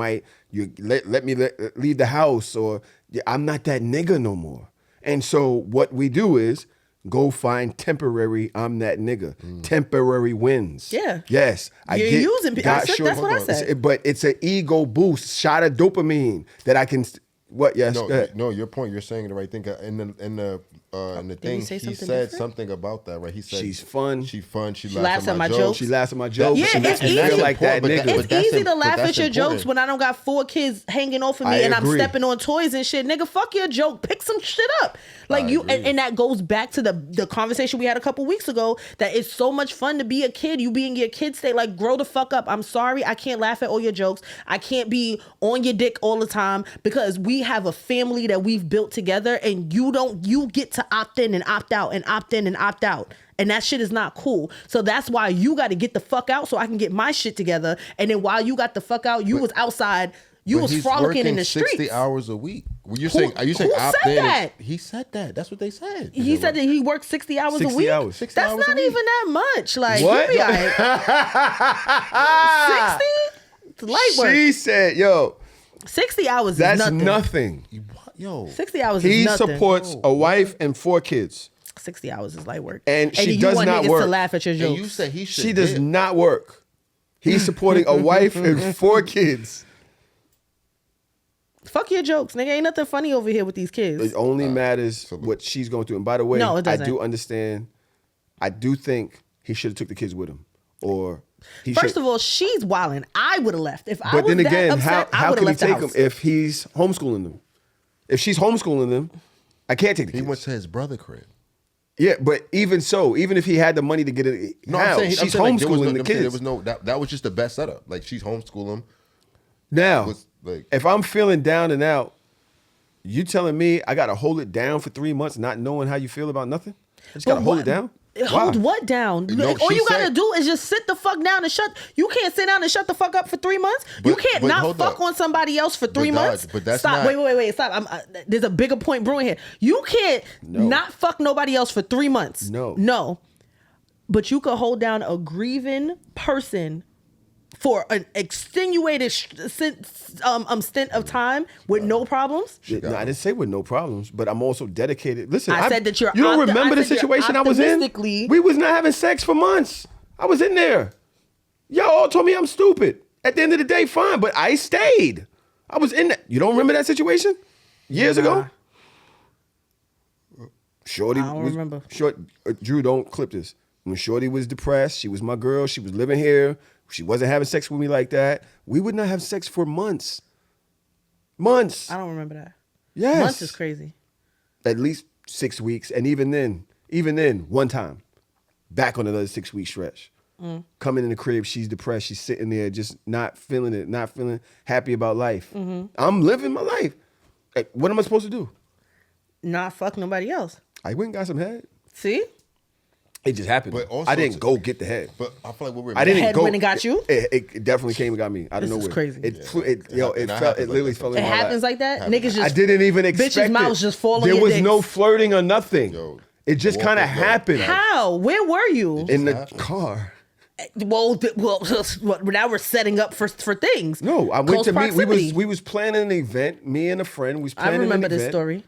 let me leave the house, or I'm not that nigga no more. And so what we do is go find temporary, I'm that nigga. Temporary wins. Yeah. Yes. You're using people. That's what I said. But it's an ego boost, shot of dopamine that I can... What? Yes. No. Your point. You're saying the right thing. In the thing, he said something about that, right? He said she's fun. She laughs at my jokes. She laughs at my jokes. Yeah, it's easy. Like that nigga. It's easy to laugh at your jokes when I don't got 4 kids hanging off of me and I'm stepping on toys and shit. Nigga, fuck your joke. Pick some shit up. Like and that goes back to the conversation we had a couple weeks ago. That it's so much fun to be a kid. You be in your kid state. Like, grow the fuck up. I'm sorry, I can't laugh at all your jokes. I can't be on your dick all the time because we have a family that we've built together, and you get to opt in and opt out and opt in and opt out, and that shit is not cool. So that's why you got to get the fuck out so I can get my shit together. And then while you got the fuck out, you was outside, you was frolicking in the streets. 60 hours a week. Are you saying opt in? That? He said that. That's what they said. He said that he worked 60 hours a week. 60 hours. That's not even that much. Like, what? You be all right. 60? It's light work. She said, yo. 60 hours that's is nothing. Yo. 60 hours is nothing. He supports a wife and 4 kids. 60 hours is light work. And she does not work. To laugh at your jokes. And you said he should. She does not work. He's supporting a wife and 4 kids. Fuck your jokes, nigga. Ain't nothing funny over here with these kids. It only matters what she's going through. And by the way, no, it doesn't. I do understand. I do think he should have took the kids with him. Or First of all, she's wilding. I would have left. If I was then again, that upset, I how would can have he left take the them house. if he's homeschooling them? If she's homeschooling them, I can't take the kids. He went to his brother crib. Yeah, but even so, even if he had the money to get it, she's homeschooling the kids. There was no that was just the best setup. Like, she's homeschooling them. Now, if I'm feeling down and out, you telling me I got to hold it down for 3 months, not knowing how you feel about nothing? I just got to hold it down? Hold what down? All you got to do is just sit the fuck down and you can't sit down and shut the fuck up for 3 months. You can't not fuck on somebody else for 3 months. But that's stop. Not... Wait. Stop. There's a bigger point brewing here. You can't not fuck nobody else for 3 months. No. But you could hold down a grieving person for an extenuated stint of time with no problems. No, I didn't say with no problems, but I'm also dedicated. Listen, I said that you don't remember the situation I was in? We was not having sex for months. I was in there. Y'all all told me I'm stupid. At the end of the day, fine, but I stayed. I was in that. You don't remember that situation? Years ago? Shorty I don't remember. Drew, don't clip this. When Shorty was depressed, she was my girl. She was living here. She wasn't having sex with me like that. We would not have sex for months. Months. I don't remember that. Yes. Months is crazy. At least 6 weeks. And even then, one time, back on another 6-week stretch. Coming in the crib, she's depressed. She's sitting there just not feeling it, not feeling happy about life. I'm living my life. What am I supposed to do? Not fuck nobody else. I went and got some head. See? It just happened. But also I didn't go get the head. But I feel like what we're I didn't head go. went and got you? It definitely came and got me out of nowhere. This is crazy. It literally fell in my lap. It happens like that? Niggas just... I didn't even expect bitches' mouths just fall on your your was dicks. no flirting or nothing. Yo, it just kind of happened. How? Where were you? In the car. Well, now we're setting up for things. No, I went Close to meet. proximity. We was planning an event. Me and a friend was planning. I remember an event, this story.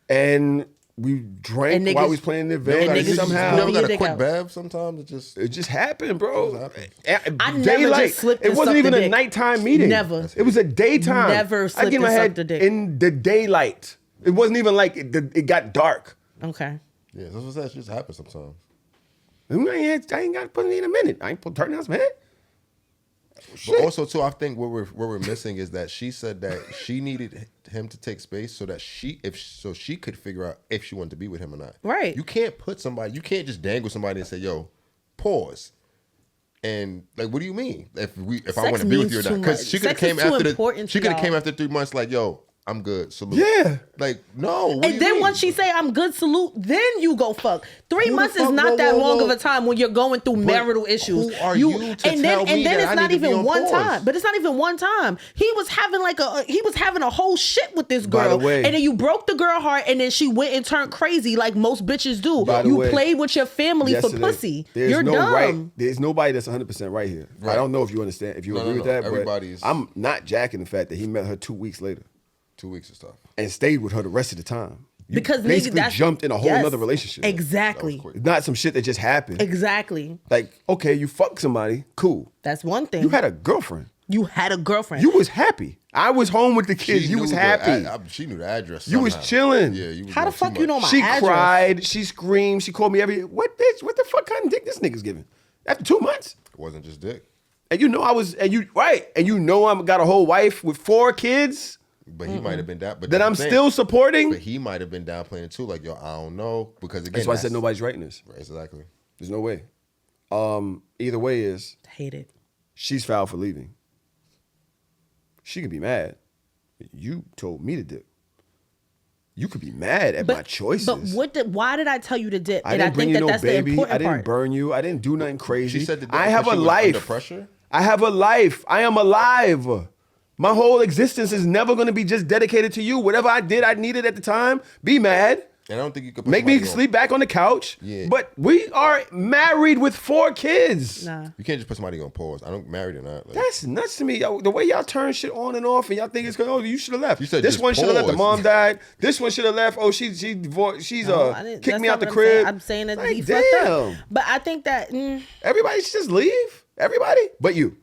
And we drank And niggas- while we was playing the event. and And niggas somehow You never got your a dick quick out. bev sometimes? it just happened, bro. I never just slipped It and wasn't sucked even a a dick. nighttime meeting. Never. It was a daytime. Never I slipped get my and head sucked a dick. in the daylight. It wasn't even like it got dark. Okay. Yeah, that's what that just happens sometimes. I ain't got to put it in a minute. I ain't put turn house, man. But also too, I think what we're missing is that she said that she needed him to take space so that she could figure out if she wanted to be with him or not. Right. You can't you can't just dangle somebody and say, "Yo, pause." And like, what do you mean? If I want to be with you or not? Because she could have came after 3 months, like, "Yo, I'm good. Salute." Yeah. Like, no. What do And you then mean? once she say I'm good, salute, then you go fuck. 3 Who the months is fuck- not whoa, that whoa, long whoa. of a time when you're going through marital issues. who are you to and tell then me and then that it's I not need to be even on one pause? time. But it's not even one time. He was having having a whole shit with this By girl. the way- and then you broke the girl heart and then she went and turned crazy like most bitches do. By the You way, played with your family for yesterday, pussy. There's You're no dumb. right. There's nobody that's 100% right here. I Right. don't know if you understand, if you agree with that, Everybody's- but I'm not jacking the fact that he met her 2 weeks later 2 weeks of stuff. and stayed with her the rest of the time. You Because basically that's jumped in a whole yes, nother relationship. Exactly. That was quick. It's not some shit that just happened. Exactly. Like, okay, you fuck somebody, cool. That's one thing. You had a girlfriend. You had a girlfriend. You was happy. I was home with the kids. She You was knew happy. she knew the address. You was somehow. chilling. Yeah, you was How the doing too fuck you know much. my She address? cried. She screamed. She called me what bitch? What the fuck kind of dick this nigga's giving? After 2 months? It wasn't just dick. And you know I'm got a whole wife with 4 kids But he might have been down. But that that's I'm the thing. still supporting. But he might have been downplaying it too. Like, yo, I don't know. Because again, That's why I said nobody's writing this. Right, exactly. There's no way. Either way is Hate it. she's foul for leaving. She could be mad. You told me to dip. You could be mad at my choices. But why did I tell you to dip? I And I didn't bring think you that no that's baby. the important I didn't part. burn you. I didn't do nothing crazy. She said to dip I have a because she was life. under pressure? I have a life. I am alive. My whole existence is never going to be just dedicated to you. Whatever I did, I needed at the time. Be mad. And I don't think you could put Make me somebody on- sleep back on the couch. Yeah. But we are married with 4 kids. Nah. You can't just put somebody on pause. I don't married or not. Like, That's nuts to me. Yo, the way y'all turn shit on and off, and y'all think it's going. Oh, you should have left. You said this just one should have left. The pause. mom died. This one should have left. Oh, she divorced. She's No, I didn't- kicked that's me not out the what crib. I'm saying that Like, he fucked up. damn. But I think that Everybody should just leave. Everybody, but you.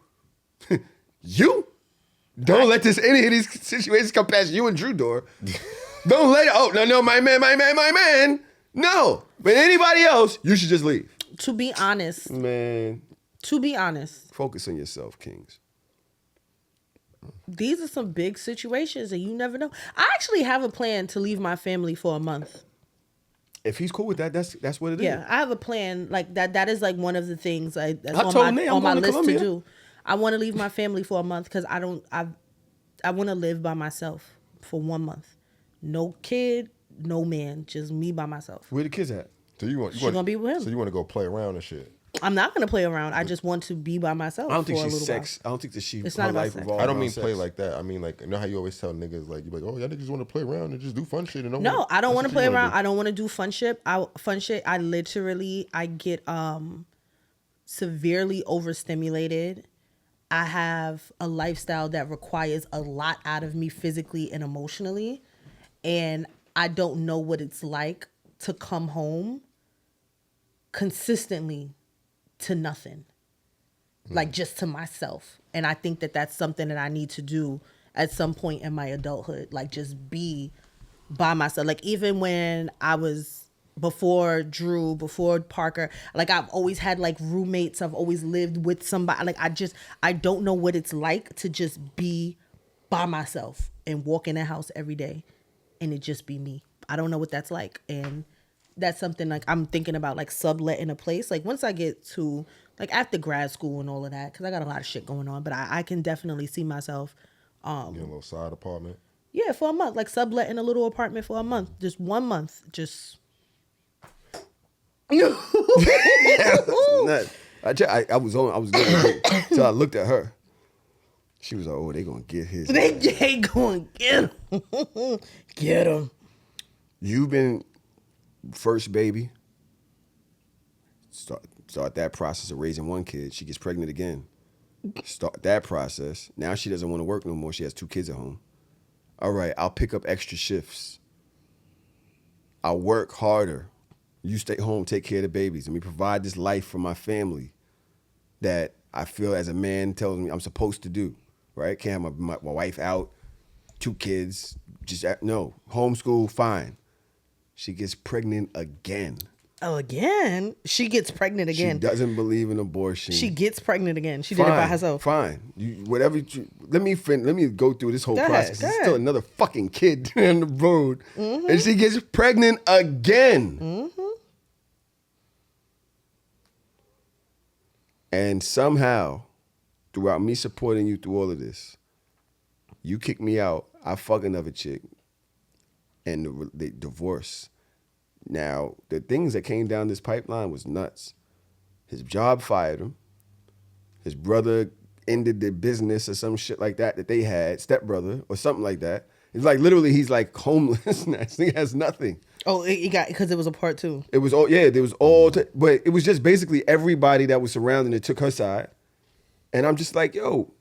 You don't let any of these situations come past you and Drew door. Don't let it. Oh no, my man. No, but anybody else, you should just leave. to be honest, Man, focus on yourself, Kings. these are some big situations and you never know. I actually have a plan to leave my family for a month. If he's cool with that, that's what it is. Yeah, I have a plan like that. That is like one of the things that's I told Nate I'm on my going to list Colombia. to do. I want to leave my family for a month because I want to live by myself for 1 month. No kid, no man, just me by myself. Where the kids at? So you want She gonna be with him. So you want to go play around and shit. I'm not gonna play around. I just want to be by myself. I don't for think a she's little sex. I don't think that she. It's her not about life sex. revolves I don't around mean sex. play like that. I mean, like, you know how you always tell niggas, like, you like, oh, y'all niggas just want to play around and just do fun shit. And while. No, I don't want to that's play what you wanna around. I don't want to do fun shit. I literally get severely overstimulated. I have a lifestyle that requires a lot out of me physically and emotionally, and I don't know what it's like to come home consistently to nothing, like just to myself. And I think that that's something that I need to do at some point in my adulthood, like just be by myself. Like even when I was before Drew, before Parker, like I've always had like roommates. I've always lived with somebody. Like I don't know what it's like to just be by myself and walk in a house every day and it just be me. I don't know what that's like. And that's something like I'm thinking about, like subletting a place. Like once I get to like after grad school and all of that, because I got a lot of shit going on, but I can definitely see myself Get a little side apartment. yeah, for a month, like subletting a little apartment for a month, just 1 month, just. Nuts. I was getting so I looked at her. She was like, "Oh, they gonna get his." They ain't going to get him. Get him. You've been first baby. Start that process of raising one kid. She gets pregnant again. Start that process. Now she doesn't want to work no more. She has 2 kids at home. All right, I'll pick up extra shifts. I'll work harder. You stay home, take care of the babies. Let me provide this life for my family that I feel as a man tells me I'm supposed to do, right? Can't have my wife out, 2 kids, no. Homeschool, fine. She gets pregnant again. Oh, again? She gets pregnant again. She doesn't believe in abortion. She gets pregnant again. She did it by herself. Fine. Let me go through this whole process. There's still another fucking kid on the road. Mm-hmm. And she gets pregnant again. Mm-hmm. And somehow, throughout me supporting you through all of this, you kick me out, I fuck another chick, and the divorce. Now, the things that came down this pipeline was nuts. His job fired him. His brother ended their business or some shit like that they had, stepbrother or something like that. It's like literally he's like homeless. He has nothing. Oh, he got, because it was a part 2. It was all, yeah, there was all, but it was just basically everybody that was surrounding it took her side. And I'm just like, yo.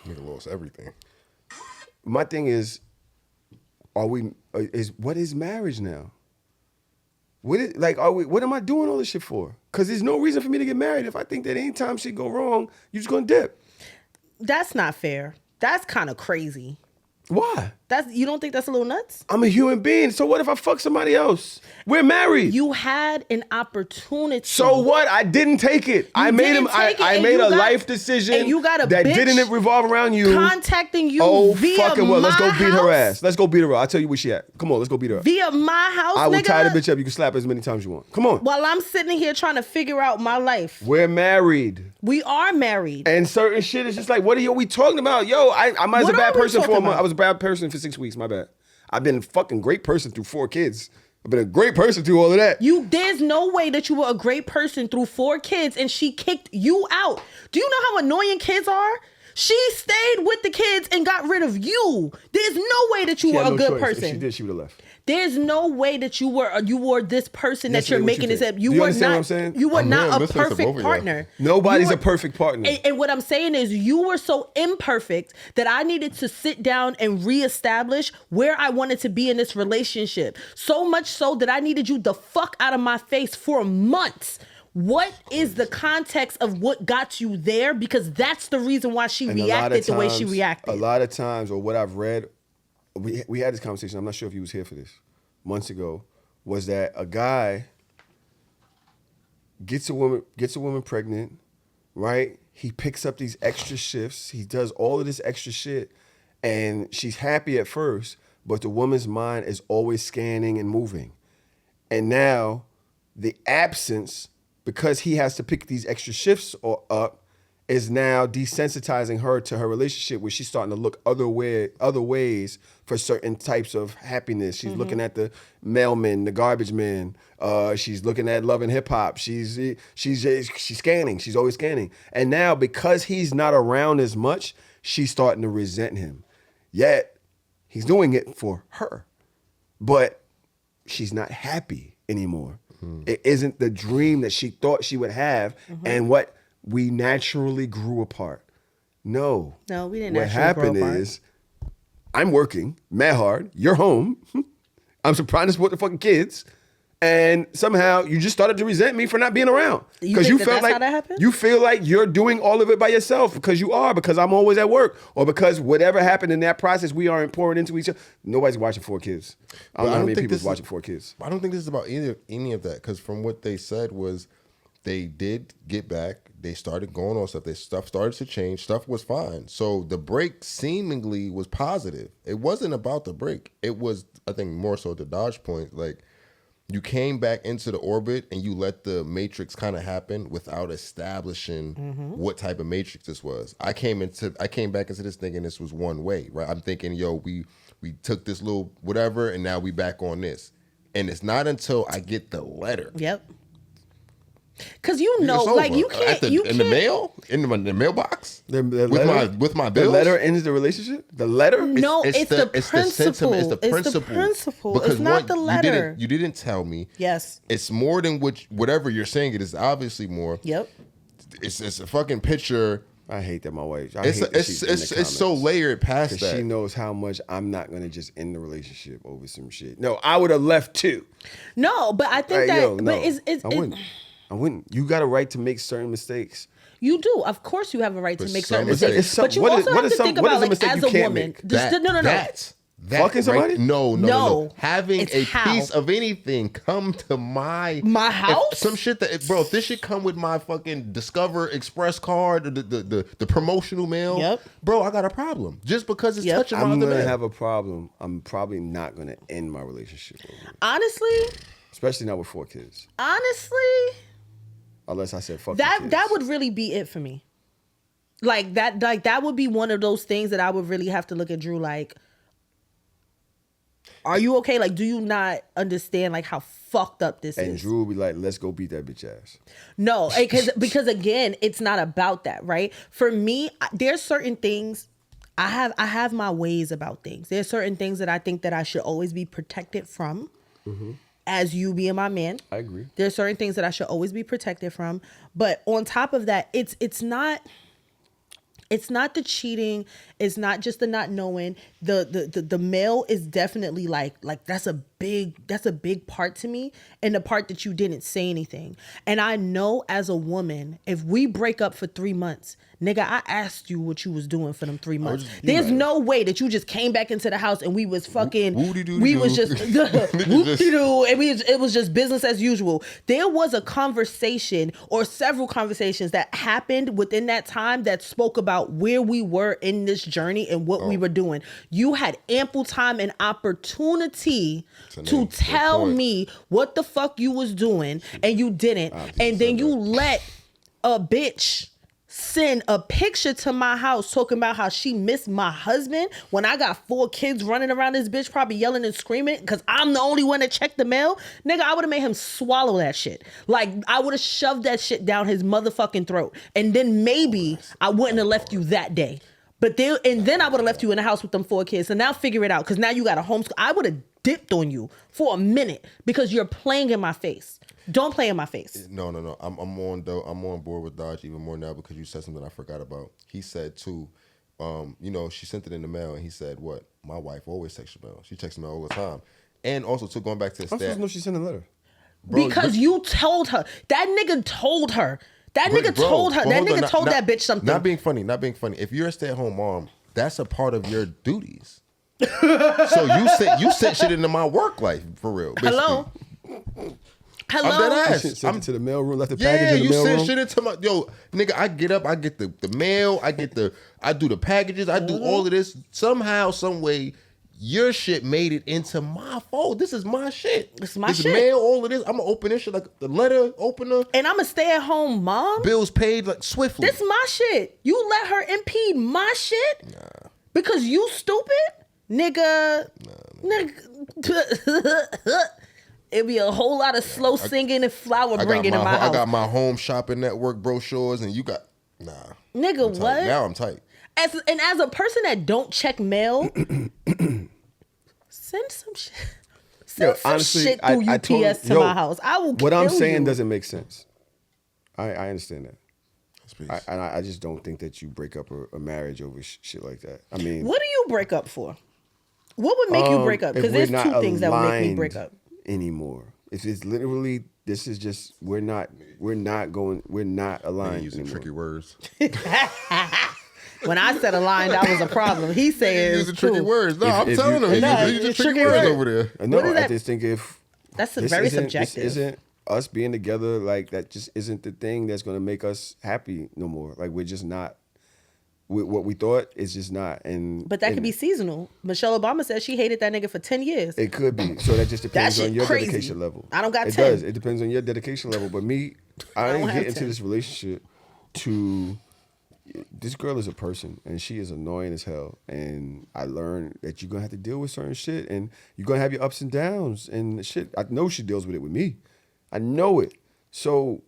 Nigga lost everything. My thing is, what is marriage now? What am I doing all this shit for? Because there's no reason for me to get married if I think that anytime shit go wrong, you're just gonna dip. That's not fair. That's kind of crazy. Why? You don't think that's a little nuts? I'm a human being. So what if I fuck somebody else? We're married. You had an opportunity. So what? I didn't take it. I made a life decision and you got a that bitch didn't revolve around you. Contacting you via fucking well. Let's go beat her ass. house? Let's go beat her up. I'll tell you where she at. Come on, let's go beat her up. Via my house, I will nigga? tie the bitch up. You can slap her as many times as you want. Come on. While I'm sitting here trying to figure out my life. We're married. We are married. And certain shit is just like, what are we talking about? Yo, I was a bad person for a month. I was a bad person for 6 weeks. My bad. I've been a fucking great person through 4 kids. I've been a great person through all of that. There's no way that you were a great person through 4 kids and she kicked you out. Do you know how annoying kids are? She stayed with the kids and got rid of you. There's no way that you were a good person. If she did, she would have left. There's no way that you were this person that you're making this up. You understand what I'm saying? You were not a perfect partner. Nobody's a perfect partner. And what I'm saying is you were so imperfect that I needed to sit down and reestablish where I wanted to be in this relationship. So much so that I needed you the fuck out of my face for months. What is the context of what got you there? Because that's the reason why she reacted the way she reacted. A lot of times, or what I've read, we had this conversation, I'm not sure if you was here for this, months ago, was that a guy gets a woman pregnant, right? He picks up these extra shifts, he does all of this extra shit, and she's happy at first, but the woman's mind is always scanning and moving. And now, the absence, because he has to pick these extra shifts up, is now desensitizing her to her relationship, where she's starting to look other ways for certain types of happiness. She's looking at the mailman, the garbage man. She's looking at Love and Hip Hop. She's scanning. She's always scanning. And now, because he's not around as much, she's starting to resent him. Yet he's doing it for her, but she's not happy anymore. It isn't the dream that she thought she would have, and what we naturally grew apart. No, we didn't. What happened is, I'm working mad hard. You're home. I'm surprised to support the fucking kids, and somehow you just started to resent me for not being around because you felt like how that happened? You feel like you're doing all of it by yourself because I'm always at work, or because whatever happened in that process, we aren't pouring into each other. Nobody's watching 4 kids. I don't know how many people's watching 4 kids. I don't think this is about any of that, because from what they said was they did get back. They started going on stuff. Stuff started to change. Stuff was fine. So the break seemingly was positive. It wasn't about the break. It was, I think, more so the Dodge point. Like, you came back into the orbit and you let the matrix kind of happen without establishing what type of matrix this was. I came back into this thinking this was one way, right? I'm thinking, yo, we took this little whatever and now we back on this. And it's not until I get the letter. Yep. Cause you know, It's like over. you can't, in the mail, in the mailbox, The with my bills. The letter ends the relationship. The letter. No, it's the principle. It's the principle. Because it's not the letter. You didn't tell me. Yes. It's more than whatever you're saying. It is obviously more. Yep. It's a fucking picture. I hate that my wife. It's so layered past that. She knows how much I'm not gonna just end the relationship over some shit. No, I would have left too. No, but I think I wouldn't. You got a right to make certain mistakes. You do. Of course you have a right to make certain mistakes. mistakes. But you also have to think about, like, as a woman. Fucking somebody? No. Having a piece of anything come to my house? Some shit that, bro, if this shit come with my fucking Discover Express card, the promotional mail, yep. Bro, I got a problem. Just because it's touching my other man. I'm going to have a problem. I'm probably not going to end my relationship over it. Honestly? Especially not with 4 kids. Honestly? Unless I said fuck that would really be it for me. Like that would be one of those things that I would really have to look at Drew like, are you okay? Like, do you not understand like how fucked up this is? And Drew would be like, let's go beat that bitch ass. No, because again, it's not about that, right? For me, there's certain things I have my ways about things. There's certain things that I think that I should always be protected from. Mm-hmm. As you being my man. I agree. There's certain things that I should always be protected from. But on top of that, it's not the cheating. It's not just the not knowing. The mail is definitely like that's a big part to me, and the part that you didn't say anything. And I know as a woman, if we break up for 3 months, nigga, I asked you what you was doing for them 3 months. There's no way that you just came back into the house and we was fucking, we was just whoop-de-doo, and it was just business as usual. There was a conversation or several conversations that happened within that time that spoke about where we were in this journey and what we were doing. You had ample time and opportunity to tell me what the fuck you was doing, and you didn't. And then you let a bitch send a picture to my house talking about how she missed my husband when I got 4 kids running around this bitch probably yelling and screaming because I'm the only one that checked the mail. Nigga, I would have made him swallow that shit. Like, I would have shoved that shit down his motherfucking throat. And then maybe I wouldn't have left you that day. But then I would have left you in the house with them 4 kids. So now figure it out, because now you got a homeschool. I would have dipped on you for a minute because you're playing in my face. Don't play in my face. No. I'm on board with Dodge even more now because you said something I forgot about. He said too, she sent it in the mail, and he said, "What? My wife always texts mail. She texts mail all the time." And also, too, going back to the I'm supposed to know she sent a letter. Bro, because you told her. That nigga told her. That nigga told her. That nigga told that bitch something. Not being funny. If you're a stay-at-home mom, that's a part of your duties. So you sent shit into my work life for real. Basically. Hello. I'm dead ass. Sent it to the mailroom, left the package in the mailroom. Yeah, you sent shit into my nigga. I get up, I get the mail, I do the packages, I do all of this. Somehow, some way, your shit made it into my phone. This is my shit. This shit. Mail, all of this. I'm gonna open this shit like the letter opener. And I'm a stay-at-home mom. Bills paid like swiftly. This my shit. You let her impede my shit? Nah. Because you stupid? Nigga. It'd be a whole lot of slow singing and flower bringing in my house. I got my home shopping network brochures, and you got Nigga, what? Now I'm tight. As a person that don't check mail, send some shit. Send some shit through UPS to my house. I will. What I'm saying you. doesn't make sense. I understand that. I just don't think that you break up a marriage over shit like that. I mean, what do you break up for? What would make you break up? Because there's 2 things that would make me break up anymore. It's literally, this is just, we're not aligned using anymore. tricky words. When I said aligned, that was a problem. He said using tricky words. No, I'm telling him. He's using tricky words over there. No, I just think that's very subjective. This isn't us being together, like, that just isn't the thing that's going to make us happy no more. Like, we're just not. What we thought is just not. But that could be seasonal. Michelle Obama said she hated that nigga for 10 years. It could be. So that just depends on your dedication level. I don't got 10. It does. It depends on your dedication level. But me, I didn't get into this relationship this girl is a person, and she is annoying as hell. And I learned that you're going to have to deal with certain shit, and you're going to have your ups and downs and shit. I know she deals with it with me. I know it. So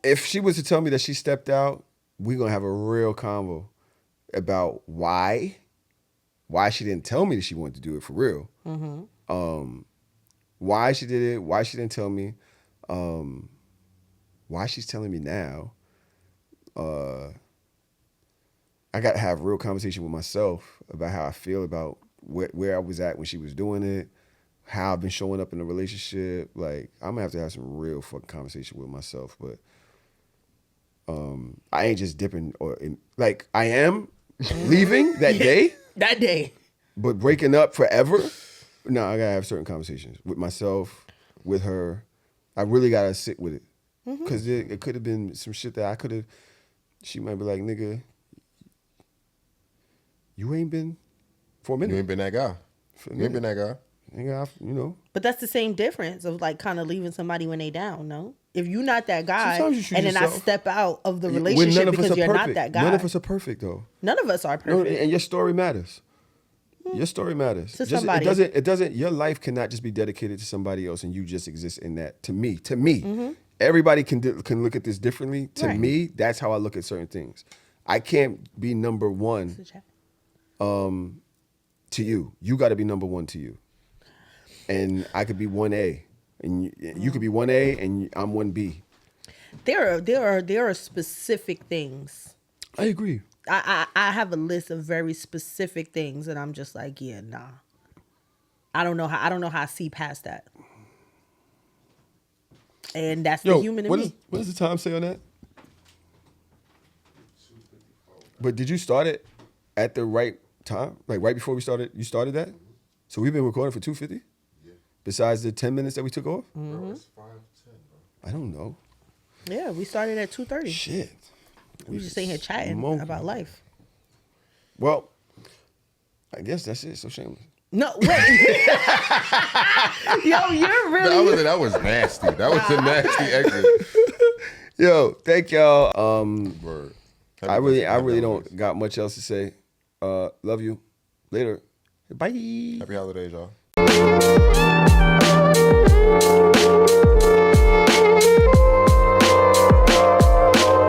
if she was to tell me that she stepped out, we're gonna have a real convo about why she didn't tell me that she wanted to do it for real. Why she did it, why she didn't tell me, why she's telling me now. I got to have real conversation with myself about how I feel about where I was at when she was doing it, how I've been showing up in the relationship. Like, I'm gonna have to have some real fucking conversation with myself. But I ain't just dipping like I am leaving that day. That day. But breaking up forever? No, I gotta have certain conversations with myself, with her. I really gotta sit with it. Because it could have been some shit that I could have, she might be like, nigga, you ain't been for a minute. You ain't been that guy. You ain't been that guy. Nigga, you know. But that's the same difference of like kind of leaving somebody when they down, no? If you're not that guy, Sometimes you choose and then I yourself. step out of the When relationship none of us because are you're perfect. not that guy. None of us are perfect, though. None of us are No, perfect. and your story matters. Your story matters. To somebody. It doesn't, your life cannot just be dedicated to somebody else and you just exist in that. To me. Everybody can look at this differently. To Right. me, that's how I look at certain things. I can't be number one to you. You got to be number one to you. And I could be 1A. And you could be 1A and I'm 1B. There are specific things. I agree. I have a list of very specific things and I'm just like, yeah, nah. I don't know how I see past that. And that's the human in me. What does the time say on that? But did you start it at the right time? Like right before we started, you started that? So we've been recording for 2:50? Yeah. Besides the 10 minutes that we took off? Bro, it's 5:10, bro. I don't know. Yeah, we started at 2:30. Shit. We just sitting here chatting about life. Well, I guess that's it. So shameless. No, wait. Yo, you're really... That was nasty. That was a nasty exit. Yo, thank y'all. Word. I really don't got much else to say. Love you. Later. Bye. Happy holidays, y'all.